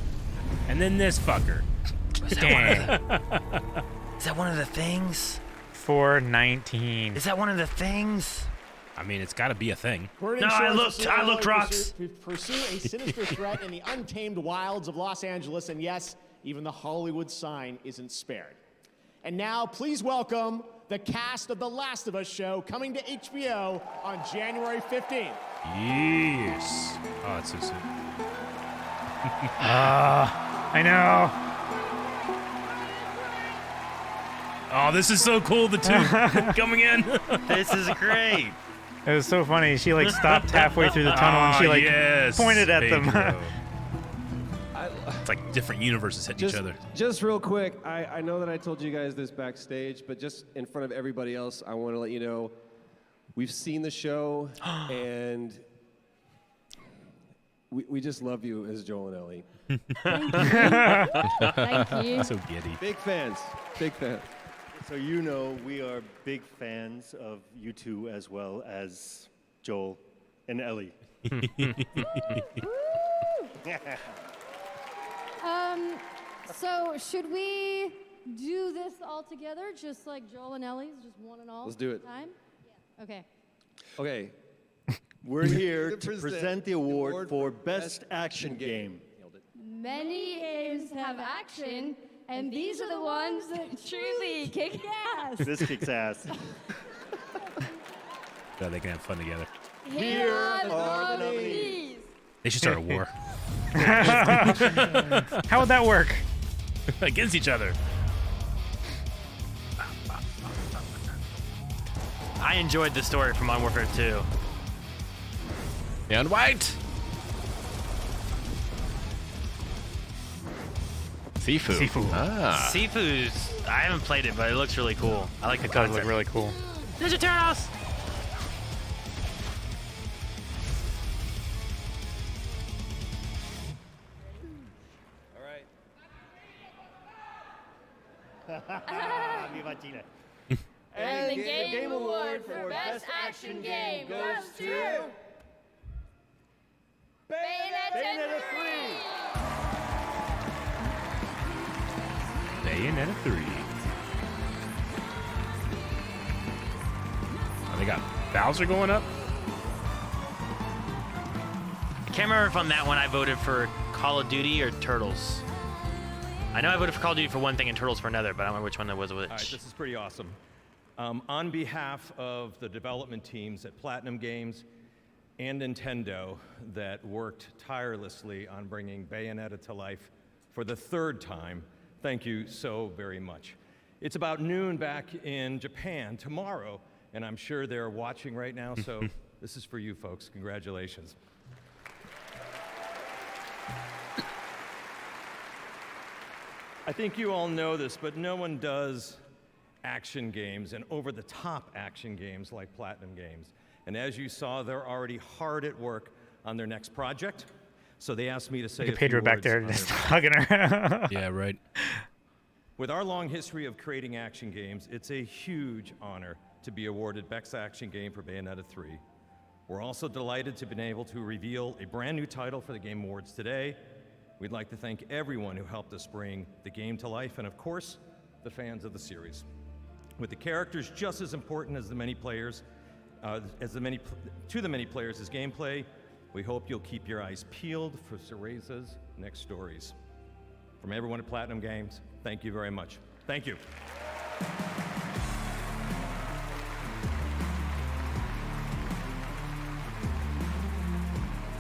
and then this fucker. Dang. Is that one of the things? 419. Is that one of the things? I mean, it's got to be a thing. Burning No, I Shores looked, is I looked, to rocks. pursue a sinister threat in the untamed wilds of Los Angeles, and yes, even the Hollywood sign isn't spared. And now, please welcome the cast of The Last of Us show coming to HBO on January 15th. Yes. Oh, it's so soon. I know. Oh, this is so cool. The two coming in. This is great. It was so funny. She like stopped halfway through the tunnel and she like yes, pointed at them. Pedro. It's like different universes hitting each other. Just real quick, I know that I told you guys this backstage, but just in front of everybody else, I want to let you know we've seen the show and we just love you as Joel and Ellie. Thank you. So giddy. Big fans. Big fans. So you know we are big fans of you two as well as Joel and Ellie. So should we do this all together, just like Joel and Ellie's, just one and all? Let's do it. Time? Yeah. Okay. Okay. We're here to present the award for Best Action Game. Many games have action, and these are the ones that truly kick ass. This kicks ass. So they can have fun together. Here are the nominees. They should start a war. How would that work? Against each other. I enjoyed the story from Modern Warfare 2. And white. Sifu. Sifu. Ah. Sifu's, I haven't played it, but it looks really cool. I like the It does concept. look really cool. Ninja Turtles! Viva Chile. And the Game Award for Best Action Game goes to Bayonetta 3. Bayonetta 3. Oh, they got Bowser going up. I can't remember if on that one I voted for Call of Duty or Turtles. I know I voted for Call of Duty for one thing and Turtles for another, but I don't remember which one that was which. All right, this is pretty awesome. On behalf of the development teams at Platinum Games and Nintendo that worked tirelessly on bringing Bayonetta to life for the third time, thank you so very much. It's about noon back in Japan tomorrow, and I'm sure they're watching right now, so this is for you folks. Congratulations. I think you all know this, but no one does action games and over-the-top action games like Platinum Games. And as you saw, they're already hard at work on their next project. So they asked me to say Look at Pedro back there just hugging her. Yeah, right. With our long history of creating action games, it's a huge honor to be awarded Best Action Game for Bayonetta 3. We're also delighted to have been able to reveal a brand new title for the Game Awards today. We'd like to thank everyone who helped us bring the game to life, and of course, the fans of the series. With the characters just as important as the many players, to the many players as gameplay, we hope you'll keep your eyes peeled for Cereza's next stories. From everyone at Platinum Games, thank you very much. Thank you.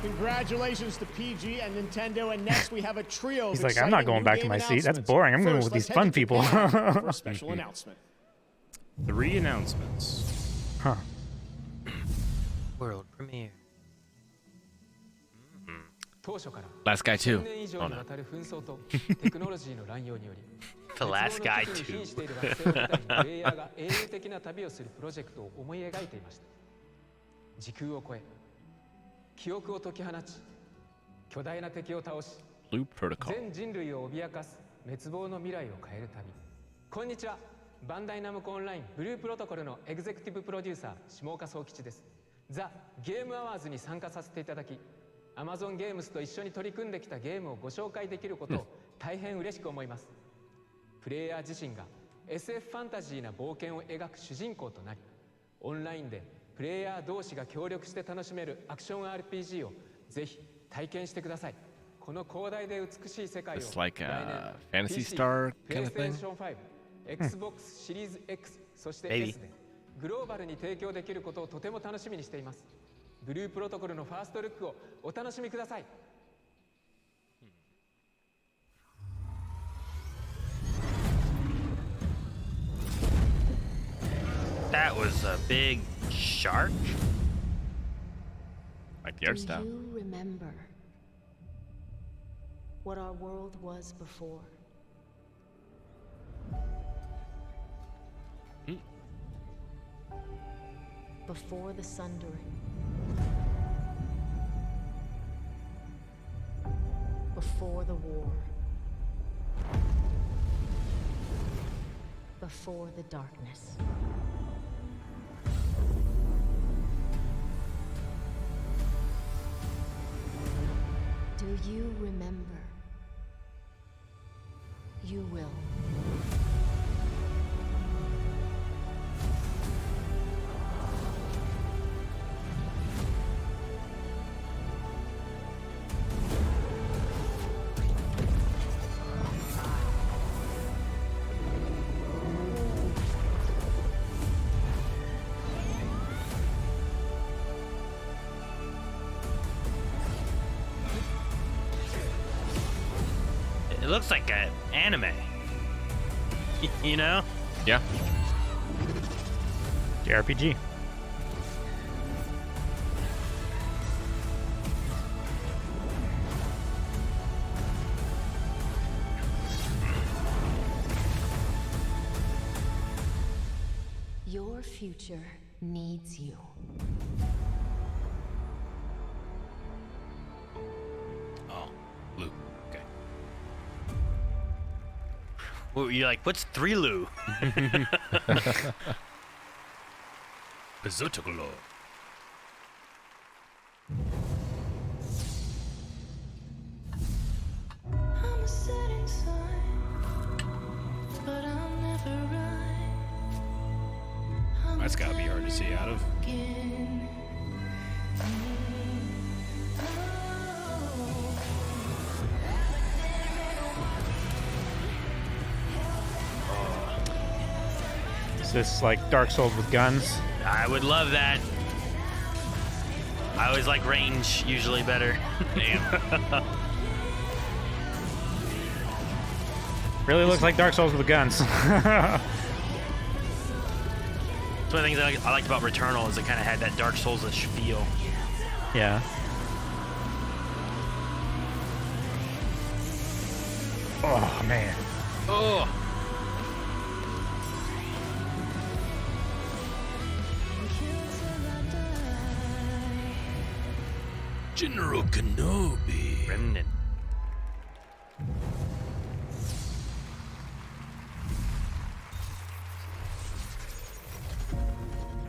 Congratulations to PG and Nintendo, and next we have a trio of He's like, I'm not going back to my seat. That's boring. I'm going with these fun people. For a special announcement. 3 announcements. Huh. World premiere. Last Guy 2. Oh, no. The Last Guy 2. Blue Protocol. 全人類を脅かす滅亡の未来を変える旅。こんにちは。バンダイナムコオンラインブループロトコルのエグゼクティブプロデューサー下岡総吉です。ザ・ゲームアワーズに参加させていただき、Amazon ゲームスと一緒に取り組んできたゲームをご紹介できることを大変嬉しく思います。プレイヤー自身が SF ファンタジーな冒険を描く主人公となり、オンラインでプレイヤー同士が協力して楽しめるアクション RPG をぜひ体験してください。この広大で美しい世界を It's like a Fantasy Star kind of thing. PlayStation 5、Xbox シリーズ X、そして S でグローバルに提供できることをとても楽しみにしています。ブループロトコルのファーストルックをお楽しみください。That was a big shark? Like the art style. Do you remember what our world was before? Before the sundering. Before the war. Before the darkness. Do you remember? You will. It looks like an anime. You know? Yeah. JRPG. Your future needs you. Oh, blue. Okay. Well, you're like, what's 3 Lu? Bezotoglo. I'm a setting sun, but I'll never run. That's gotta be hard to see out of. Is this like Dark Souls with guns? I would love that. I always like range usually better. Damn. Really looks like Dark Souls with guns. It's one of the things I liked about Returnal is it kind of had that Dark Souls-ish feel. Yeah. Oh man. Oh. General Kenobi. Remnant.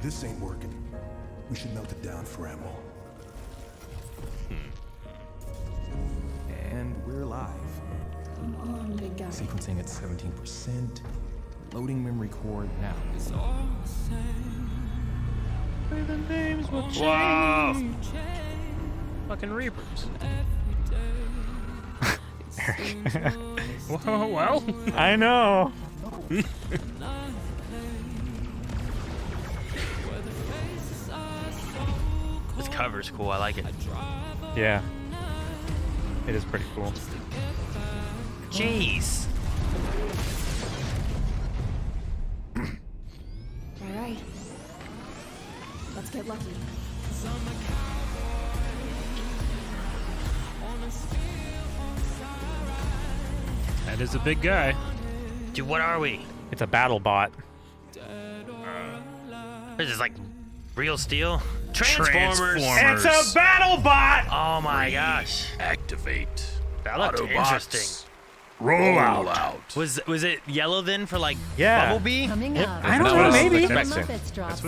This ain't working. We should melt it down for ammo. And we're live. Come on, big guy. Sequencing at 17%. Loading memory core now. It's all the same. The names will change. Wow. Fucking Reapers. Whoa, well. I know. This cover's cool. I like it. Yeah. It is pretty cool. Jeez. All right. Let's get lucky. That is a big guy. Dude, what are we? It's a battle bot. What is this, like real steel? Transformers. It's a battle bot! Oh my gosh. Activate. That looked Autobots. interesting. Roll out. Was it yellow then for like Yeah. Bumblebee? Coming up. I don't know, maybe.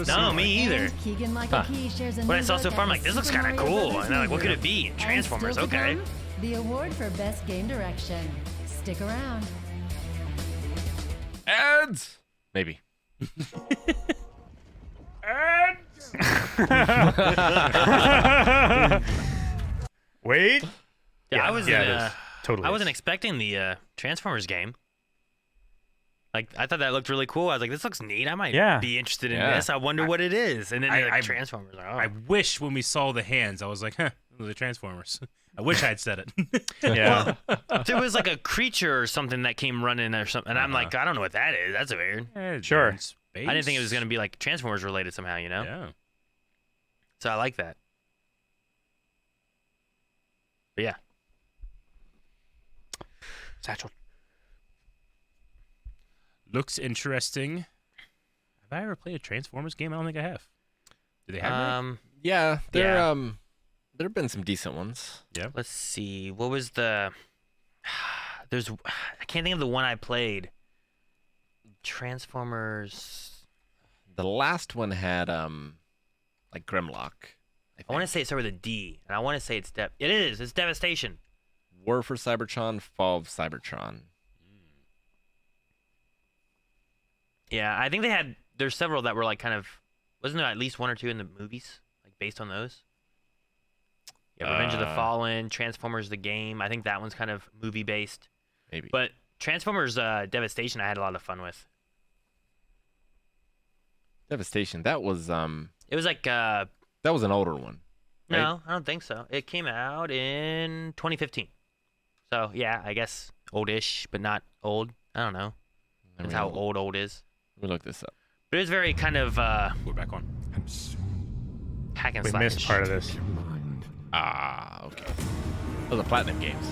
No, me either. Keegan Michael Key shares a When I new saw look so far, I'm at like, the this looks Super kind of Mario cool. Brothers And I'm like, what could it movie. be? And Transformers, still to okay. come, the award for best game direction. Stick around. Ads. Maybe. Wait. Yeah, it is. Totally. I wasn't expecting the Transformers game. Like, I thought that looked really cool. I was like, this looks neat. I might be interested in this. I wonder what it is. And then like Transformers. Like, oh. I wish when we saw the hands, I was like, huh, those are Transformers. I wish I had said it. Yeah. There was like a creature or something that came running or something. And I'm like, I don't know what that is. That's weird. Sure. I didn't think it was going to be like Transformers related somehow, you know? Yeah. So I like that. But yeah. Satchel. Looks interesting. Have I ever played a Transformers game? I don't think I have. Do they have any? Yeah, there have been some decent ones. Yeah. Let's see. What was the... I can't think of the one I played. Transformers... The last one had like Grimlock. I want to say it started with a D, and I want to say it's It is. It's Devastation. War for Cybertron, Fall of Cybertron. Yeah, I think they had... There's several that were like kind of... Wasn't there at least one or two in the movies? Like based on those? Yeah, Revenge of the Fallen, Transformers the game. I think that one's kind of movie-based. Maybe. But Transformers Devastation I had a lot of fun with. Devastation. That was It was like... that was an older one. Right? No, I don't think so. It came out in 2015. So, yeah, I guess oldish, but not old. I don't know. That's how old is. Let me look this up. But it was very kind of... We're back on. Hack and We slash. missed part of this. Ah, okay. Those are Platinum games.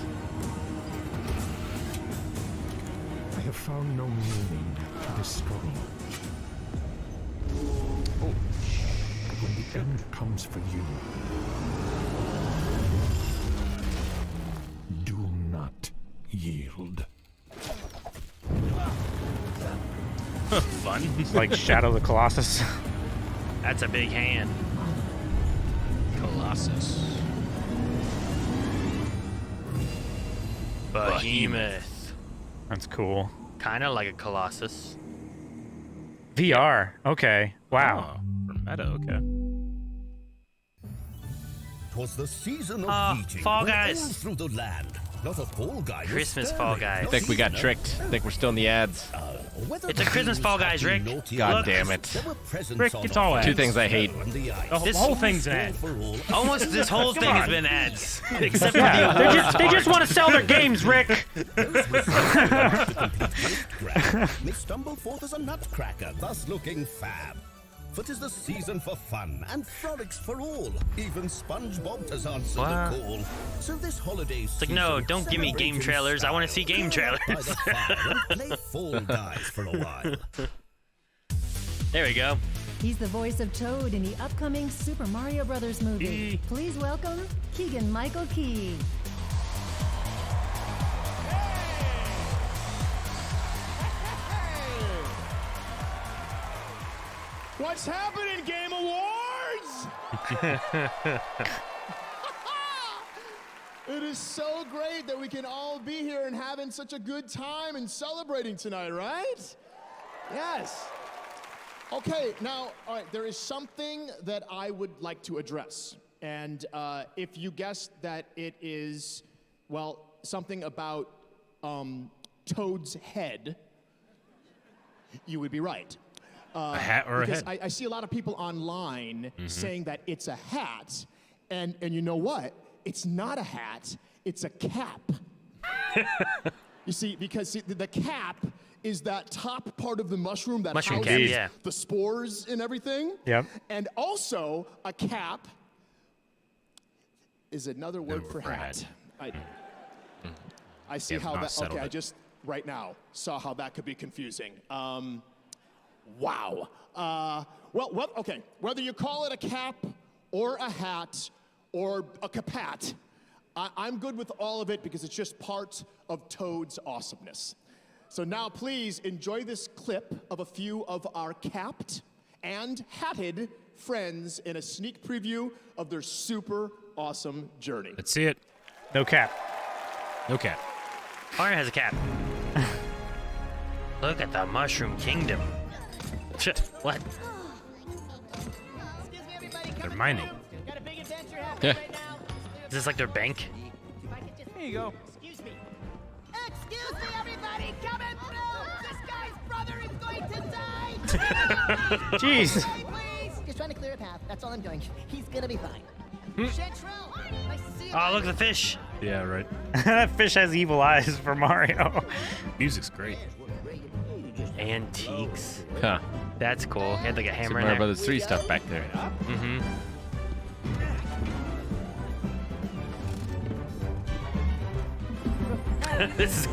I have found no meaning to this struggle. When the end comes for you, do not yield. fun. It's like Shadow of the Colossus. That's a big hand. Colossus. Behemoth. That's cool. Kind of like a Colossus. VR. Okay. Wow. For meta, okay. 'Twas the season of eating. Fall all Guys. through the land. Not a Fall Guy was Christmas standing. Fall Guys. I think we got tricked. I think we're still in the ads. It's a Christmas Fall Guys, Rick. God Look. damn it. Rick, it's all ads. Two things I hate. The whole thing's an ad. Almost this whole thing has been ads. Except for Yeah, the they awards just, they just part. want to sell their games, Rick. May stumble forth as a nutcracker, thus looking fab. For 'tis the season for fun and frolics for all. Even SpongeBob has answered What? the call. So this holiday It's like, no, don't give me game trailers. I want to see game trailers. Play Fall Guys for a while. There we go. He's the voice of Toad in the upcoming Super Mario Brothers movie. Please welcome Keegan-Michael Key. What's happening, Game Awards? It is so great that we can all be here and having such a good time and celebrating tonight, right? Yes. Okay, now, all right, there is something that I would like to address. And if you guessed that it is, well, something about Toad's head, you would be right. A hat or a because head? I see a lot of people online saying that it's a hat, and you know what? It's not a hat, it's a cap. You see, because the cap is that top part of the mushroom that Mushroom cap, houses yeah. the spores and everything. Yep. And also, a cap is another word for hat. I see Yeah, how not that, settled okay, I it. just, right now, saw how that could be confusing. Wow. Well, okay, whether you call it a cap or a hat or a capat, I'm good with all of it because it's just part of Toad's awesomeness. So now please enjoy this clip of a few of our capped and hatted friends in a sneak preview of their super awesome journey. Let's see it. No cap. No cap. Mario has a cap. Look at the Mushroom Kingdom. What? They're mining. Yeah. Is this like their bank? Here you go. Excuse me, everybody, coming through! This guy's brother is going to die! Jeez. Please! Just trying to clear a path, that's all I'm doing. He's gonna be fine. Chantrell, nice to see you. Oh, look at the fish. Yeah, right. That fish has evil eyes for Mario. Music's great. Antiques. Huh. That's cool. He had like a Super hammer in Mario there. Brothers 3 stuff back there. Mm-hmm. This is,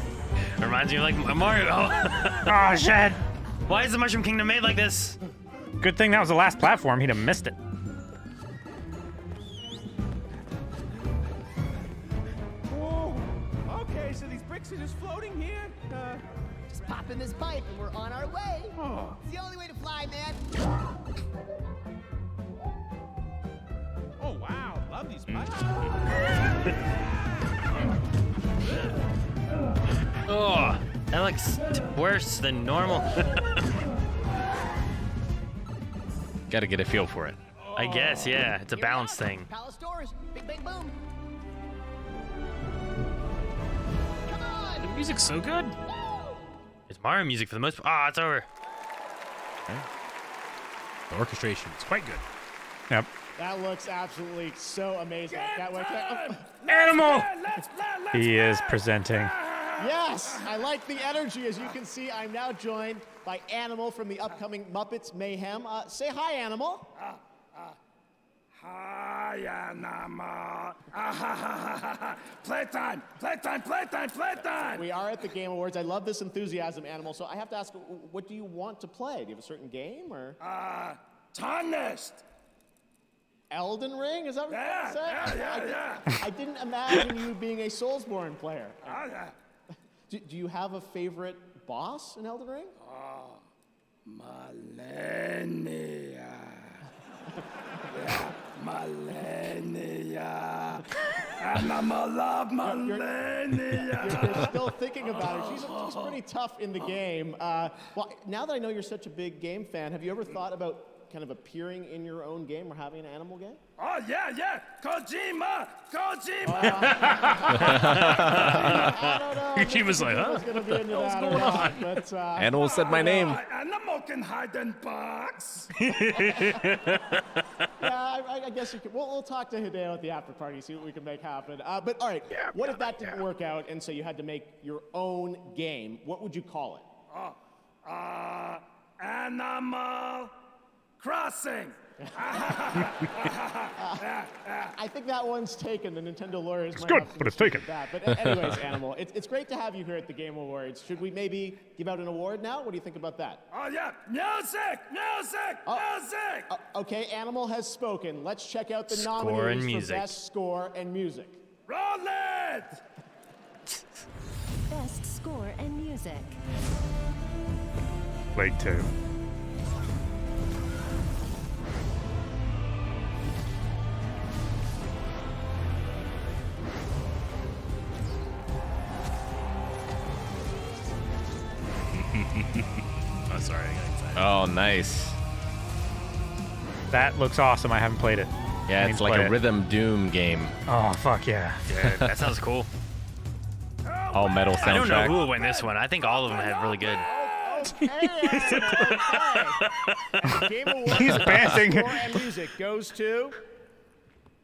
reminds me of like Mario. Oh, shit. Why is the Mushroom Kingdom made like this? Good thing that was the last platform. He'd have missed it. Whoa. Okay, so these bricks are just floating here. Just pop in this pipe and we're on our way. Oh. It's the only way to fly, man. Oh wow, love these pipes. Oh, that looks worse than normal. Gotta get a feel for it. I guess, yeah. It's a Here we balance are. thing. Palace doors. Big bang boom. Come on. The music's so good. It's Mario music for the most part. Ah, it's over. The orchestration is quite good. Yep. That looks absolutely so amazing. That way, Animal! He is presenting. Yes, I like the energy. As you can see, I'm now joined by Animal from the upcoming Muppets Mayhem. Say hi, Animal. Hi, Animal. Playtime, playtime, playtime, playtime. We are at the Game Awards. I love this enthusiasm, Animal. So I have to ask, what do you want to play? Do you have a certain game or? Tarnished. Elden Ring? Is that what Yeah, you're saying? yeah. I didn't imagine you being a Soulsborne player. Oh, yeah. Do you have a favorite boss in Elden Ring? Millennia. Millennia. Animal of millennia. You're still thinking about it. She's pretty tough in the game. Well, now that I know you're such a big game fan, have you ever thought about kind of appearing in your own game or having an animal game? Oh, yeah. Kojima. I don't know. Kojima's like, huh? What's going on? But, Animal said my name. Animal can hide in box. Yeah, I guess you could. We'll talk to Hideo at the after party, see what we can make happen. But all right, what if that didn't work out, and so you had to make your own game? What would you call it? Animal Crossing. I think that one's taken. The Nintendo lawyers It's might good, have some but it's issues taken. with that. But anyways, Animal, it's great to have you here at the Game Awards. Should we maybe give out an award now? What do you think about that? Oh, yeah. Music. Okay, Animal has spoken. Let's check out the Score nominees and for music. Best Score and Music. Roll it. Best score and music. Plague Tale. Oh, sorry. I got excited. Oh, nice. That looks awesome. I haven't played it. Yeah, I need it's to like play a it. rhythm Doom game. Oh, fuck yeah. Dude, that sounds cool. All metal soundtrack. I don't know who will win this one. I think all of them have really good. Game Awards He's panting. Score and Music goes to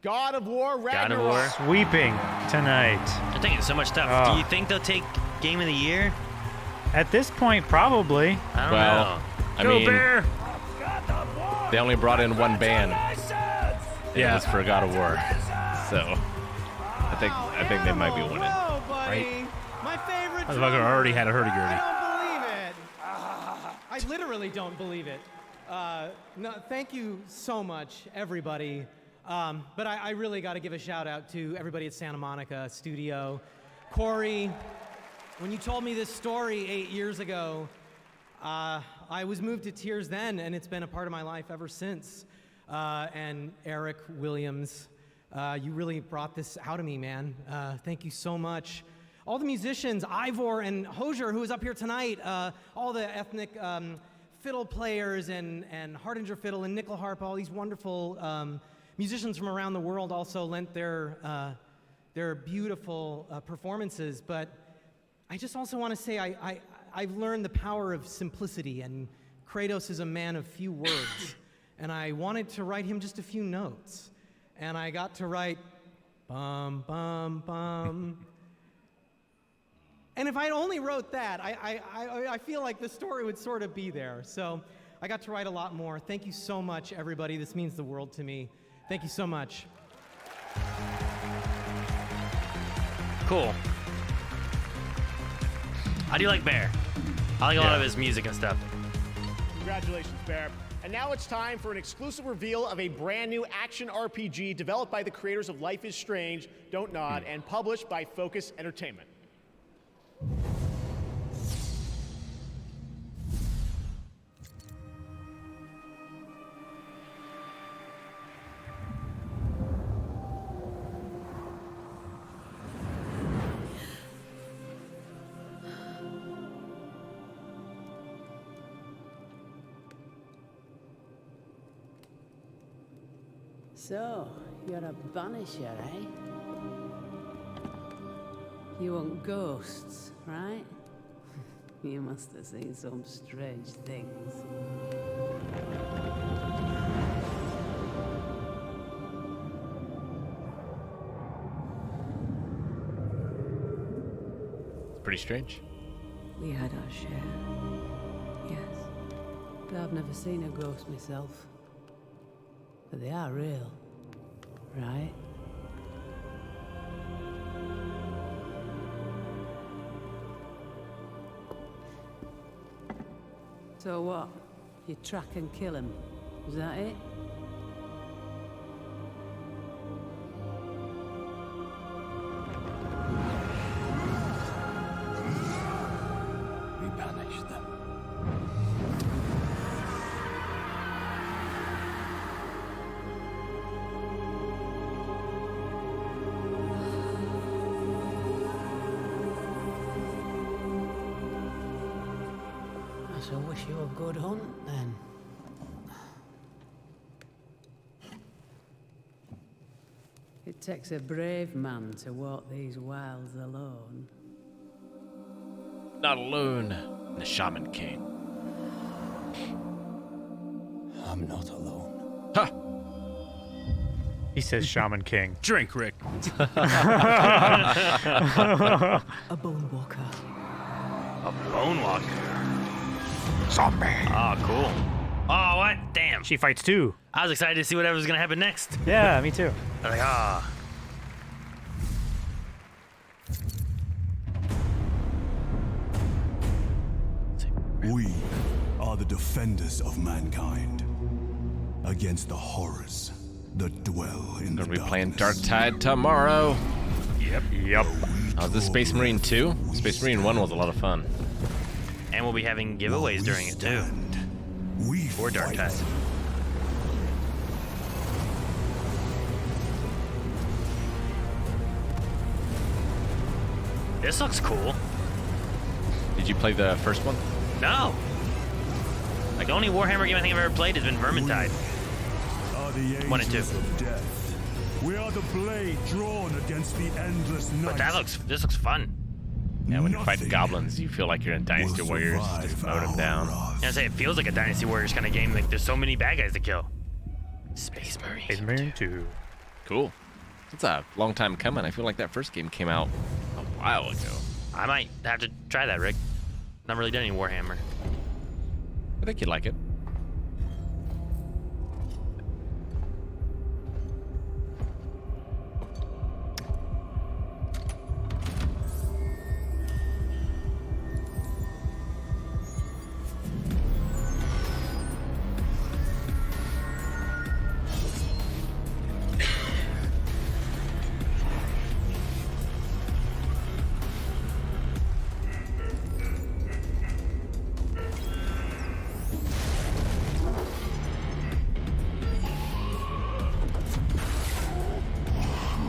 God of War God of Ragnarok. War. Sweeping tonight. They're taking so much stuff. Oh. Do you think they'll take Game of the Year? At this point, probably. I don't Well, know. I Go mean, Bear! they only brought in one band. It was for God of War. So I think they might be winning. Right? My favorite Motherfucker already had a hurdy-gurdy. I don't believe it. I literally don't believe it. No, thank you so much, everybody. But I really got to give a shout out to everybody at Santa Monica Studio. Corey, when you told me this story 8 years ago, I was moved to tears then, and it's been a part of my life ever since. And Eric Williams, you really brought this out of me, man. Thank you so much. All the musicians, Ivor and Hosier, who is up here tonight, all the ethnic fiddle players and Hardinger fiddle and nickel harp, all these wonderful musicians from around the world also lent their beautiful performances. But I just also want to say I've learned the power of simplicity, and Kratos is a man of few words. And I wanted to write him just a few notes. And I got to write, bum, bum, bum. And if I only wrote that, I feel like the story would sort of be there. So I got to write a lot more. Thank you so much, everybody. This means the world to me. Thank you so much. Cool. How do you like Bear? I like a lot of his music and stuff. Congratulations, Bear. And now it's time for an exclusive reveal of a brand new action RPG developed by the creators of Life is Strange, Don't Nod, and published by Focus Entertainment. So, you're a banisher, eh? You want ghosts, right? You must have seen some strange things. It's pretty strange. We had our share. Yes. But I've never seen a ghost myself. But they are real, right? So what? You track and kill him? Is that it? We banish them. I shall wish you a good hunt then. It takes a brave man to walk these wilds alone. Not alone, the Shaman King. I'm not alone. Ha! He says Shaman King. Drink, Rick. A bone walker. A bone walker. Zombie. Oh, cool. Oh, what? Damn. She fights too. I was excited to see whatever was gonna happen next. Yeah, me too. I was like, ah. We are the defenders of mankind against the horrors that dwell in the Gonna be darkness. playing Dark Tide tomorrow. Yep. Is this Space Marine 2? Space Marine 1 was a lot of fun. And we'll be having giveaways during it too. For Dark Tide. This looks cool. Did you play the first one? No. Like the only Warhammer game I think I've ever played has been Vermintide. Are the 1 and 2. angels of death. We are the blade drawn against the endless night. But this looks fun. Yeah, when you fight goblins, you feel like you're in Dynasty Warriors, just mowing them down. I say it feels like a Dynasty Warriors kind of game. Like there's so many bad guys to kill. Space Marine. Space Marine 2. Cool. It's a long time coming. I feel like that first game came out a while ago. I might have to try that, Rick. Not really done any Warhammer. I think you'd like it.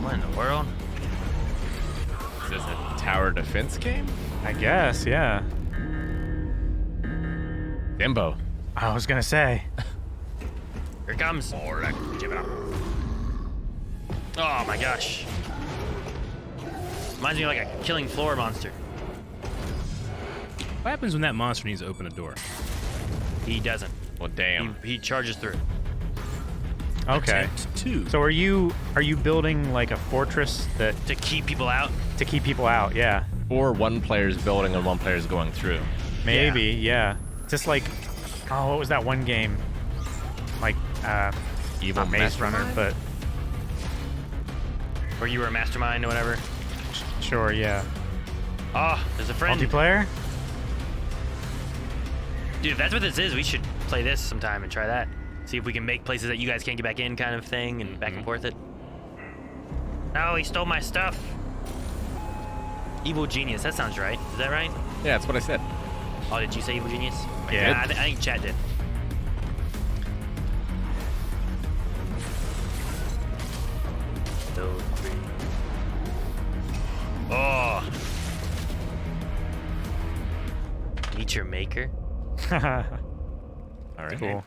What in the world? Is this a tower defense game? I guess, yeah. Bimbo. I was gonna say. Here it comes. Oh my gosh. Reminds me of like a killing floor monster. What happens when that monster needs to open a door? He doesn't. Well, damn. He charges through. Okay. Attempt 2. So are you building like a fortress that To keep people out? to keep people out? Yeah. Or one player's building and one player's going through. Maybe, yeah. Just like, oh, what was that one game? Like, Evil not Maze Runner, Mastermind? but Or you were a mastermind or whatever? sure, yeah. Oh, there's a friend. Multiplayer? Dude, if that's what this is, we should play this sometime and try that. See if we can make places that you guys can't get back in kind of thing and back and forth it. No, he stole my stuff. Evil Genius, that sounds right. Is that right? Yeah, that's what I said. Oh, did you say Evil Genius? Yeah. I think Chad did. Two, three. Oh. Meet your maker. All right. Cool.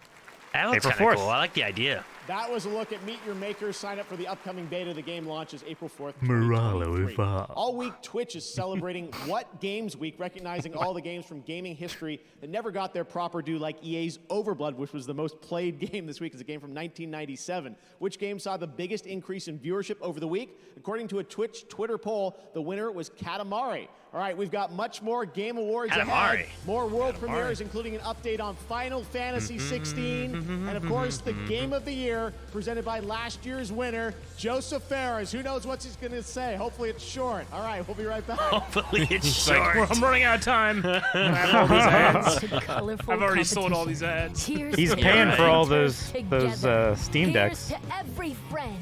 That looks April kind of 4th. cool. I like the idea. That was a look at Meet Your Maker. Sign up for the upcoming beta. The game launches April 4th. Morale 2023. evolve. All week, Twitch is celebrating What Games Week, recognizing all the games from gaming history that never got their proper due, like EA's Overblood, which was the most played game this week. It's a game from 1997. Which game saw the biggest increase in viewership over the week? According to a Twitch Twitter poll, the winner was Katamari. All right, we've got much more Game Awards ahead. Katamari. More world premieres, including an update on Final Fantasy XVI, and of course, the Game of the Year, presented by last year's winner, Joseph Ferris. Who knows what he's going to say? Hopefully it's short. All right, we'll be right back. Hopefully it's It's short. like, I'm running out of time. I have all these ads. Colorful I've already sold all these ads. Cheers He's to paying every for all friend. those Steam Decks. Here's to every friend,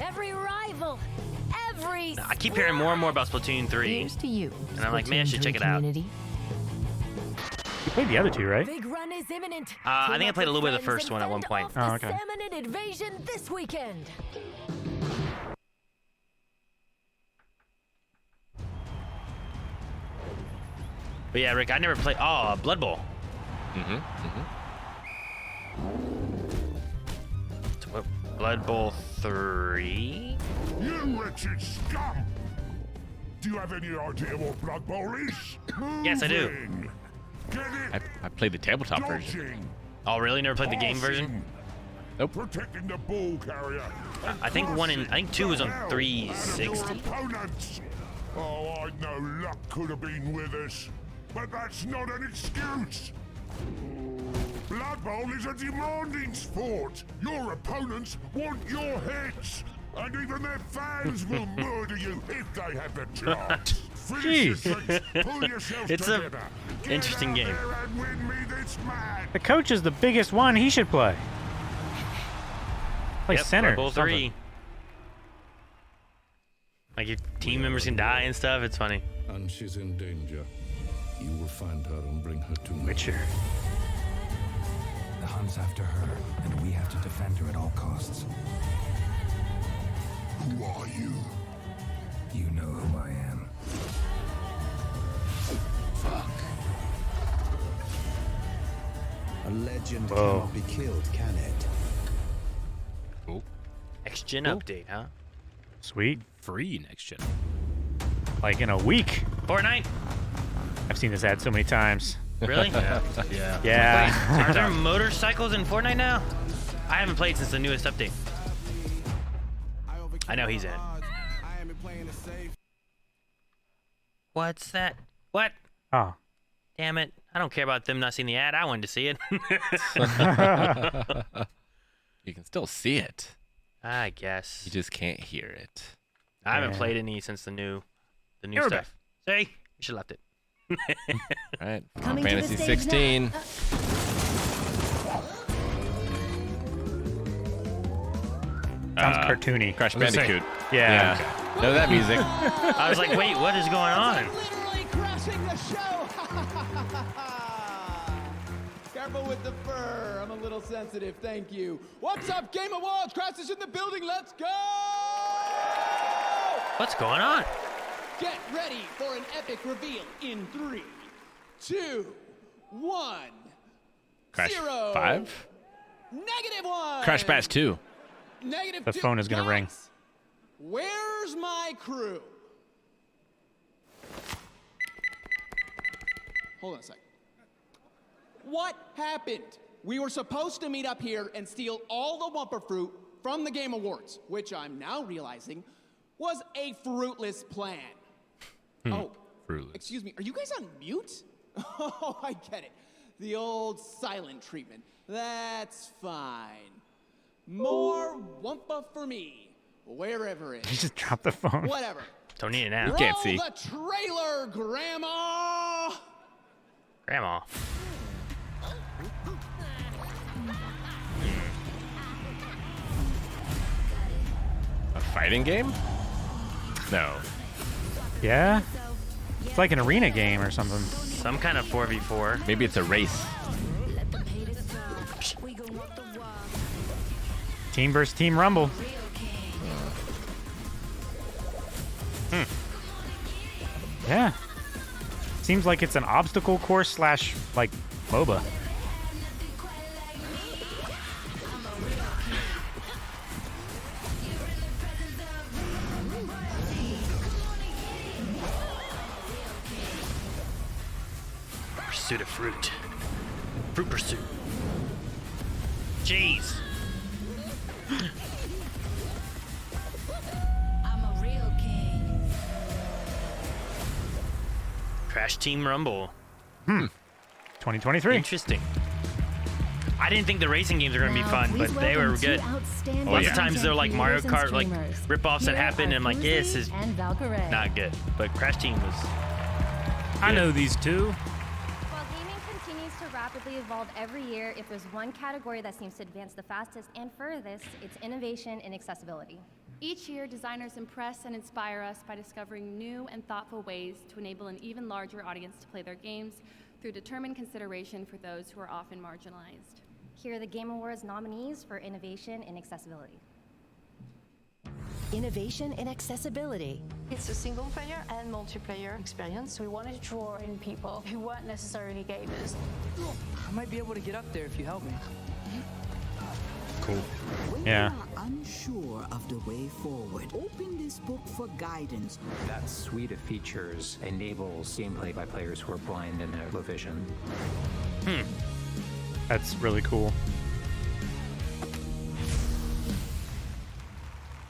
every rival, every. I keep hearing more and more about Splatoon 3. Here's to you. And I'm like, man, I should check it out. You played the other two, right? Big run is imminent. I think I played a little bit of the first one at one point. Oh, okay. Salmon invasion this weekend. But yeah, Rick, I never played. Oh, Blood Bowl. What, Blood Bowl 3? You wretched scum! Do you have any idea what Blood Bowl is? Yes, I do. Get it? I played the tabletop version. Oh, really? Never played the game version? Nope. Protecting the ball carrier. I think 2 was on 360. Opponents. Oh, I know luck could have been with us, but that's not an excuse. Blood Bowl is a demanding sport. Your opponents want your heads, and even their fans will murder you if they have the chance. Jeez. It's an interesting game. The coach is the biggest one. He should play. Play center. Blood Bowl 3. Like your team members can die and stuff. It's funny. And she's in danger. You will find her and bring her to me. Witcher. The hunt's after her, and we have to defend her at all costs. Who are you? You know who I am. Fuck. A legend cannot be killed, can it? Cool. Next gen update, huh? Sweet. Free next gen. Like in a week. Fortnite. I've seen this ad so many times. Really? Yeah. Yeah. Are there motorcycles in Fortnite now? I haven't played since the newest update. I know he's in. What's that? What? Oh. Damn it. I don't care about them not seeing the ad. I wanted to see it. You can still see it. I guess. You just can't hear it. I haven't played any since the new stuff. See? You should have left it. All right. Coming to the Fantasy stage 16. now. Sounds cartoony. Crash Bandicoot. Yeah. Okay. Know that music. I was like, wait, what is going on? Literally crashing the show. Careful with the fur. I'm a little sensitive. Thank you. What's up, Game Awards? Crash is in the building. Let's go. What's going on? Get ready for an epic reveal in 3, 2, 1. Crash 0. 5? -1. Crash Bash 2. -2. The phone is going to ring. Where's my crew? Hold on a sec. What happened? We were supposed to meet up here and steal all the Wumper fruit from the Game Awards, which I'm now realizing was a fruitless plan. Oh, Fruitless. excuse me. Are you guys on mute? Oh, I get it. The old silent treatment. That's fine. More Wumpa for me, wherever it You is. just dropped the phone. Whatever. Don't need it now. You can't see. Roll the trailer, Grandma. Grandma. A fighting game? No. Yeah? It's like an arena game or something. Some kind of 4v4. Maybe it's a race. Team versus Team Rumble. Yeah. Seems like it's an obstacle course slash like MOBA. Pursuit of fruit. Fruit pursuit. Jeez. Crash Team Rumble. 2023. Interesting. I didn't think the racing games were going to be fun, but they were good. Lots of times they're like Mario Kart, like rip-offs that happen, and I'm like, yeah, this is not good. But Crash Team was I know these two. While gaming continues to rapidly evolve every year, if there's one category that seems to advance the fastest and furthest, it's innovation and accessibility. Each year, designers impress and inspire us by discovering new and thoughtful ways to enable an even larger audience to play their games through determined consideration for those who are often marginalized. Here are the Game Awards nominees for innovation and accessibility. innovation in accessibility. It's a single player and multiplayer experience. We wanted to draw in people who weren't necessarily gamers. I might be able to get up there if you help me. Cool. When Yeah. you are unsure of the way forward, open this book for guidance. That suite of features enables gameplay by players who are blind and have low vision. That's really cool.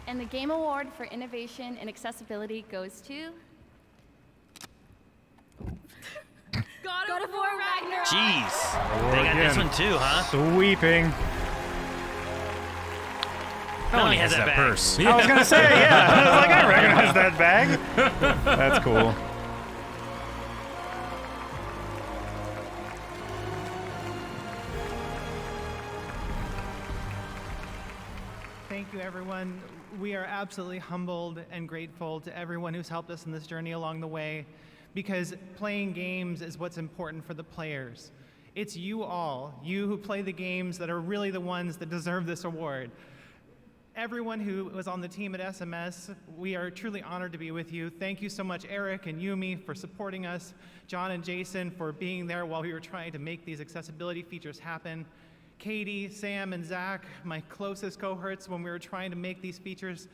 And the Game Award for Innovation and Accessibility goes to... God of War Ragnarok! Jeez. They got this one too, huh? Sweeping. No one has that bag. purse. I was gonna say, yeah. I was like, I recognize that bag. That's cool. Thank you, everyone. We are absolutely humbled and grateful to everyone who's helped us in this journey along the way, because playing games is what's important for the players. It's you all, you who play the games, that are really the ones that deserve this award. Everyone who was on the team at SMS, we are truly honored to be with you. Thank you so much, Eric and Yumi, for supporting us, John and Jason for being there while we were trying to make these accessibility features happen, Katie, Sam, and Zach, my closest cohorts when we were trying to make these features,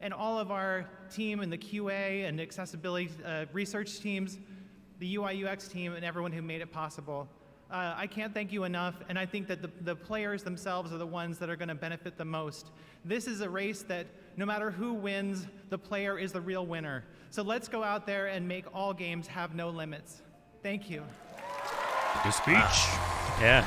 and all of our team in the QA and accessibility research teams, the UI UX team, and everyone who made it possible. I can't thank you enough, and I think that the players themselves are the ones that are going to benefit the most. This is a race that no matter who wins, the player is the real winner. So let's go out there and make all games have no limits. Thank you. Good speech. Yeah.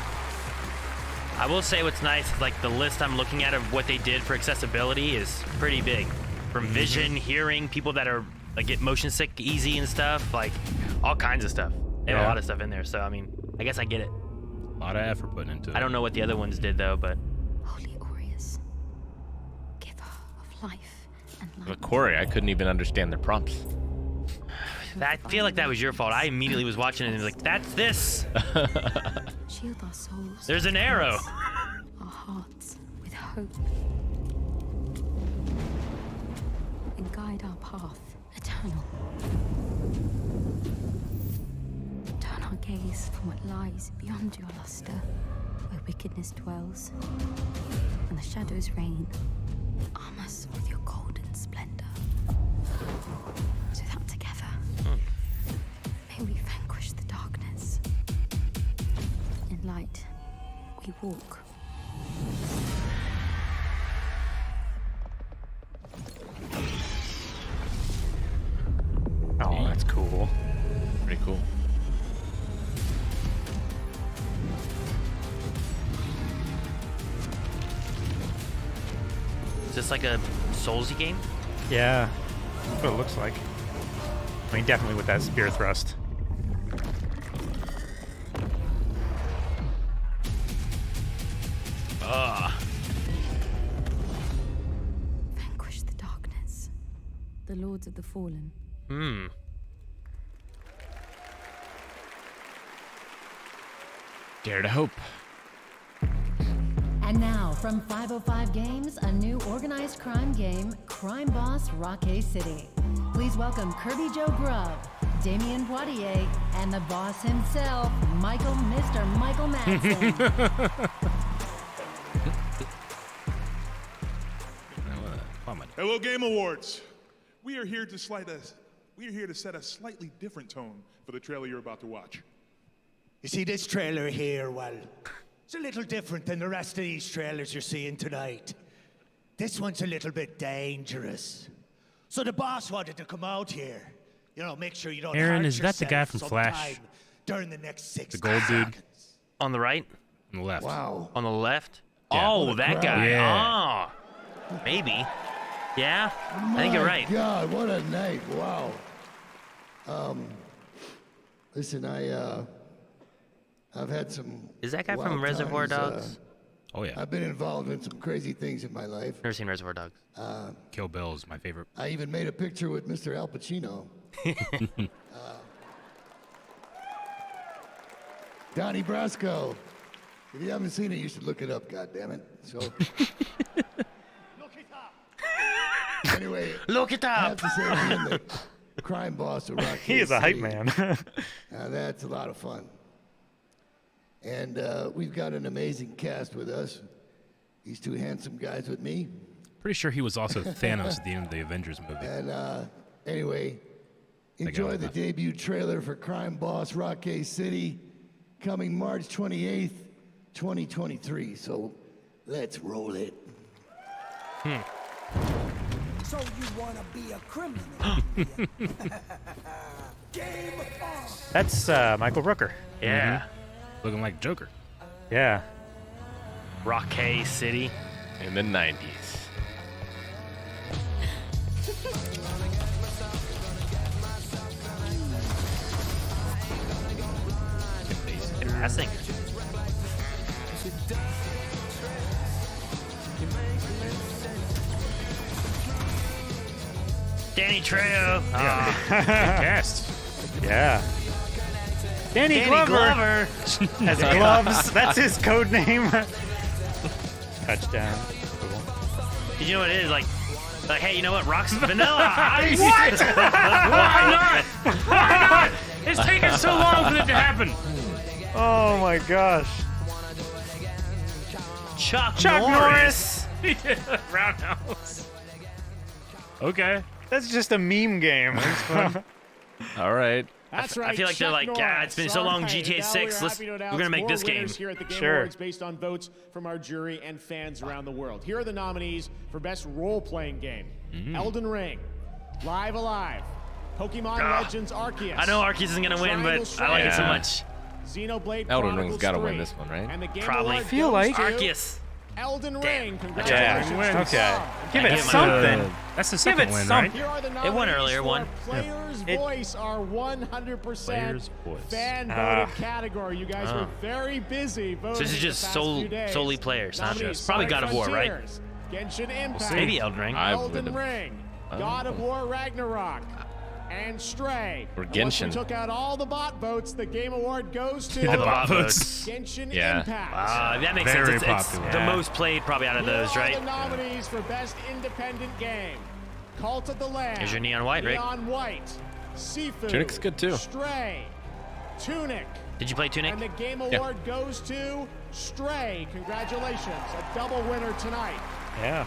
I will say what's nice is like the list I'm looking at of what they did for accessibility is pretty big. From vision, hearing, people that are like get motion sick easy and stuff, like all kinds of stuff. They have a lot of stuff in there, so I mean, I guess I get it. A lot of effort put into it. I don't know what the other ones did though, but Holy Aureus, giver of life and light. But Corey, I couldn't even understand their prompts. I feel like that was your fault. I immediately was watching it and was like, that's this. Shield our souls. There's an arrow. Our hearts with hope. And guide our path eternal. Turn our gaze from what lies beyond your luster, where wickedness dwells, and the shadows reign. Arm us with your golden splendor, so that together may we vanquish the darkness. In light, we walk. Oh, that's cool. Pretty cool. Is this like a Soulsy game? Yeah. That's what it looks like. I mean, definitely with that spear thrust. Vanquish the darkness. The lords of the fallen. Dare to hope. And now, from 505 Games, a new organized crime game, Crime Boss Rockay City. Please welcome Kirby Joe Grubb, Damien Poitier, and the boss himself, Mr. Michael Madsen. Hello, Game Awards. We are here to set a slightly different tone for the trailer you're about to watch. You see this trailer here, well, it's a little different than the rest of these trailers you're seeing tonight. This one's a little bit dangerous. So the boss wanted to come out here, you know, make sure you don't Aaron, hurt is that the guy yourself from Flash? sometime during the next 6 The gold dude? On the right? On the left. Wow. On the left? Yeah. Oh, What a that crowd. guy. Yeah. Oh, maybe. Yeah, I think you're right. God, what a night! Wow. Listen, I've had some. Is that guy from wild Reservoir times, Dogs? Oh yeah. I've been involved in some crazy things in my life. Never seen Reservoir Dogs. Kill Bill is my favorite. I even made a picture with Mr. Al Pacino. Donnie Brasco. If you haven't seen it, you should look it up. God damn it! So. Anyway, Look it I have up. to say, being the crime boss of Rock He is a hype City, man. that's a lot of fun. And we've got an amazing cast with us. These two handsome guys with me. Pretty sure he was also Thanos at the end of the Avengers movie. And anyway, That guy enjoy was the nuts. debut trailer for Crime Boss Rock City, coming March 28th, 2023. So let's roll it. So you want to be a criminal? Game on! That's Michael Rooker. Yeah. Looking like Joker. Yeah. Rockay City. In the 90s. Passing. Danny Trejo. Yeah. Good cast. Yeah. Danny Glover. Has gloves. That's his code name. Touchdown. Cool. Did you know what it is? Like, hey, you know what? Rock's vanilla ice. What? Why not? Why not? It's taken so long for it to happen. Oh my gosh. Chuck Norris. Roundhouse. Okay. That's just a meme game. That's fun. All right. That's right. I feel like they're like, yeah, it's been so long, GTA 6. We're gonna make this game. Here at the Game Sure. Awards based on votes from our jury and fans around the world. Here are the nominees for best role-playing game: Elden Ring, Live Alive, Pokemon Legends Arceus. I know Arceus isn't gonna win, but I like it so Yeah. much. Xenoblade Elden Chronicles Ring's got to 3. win this one, right? And the Game Probably. Award Feel goes like- to Arceus. Elden Damn. Ring. Yeah. Congratulations. Wins. Okay. Give I it give my- something. That's the Give second it win, some- right? Here are the It nominees won earlier, for won. Player's Voice, our 100% Player's Voice. fan-voted category. You guys were very busy voting. So this is the just past solely few days. players, huh? Nominees: Probably God of War, right? Frontiers, Genshin Impact, Maybe Elden Ring. I Elden would've- Ring, God of War Ragnarok, and Stray. Or And once we Genshin. took out all the bot votes, the Game Award goes to All the bot votes. Genshin Yeah. Impact. That makes Very sense. It's popular. the Yeah. most played probably out of those, Here are right? the nominees for Best Independent Game: Cult of the Lamb. Here's your Neon White, Rick. Neon White, Seafood. Tunic's good, too. Stray, Tunic. Did you play Tunic? And the Game Yeah. Award goes to Stray. Congratulations, a double winner tonight. Yeah.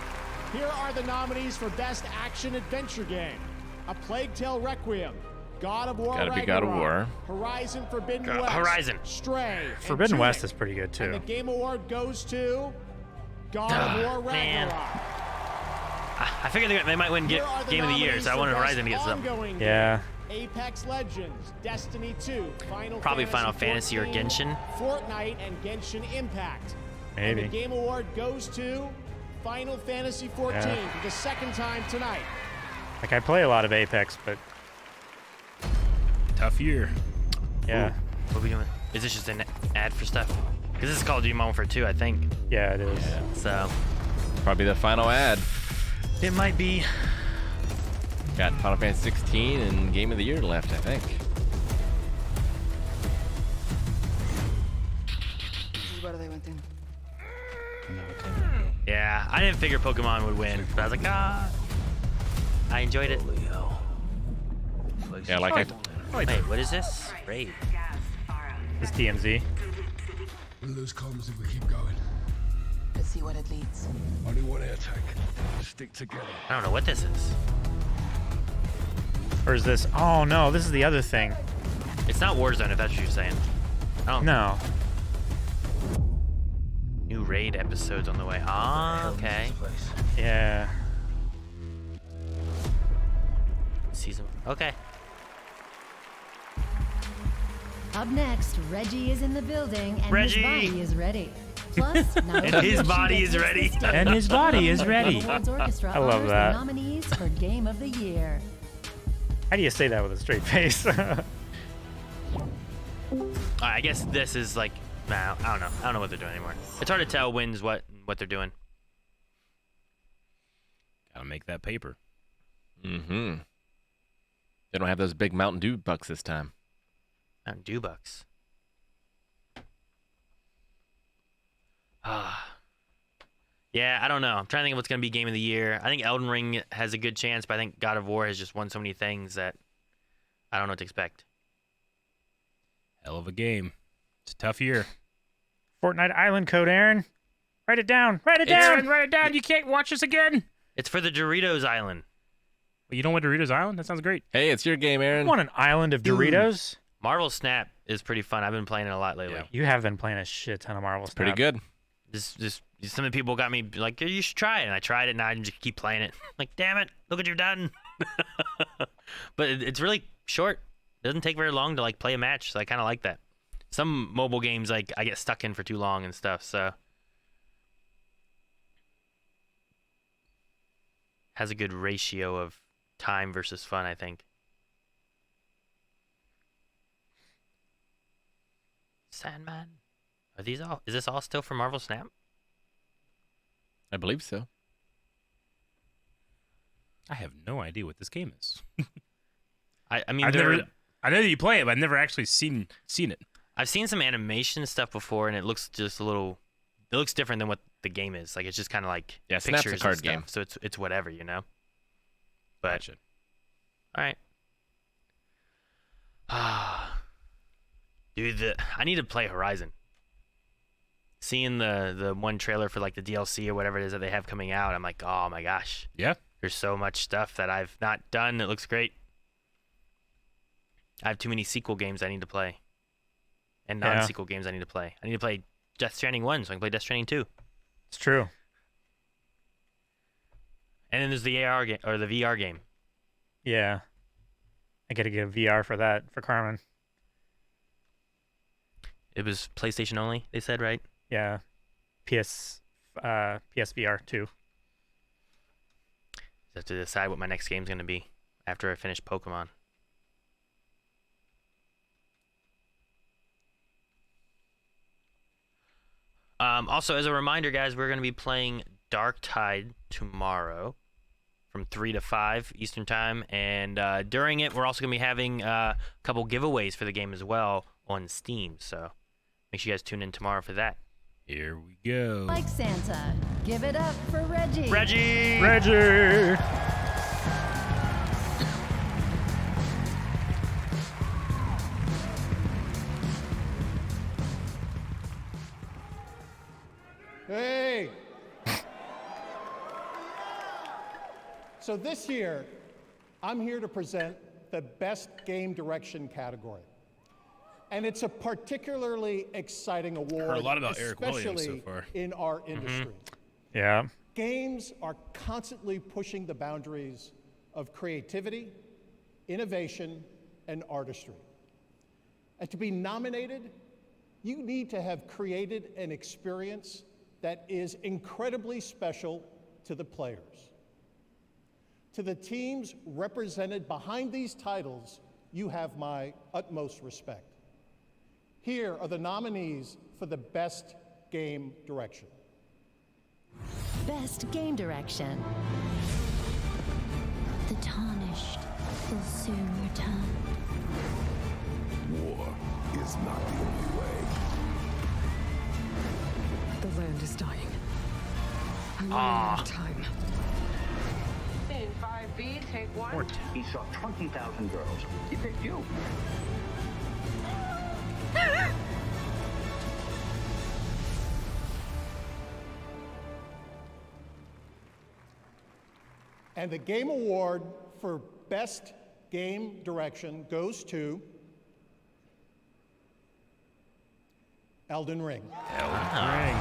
Here are the nominees for Best Action Adventure Game: A Plague Tale Requiem, God of War Gotta be God of Ragnarok, War. Horizon Forbidden West, Horizon. Stray, and Forbidden West Tunic. is pretty good And too. the Game Award goes to God of War man. Ragnarok. I figured they might win Here are Game of the Year, nominees so I for wanted Best Horizon to get some. Ongoing Yeah. Game: Apex Legends, Destiny 2, Probably Final Fantasy or 14, Genshin. Fortnite, and Genshin Impact. Maybe. And the Game Award goes to Final Fantasy 14 Yeah. for the second time tonight. Like I play a lot of Apex, but Tough year. yeah. What are we doing? Is this just an ad for stuff? Because this is Call of Duty Modern Warfare 2, I think. Yeah, it is. So Probably the final ad. it might be. Got Final Fantasy 16 and Game of the Year left, I think. This is where they went in. Yeah, I didn't figure Pokemon would win, but I was like, I enjoyed it. Yeah, like Wait, what is this? Raid. This DMZ. We'll lose comms if we keep going. Let's see what it leads. Only one air tank. Stick together. I don't know what this is. Or is this? Oh no, this is the other thing. It's not Warzone, if that's what you're saying. I don't. No. New raid episodes on the way. Ah, okay. Yeah. Season. Okay. Up next, Reggie is in the building and Reggie! his body is ready. Plus, not And only his will she body get is to ready. assist us, And his body is the ready. Game Awards Orchestra I love honors that. The nominees for Game of the Year. How do you say that with a straight face? I guess this is like, nah, I don't know. I don't know what they're doing anymore. It's hard to tell when's what they're doing. Gotta make that paper. Mm-hmm. They don't have those big Mountain Dew bucks this time. Mountain Dew bucks. Ah. Yeah, I don't know. I'm trying to think of what's going to be game of the year. I think Elden Ring has a good chance, but I think God of War has just won so many things that I don't know what to expect. Hell of a game. It's a tough year. Fortnite Island code, Aaron. Write it down. Write it down. Write it down. You can't watch this again. It's for the Doritos Island. Well, you don't want Doritos Island? That sounds great. Hey, it's your game, Aaron. I want an island of Doritos. Marvel Snap is pretty fun. I've been playing it a lot lately. Yeah. You have been playing a shit ton of Marvel Snap. Pretty good. Just some of the people got me like, you should try it, and I tried it, and I just keep playing it. Like, damn it, look what you've done. But it's really short. It doesn't take very long to like play a match, so I kind of like that. Some mobile games like I get stuck in for too long and stuff, so has a good ratio of time versus fun, I think. Sandman. Are these all? Is this all still for Marvel Snap? I believe so. I have no idea what this game is. I mean, I know that you play it, but I've never actually seen it. I've seen some animation stuff before, and it looks just a little. It looks different than what the game is. Like it's just kind of like Snap's pictures a card and stuff, game. so it's whatever, you know. But Gotcha. all right. Dude, I need to play Horizon. Seeing the one trailer for like the DLC or whatever it is that they have coming out, I'm like, oh my gosh. Yeah. There's so much stuff that I've not done. It looks great. I have too many sequel games I need to play. And non-sequel games I need to play. I need to play Death Stranding 1 so I can play Death Stranding 2. It's true. And then there's the AR game or the VR game. Yeah. I got to get a VR for that for Carmen. It was PlayStation only, they said, right? Yeah. PSVR 2. I have to decide what my next game's going to be after I finish Pokemon. Also, as a reminder, guys, we're going to be playing Dark Tide tomorrow from 3 to 5 Eastern Time. And during it, we're also going to be having a couple giveaways for the game as well on Steam. So make sure you guys tune in tomorrow for that. Here we go. Like Santa, give it up for Reggie. Reggie! Hey! So this year, I'm here to present the Best Game Direction category. And it's a particularly exciting award, Heard a lot about Eric Williams so especially far. in our industry. Yeah. Games are constantly pushing the boundaries of creativity, innovation, and artistry. And to be nominated, you need to have created an experience that is incredibly special to the players. To the teams represented behind these titles, you have my utmost respect. Here are the nominees for the Best Game Direction. Best Game Direction. The tarnished will soon return. War is not the only way. The land is dying. I'm running out of time. In 5B, take one. He saw 20,000 girls. He picked you. And the Game Award for Best Game Direction goes to Elden Ring. Elden Ring.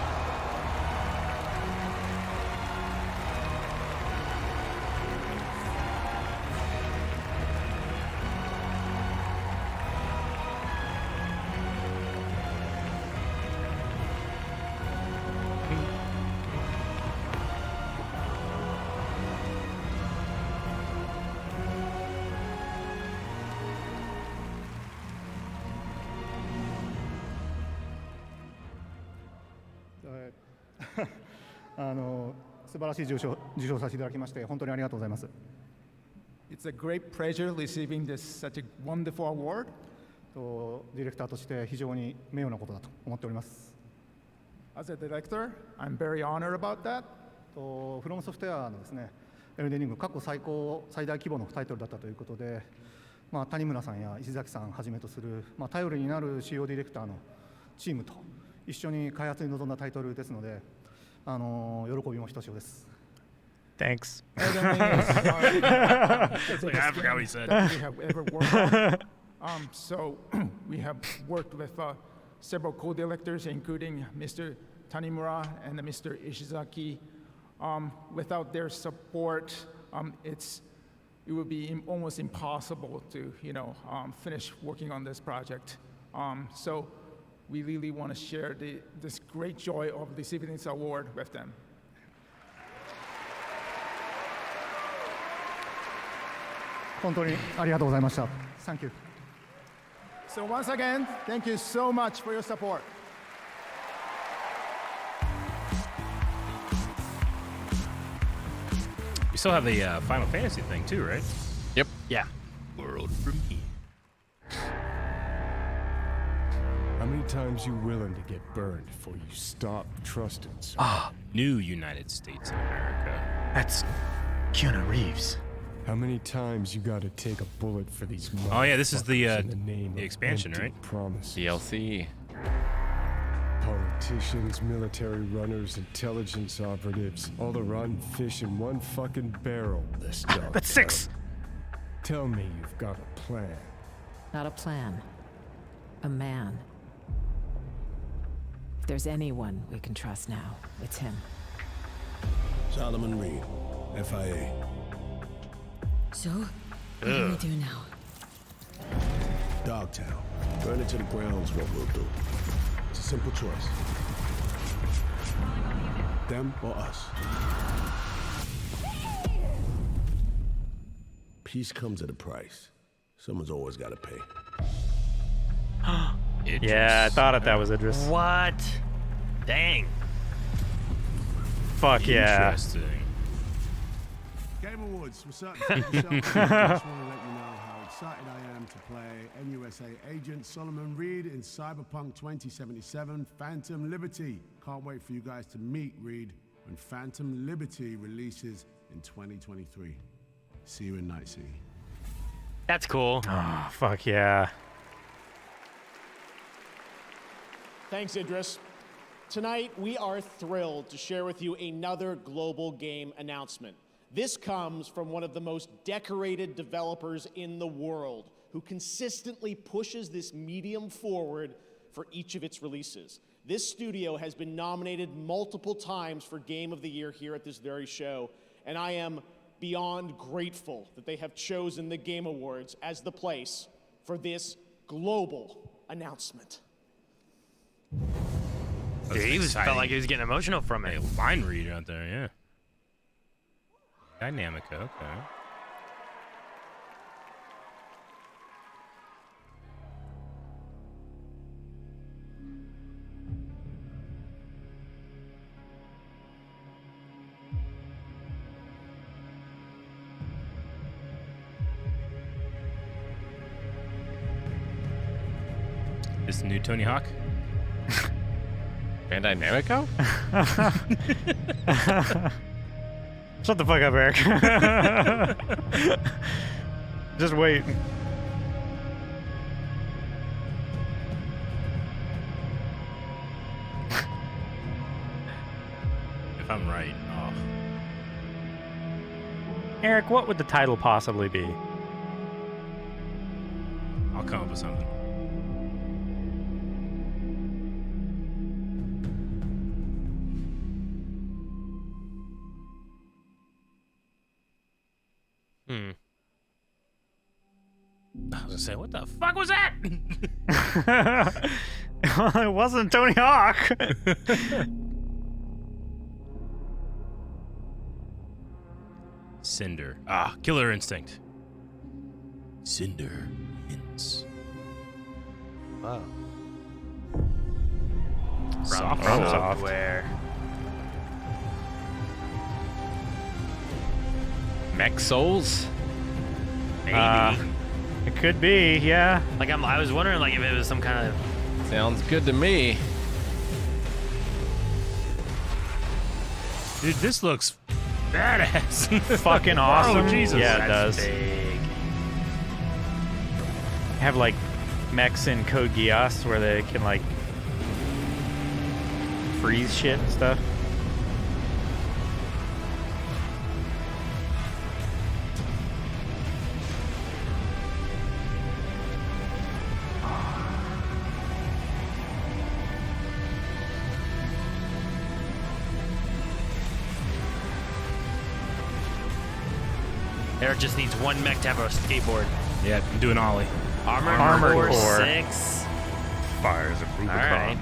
It's a great pleasure receiving this such a wonderful award. ディレクターとして非常に名誉なことだと思っております。As a director, I'm very honored about that. フロムソフトウェアのですね、エルデンリング過去最大規模のタイトルだったということで、谷村さんや石崎さんをはじめとする、頼りになる CEO ディレクターのチームと一緒に開発に臨んだタイトルですので、喜びもひとしおです。Thanks. I forgot what he said. We have ever worked on. So we have worked with several co-directors, including Mr. Tanimura and Mr. Ishizaki. Without their support, it would be almost impossible to, finish working on this project. So we really want to share this great joy of receiving this award with them. Thank you. So once again, thank you so much for your support. We still have the Final Fantasy thing too, right? Yep. Yeah. World premiere. How many times you willing to get burned before you stop trusting someone? Ah, new United States of America. That's Keanu Reeves. How many times you gotta take a bullet for these Oh yeah, this is the name of expansion, empty right? Promises. DLC. Politicians, military runners, intelligence operatives, all the rotten fish in one fucking barrel. This dog. That's 6. Tell me you've got a plan. Not a plan. A man. If there's anyone we can trust now, it's him. Solomon Reed, FIA. So, what do we do now? Dogtown. Burn it to the ground is what we'll do. It's a simple choice. Them or us. Peace comes at a price. Someone's always got to pay. Yeah, I thought that was Idris. What? Dang. Fuck yeah. Interesting. Game Awards, we're certain for yourself. I just want to let you know how excited I am to play NUSA agent Solomon Reed in Cyberpunk 2077 Phantom Liberty. Can't wait for you guys to meet Reed when Phantom Liberty releases in 2023. See you in Night City. That's cool. Oh, fuck yeah. Thanks, Idris. Tonight, we are thrilled to share with you another global game announcement. This comes from one of the most decorated developers in the world, who consistently pushes this medium forward for each of its releases. This studio has been nominated multiple times for Game of the Year here at this very show, and I am beyond grateful that they have chosen the Game Awards as the place for this global announcement. Dude, he felt like he was getting emotional from it. Hey, line read out there, yeah. Dynamica, okay. This the new Tony Hawk? Bandai Namco? Shut the fuck up, Eric. Just wait. If I'm right. Oh. Eric, what would the title possibly be? I'll come up with something. I was gonna say, what the fuck was that? It wasn't Tony Hawk. Cinder. Ah, Killer Instinct. Cinder Ints. Wow. Soft software. Mech Souls? Maybe. It could be, yeah. Like I was wondering, like if it was some kind of. Sounds good to me. Dude, this looks badass. Fucking awesome. Oh, Jesus. Yeah, it does. Big. Have like mechs in Code Geass where they can like freeze shit and stuff. Eric just needs one mech to have a skateboard. Yeah, I'm doing ollie. Armored Core Core 6. Fires a Rubicon. All right.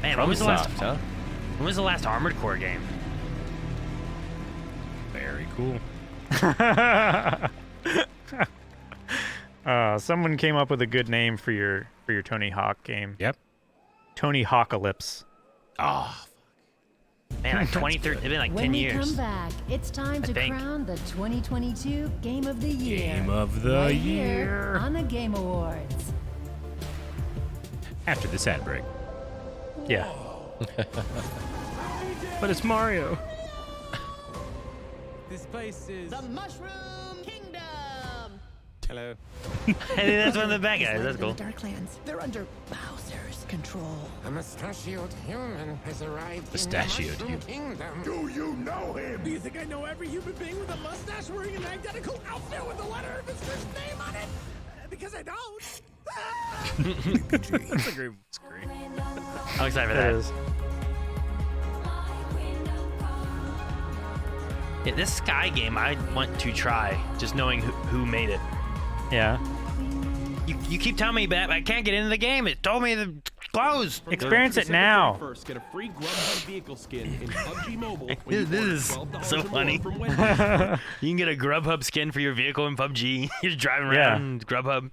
Man, From when was the last Armored Core game? Very cool. Someone came up with a good name for your Tony Hawk game. Yep. Tony Hawkalypse. Oh, Man, like 2013. It's been like When 10 we years. come back, it's time to think. crown the 2022 Game of the Year. Game of the right Year. Here on the Game Awards. After this ad break. Yeah. But it's Mario. This place is The Mushroom Kingdom. hello. I think that's one of the bad guys. That's cool. Darklands. They're under Bowser's control. A mustachioed human has arrived Mustachioed in the Mushroom Kingdom. Do you know him? Do you think I know every human being with a mustache wearing an identical outfit with the letter of his first name on it? Because I don't. That's a great screen. I'm excited for That that. is. Yeah, this Sky game I want to try, just knowing who made it. Yeah. You keep telling me that I can't get into the game. It told me to close. Experience it now. First, get a free Grubhub vehicle skin in PUBG Mobile. This is so funny. You can get a Grubhub skin for your vehicle in PUBG. You're just driving around Grubhub.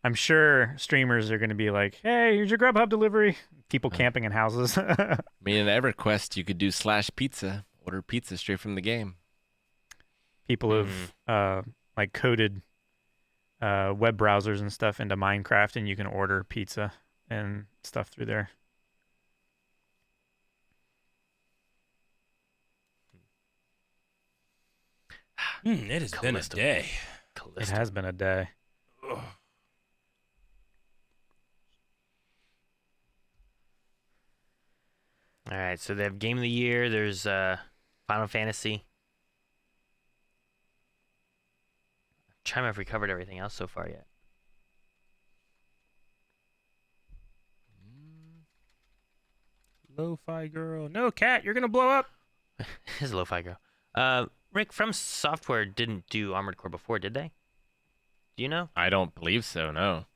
I'm sure streamers are going to be like, hey, here's your Grubhub delivery. People camping in houses. I mean, in EverQuest, you could do /pizza, order pizza straight from the game. People have like coded web browsers and stuff into Minecraft, and you can order pizza and stuff through there. It has been a day. It has been a day. Ugh. All right, so they have Game of the Year. There's Final Fantasy. I'm trying to remember if we covered everything else so far yet. Lo-fi girl. No, Cat, you're going to blow up. This is a lo-fi girl. Rick, From Software didn't do Armored Core before, did they? Do you know? I don't believe so, no.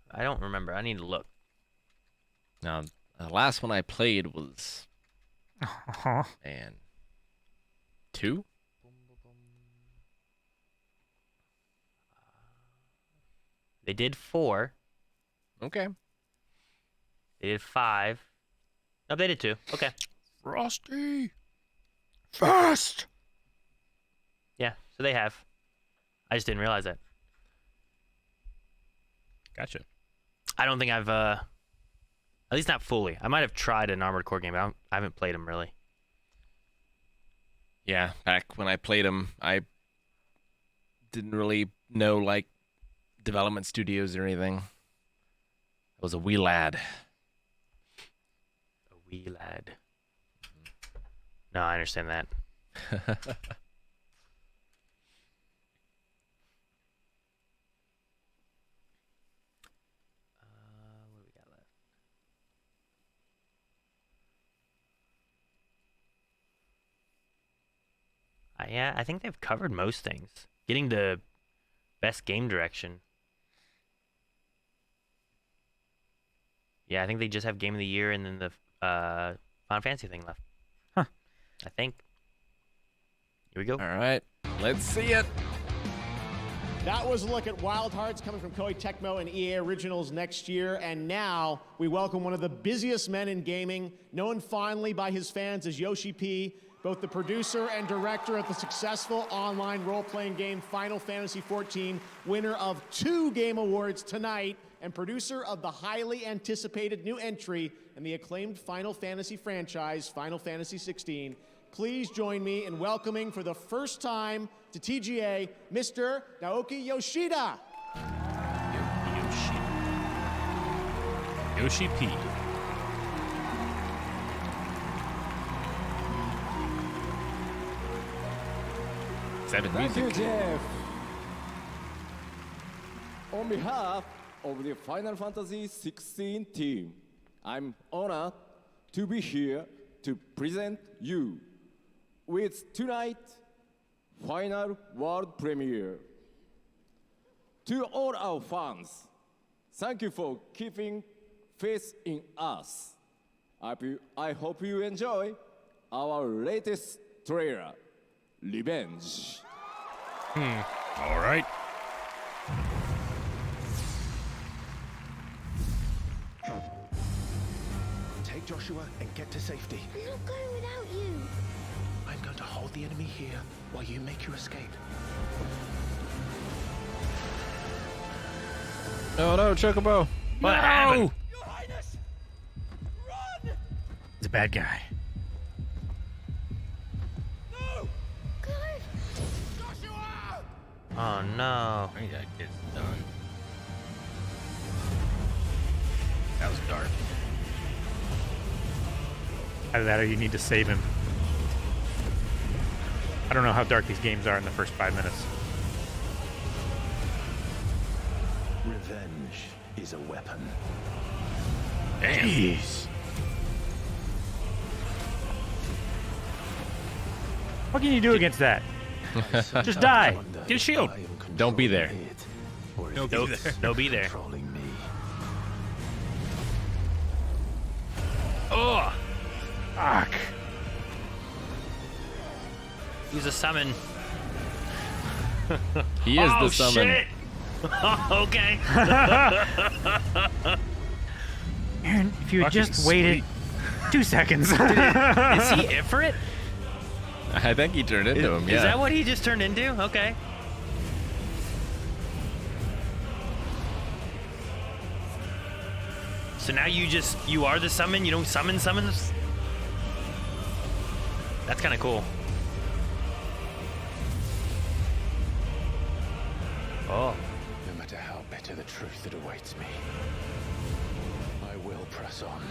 I don't remember. I need to look. Now, the last one I played was... Man. 2? They did 4. Okay. They did 5. No, they did 2. Okay. Frosty. Fast. Yeah, so they have. I just didn't realize that. Gotcha. I don't think I've, at least not fully. I might have tried an Armored Core game, but I haven't played them really. Yeah, back when I played them, I didn't really know, like, development studios or anything. I was a wee lad. A wee lad. No, I understand that. Hmm. What do we got left? Yeah, I think they've covered most things. Getting the best game direction. Yeah, I think they just have Game of the Year and then the Final Fantasy thing left. Huh. I think. Here we go. All right, let's see it. That was a look at Wild Hearts coming from Koei Tecmo and EA Originals next year. And now we welcome one of the busiest men in gaming, known fondly by his fans as Yoshi P, both the producer and director of the successful online role-playing game Final Fantasy XIV, winner of 2 Game Awards tonight, and producer of the highly anticipated new entry in the acclaimed Final Fantasy franchise, Final Fantasy XVI. Please join me in welcoming for the first time to TGA, Mr. Naoki Yoshida. Yoshi P. Thank you, Jeff. On behalf of the Final Fantasy XVI team, I'm honored to be here to present you with tonight's final world premiere. To all our fans, thank you for keeping faith in us. I hope you enjoy our latest trailer, Revenge. All right. Take Joshua and get to safety. I'm not going without you. I'm going to hold the enemy here while you make your escape. Oh no, Chocobo. What happened? Your Highness! Run! He's a bad guy. No! Clive! Joshua! Oh no. I think that kid's done. That was dark. Either that or you need to save him. I don't know how dark these games are in the first 5 minutes. Revenge is a weapon. Jeez. What can you do against that? Just die. Get a shield. Don't be there. No be there. No be there. Oh! Fuck. He's a summon. He is the summon. Shit. Okay. Aaron, if you had Fucking just waited 2 seconds. Is he Ifrit? I think he turned into him, yeah. Is that what he just turned into? Okay. So now you are the summon? You don't summon summons? That's kind of cool. Oh. No matter how bitter the truth that awaits me, I will press on.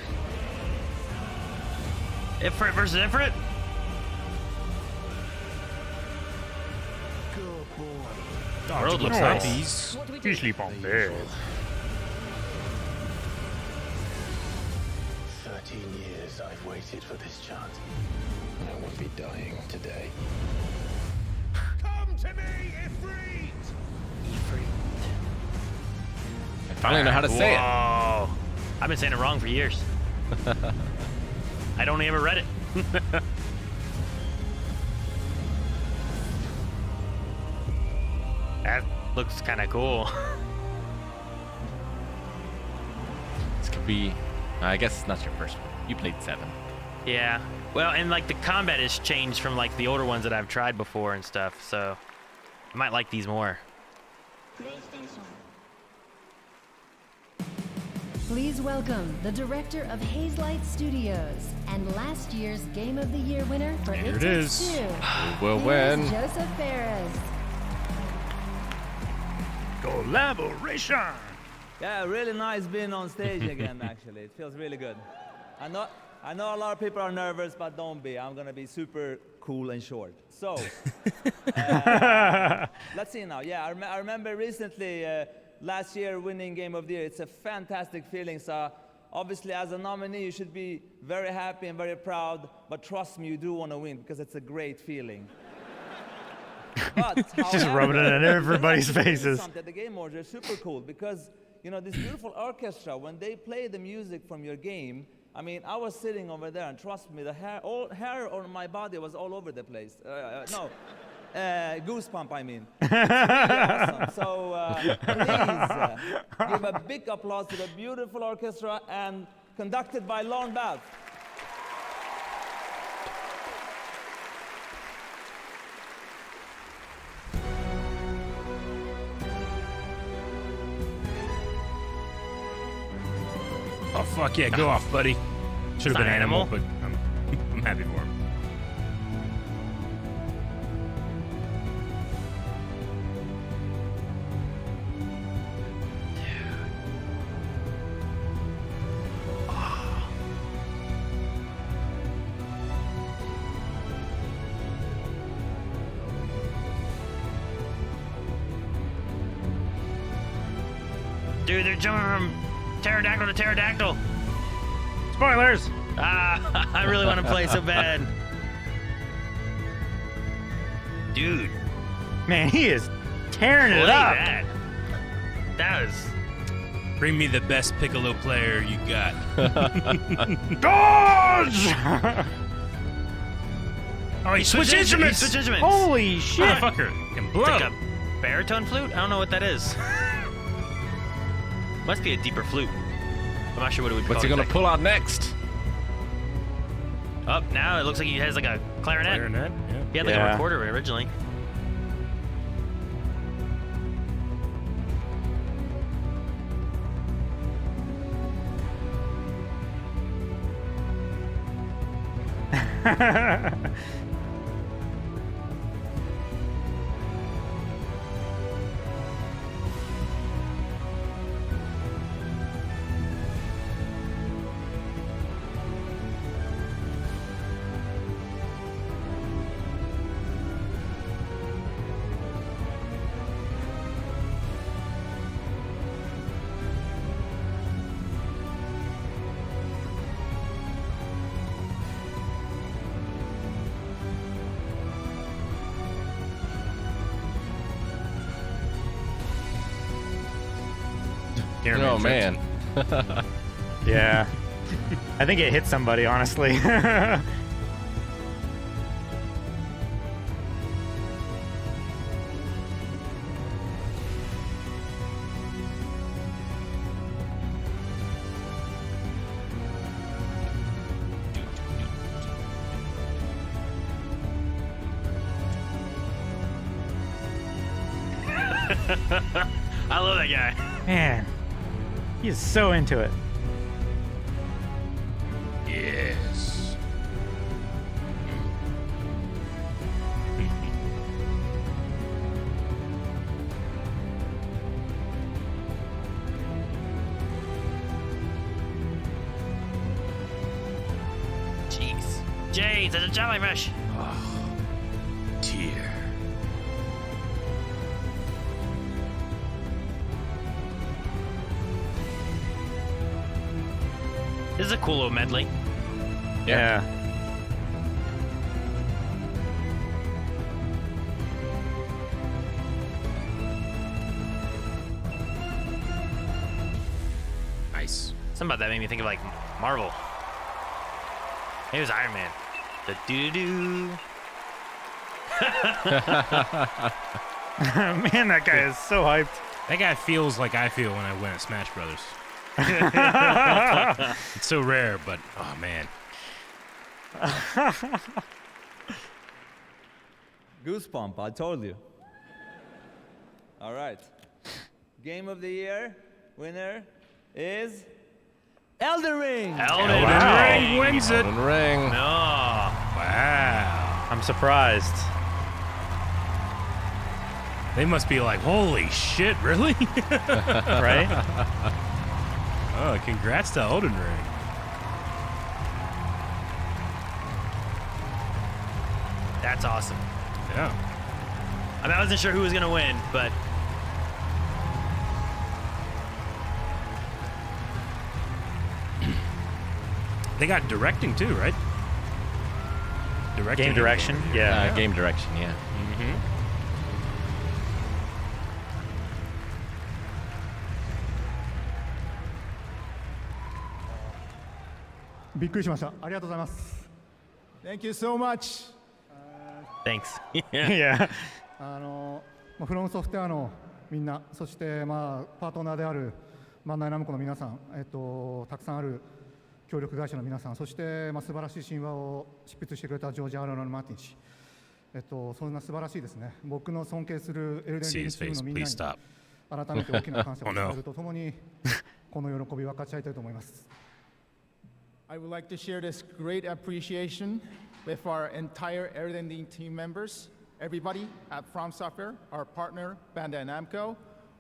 Ifrit versus Ifrit? Good boy. World looks nice. You sleep on bed. 13 years I've waited for this chance. I won't be dying today. Come to me, Ifrit! I finally know how to say it. Whoa. I've been saying it wrong for years. I don't ever read it. That looks kind of cool. This could be... I guess it's not your first one. You played 7. Yeah. Well, and like the combat has changed from like the older ones that I've tried before and stuff, so I might like these more. Please welcome the director of Hazelight Studios and last year's Game of the Year winner for Here It it Takes is. Two. Who will Here's win? Joseph Ferris. Collaboration. Yeah, really nice being on stage again, actually. It feels really good. I know a lot of people are nervous, but don't be. I'm going to be super cool and short. So, let's see now. Yeah, I remember recently, last year, winning Game of the Year. It's a fantastic feeling. So, obviously, as a nominee, you should be very happy and very proud. But trust me, you do want to win because it's a great feeling. But, just rubbing it in everybody's faces. The Game Awards are super cool because, you know, this beautiful orchestra, when they play the music from your game, I mean, I was sitting over there, and trust me, the hair on my body was all over the place. Goosebump, I mean. It's really awesome. So please give a big applause to the beautiful orchestra and conducted by Lorne Balfe. Oh, fuck yeah, go off, buddy. Should have been not animal, animal. but I'm happy for him. Dude, they're jumping from pterodactyl to pterodactyl. Spoilers! Ah, I really want to play so bad. Dude. Man, he is tearing Play it up. that. That was... Bring me the best Piccolo player you got. Dodge! Oh, he switched instruments! He switched instruments. Holy shit! Motherfucker can blow. It's like a baritone flute? I don't know what that is. Must be a deeper flute. I'm not sure what it would be What's he called gonna pull out next? Up now, it looks like he has like a clarinet. Clarinet, yeah. He had like a recorder originally. Oh man. Yeah. I think it hit somebody, honestly. I love that guy. Man, he is so into it. Yes. Jeez. Jeez, there's a jellyfish. Oh, dear. This is a cool little medley. Yeah. Nice. Something about that made me think of like Marvel. Maybe it was Iron Man. The doo-doo. Man, that guy is so hyped. That guy feels like I feel when I win at Smash Brothers. It's so rare, but oh man. Goosebump, I told you. All right. Game of the year winner is Elden Ring. Elden Ring wins it. Elden Ring. No. Wow. I'm surprised. They must be like, holy shit, really? Right? Oh, congrats to Elden Ring. That's awesome. Yeah. I mean, I wasn't sure who was going to win, but They got directing too, right? Directing Game direction, yeah. Game direction, yeah. Mm-hmm. びっくりしました。ありがとうございます。 Thank you so much. thanks. Yeah. フロムソフトウェアのみんな、そしてパートナーであるバンダイナムコの皆さん、たくさんある協力会社の皆さん、そして素晴らしい神話を執筆してくれたジョージ・アーロン・マーティン氏、そんな素晴らしいですね。僕の尊敬するエルデンリングチームのみんなに改めて大きな感謝を伝えるとともにこの喜びを分かち合いたいと思います。I would like to share this great appreciation with our entire Elden Ring team members, everybody at From Software, our partner, Bandai Namco,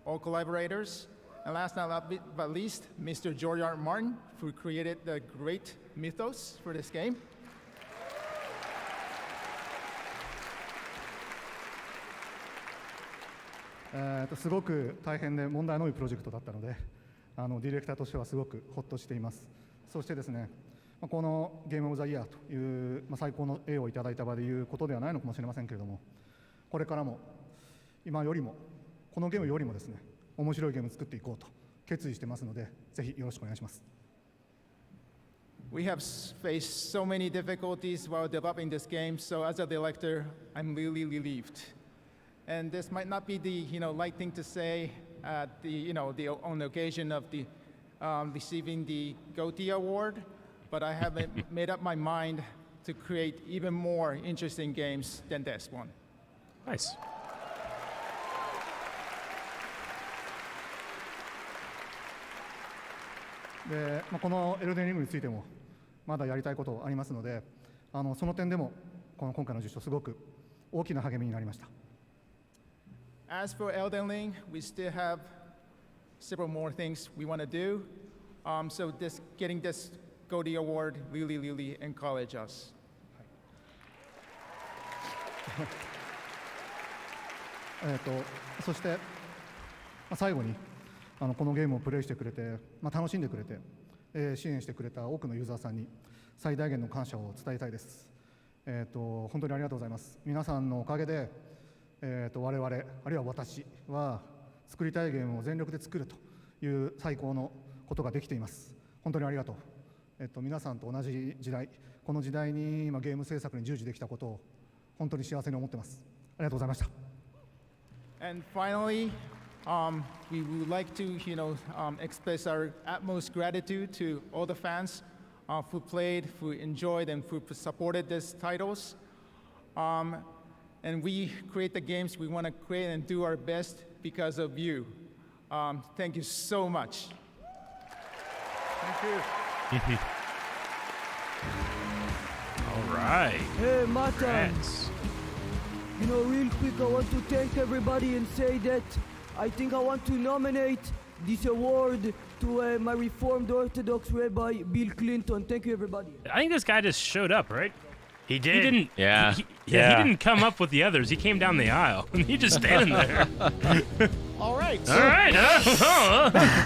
all collaborators, and last but least, Mr. George R. R. Martin, who created the great mythos for this game. すごく大変で問題の多いプロジェクトだったので、ディレクターとしてはすごくほっとしています。そしてですね、このゲームオブザイヤーという、最高の栄をいただいた場でいうことではないのかもしれませんけれども、これからも今よりもこのゲームよりもですね、面白いゲームを作っていこうと決意してますので、ぜひよろしくお願いします。We have faced so many difficulties while developing this game, so as a director, I'm really relieved. And this might not be the light thing to say at the on the occasion of the receiving the GOTY award, but I have made up my mind to create even more interesting games than this one. Nice. で、このエルデンリングについてもまだやりたいことありますので、その点でも今回の受賞すごく大きな励みになりました。As for Elden Ring, we still have several more things we want to do. So getting this GOTY award really encouraged us. そして、最後にこのゲームをプレイしてくれて、楽しんでくれて、支援してくれた多くのユーザーさんに最大限の感謝を伝えたいです。本当にありがとうございます。皆さんのおかげで我々、あるいは私は作りたいゲームを全力で作るという最高のことができています。本当にありがとう。皆さんと同じ時代、この時代に今ゲーム制作に従事できたことを本当に幸せに思っています。ありがとうございました。And finally, we would like to, express our utmost gratitude to all the fans who played, who enjoyed, and who supported these titles. And we create the games we want to create and do our best because of you. Thank you so much. Thank you. All right. Hey, Matan. Real quick, I want to thank everybody and say that I think I want to nominate this award to my Reformed Orthodox Rabbi Bill Clinton. Thank you, everybody. I think this guy just showed up, right? He did. He didn't. Yeah. He didn't come up with the others. He came down the aisle. He just standing there. All right. All right.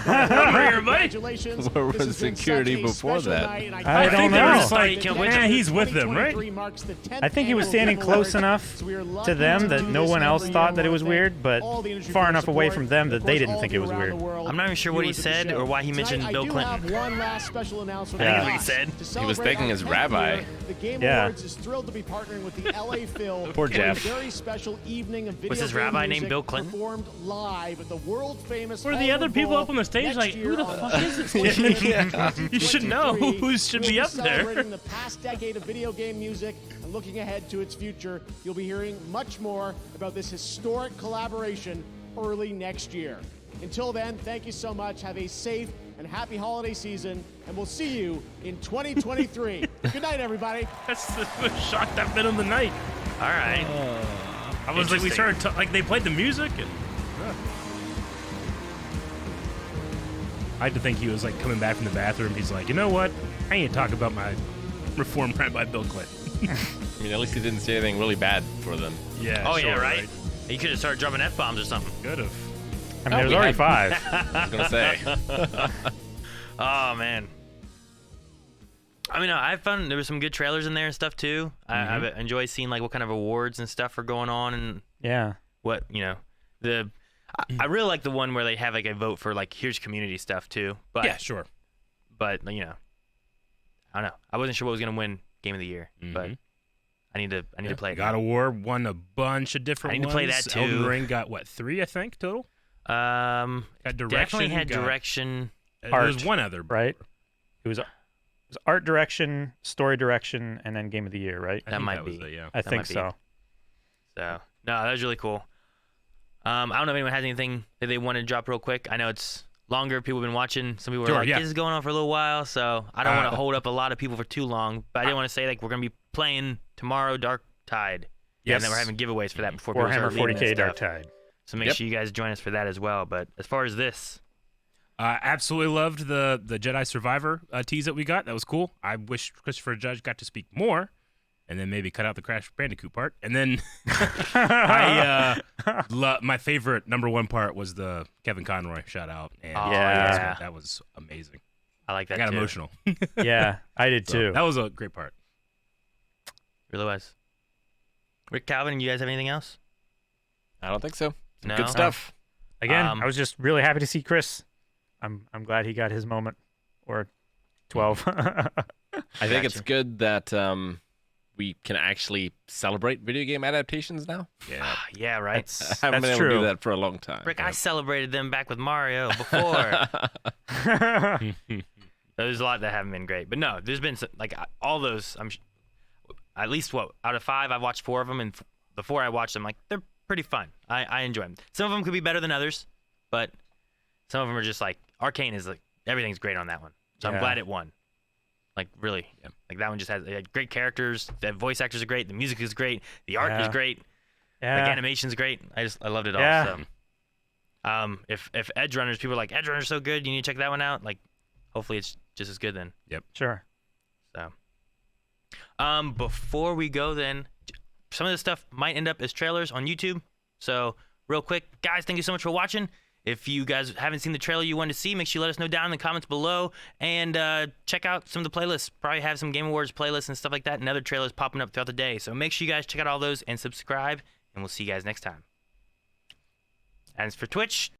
Congratulations. Where was security before that? I don't know. He's with them, right? I think he was standing close enough to them that no one else thought that it was weird, but far enough away from them that they didn't think it was weird. I'm not even sure what he said or why he mentioned Bill Clinton. One last special announcement. I think what he said. He was thanking his rabbi. The Game Awards is thrilled to be partnering with the LA Phil. Poor Jeff. A very special evening of video Was his game rabbi music named Bill Clinton? Performed live at the world famous. Were the other people up on the stage like, who the fuck is this? You should know who should be up there. Celebrating the past decade of video game music and looking ahead to its future, you'll be hearing much more about this historic collaboration early next year. Until then, thank you so much. Have a safe and happy holiday season, and we'll see you in 2023. Good night, everybody. That's the shock that middle of the night. All right. I was like, we started like they played the music and. I had to think he was like coming back from the bathroom. He's like, you know what? I ain't talk about my Reformed Rabbi Bill Clinton. I mean, at least he didn't say anything really bad for them. Yeah. Oh sure, yeah, right. He could have started dropping F-bombs or something. Could have. I mean, there was already 5. I was gonna say. Oh man. I mean, I had fun. There was some good trailers in there and stuff too. I enjoy seeing like what kind of awards and stuff are going on and what I really like the one where they have like a vote for like here's community stuff too. But yeah, sure. But I don't know. I wasn't sure what was gonna win Game of the Year, but I need to play it. God of War won a bunch of different ones. I need to play that too. Elden Ring got what, 3 I think total. Got direction. Definitely had direction. Art, there was one other, right? It was art direction, story direction, and then Game of the Year, right? That might be. Yeah. I think so. So no, that was really cool. I don't know if anyone has anything that they want to drop real quick. I know it's longer. People have been watching. Some people are Sure, like, yeah. this is going on for a little while, so I don't want to hold up a lot of people for too long. But I didn't want to say, like, we're going to be playing tomorrow Dark Tide. Yes. And then we're having giveaways for that before people Warhammer start leaving 40K and Dark stuff. Tide. So make sure you guys join us for that as well. But as far as this, Absolutely loved the Jedi Survivor tease that we got. That was cool. I wish Christopher Judge got to speak more, and then maybe cut out the Crash Bandicoot part. And then my favorite #1 part was the Kevin Conroy shout out. And that was amazing. I like that. I got too. emotional. Yeah, I did too. That was a great part. Really was. Rick, Calvin, you guys have anything else? I don't think so. No? Good stuff. Again, I was just really happy to see Chris. I'm glad he got his moment, or 12. I think it's good that we can actually celebrate video game adaptations now. Yeah, yeah, right. I haven't been able to do that for a long time. Rick, I celebrated them back with Mario before. There's a lot that haven't been great, but no, there's been like all those. At least out of 5, I've watched 4 of them, and the 4 I watched them, like they're pretty fun. I enjoy them. Some of them could be better than others, but some of them are just like Arcane is like everything's great on that one. So I'm glad it won. Like really, like that one just has great characters. The voice actors are great. The music is great. The art is great. Yeah. Like animation's great. I loved it all. Yeah. So, if Edge Runners, people are like Edge Runners so good, you need to check that one out. Like, hopefully it's just as good then. Yep. Sure. So, before we go, then some of this stuff might end up as trailers on YouTube. So, real quick, guys, thank you so much for watching. If you guys haven't seen the trailer you want to see, make sure you let us know down in the comments below. And check out some of the playlists. Probably have some Game Awards playlists and stuff like that and other trailers popping up throughout the day. So make sure you guys check out all those and subscribe. And we'll see you guys next time. As for Twitch,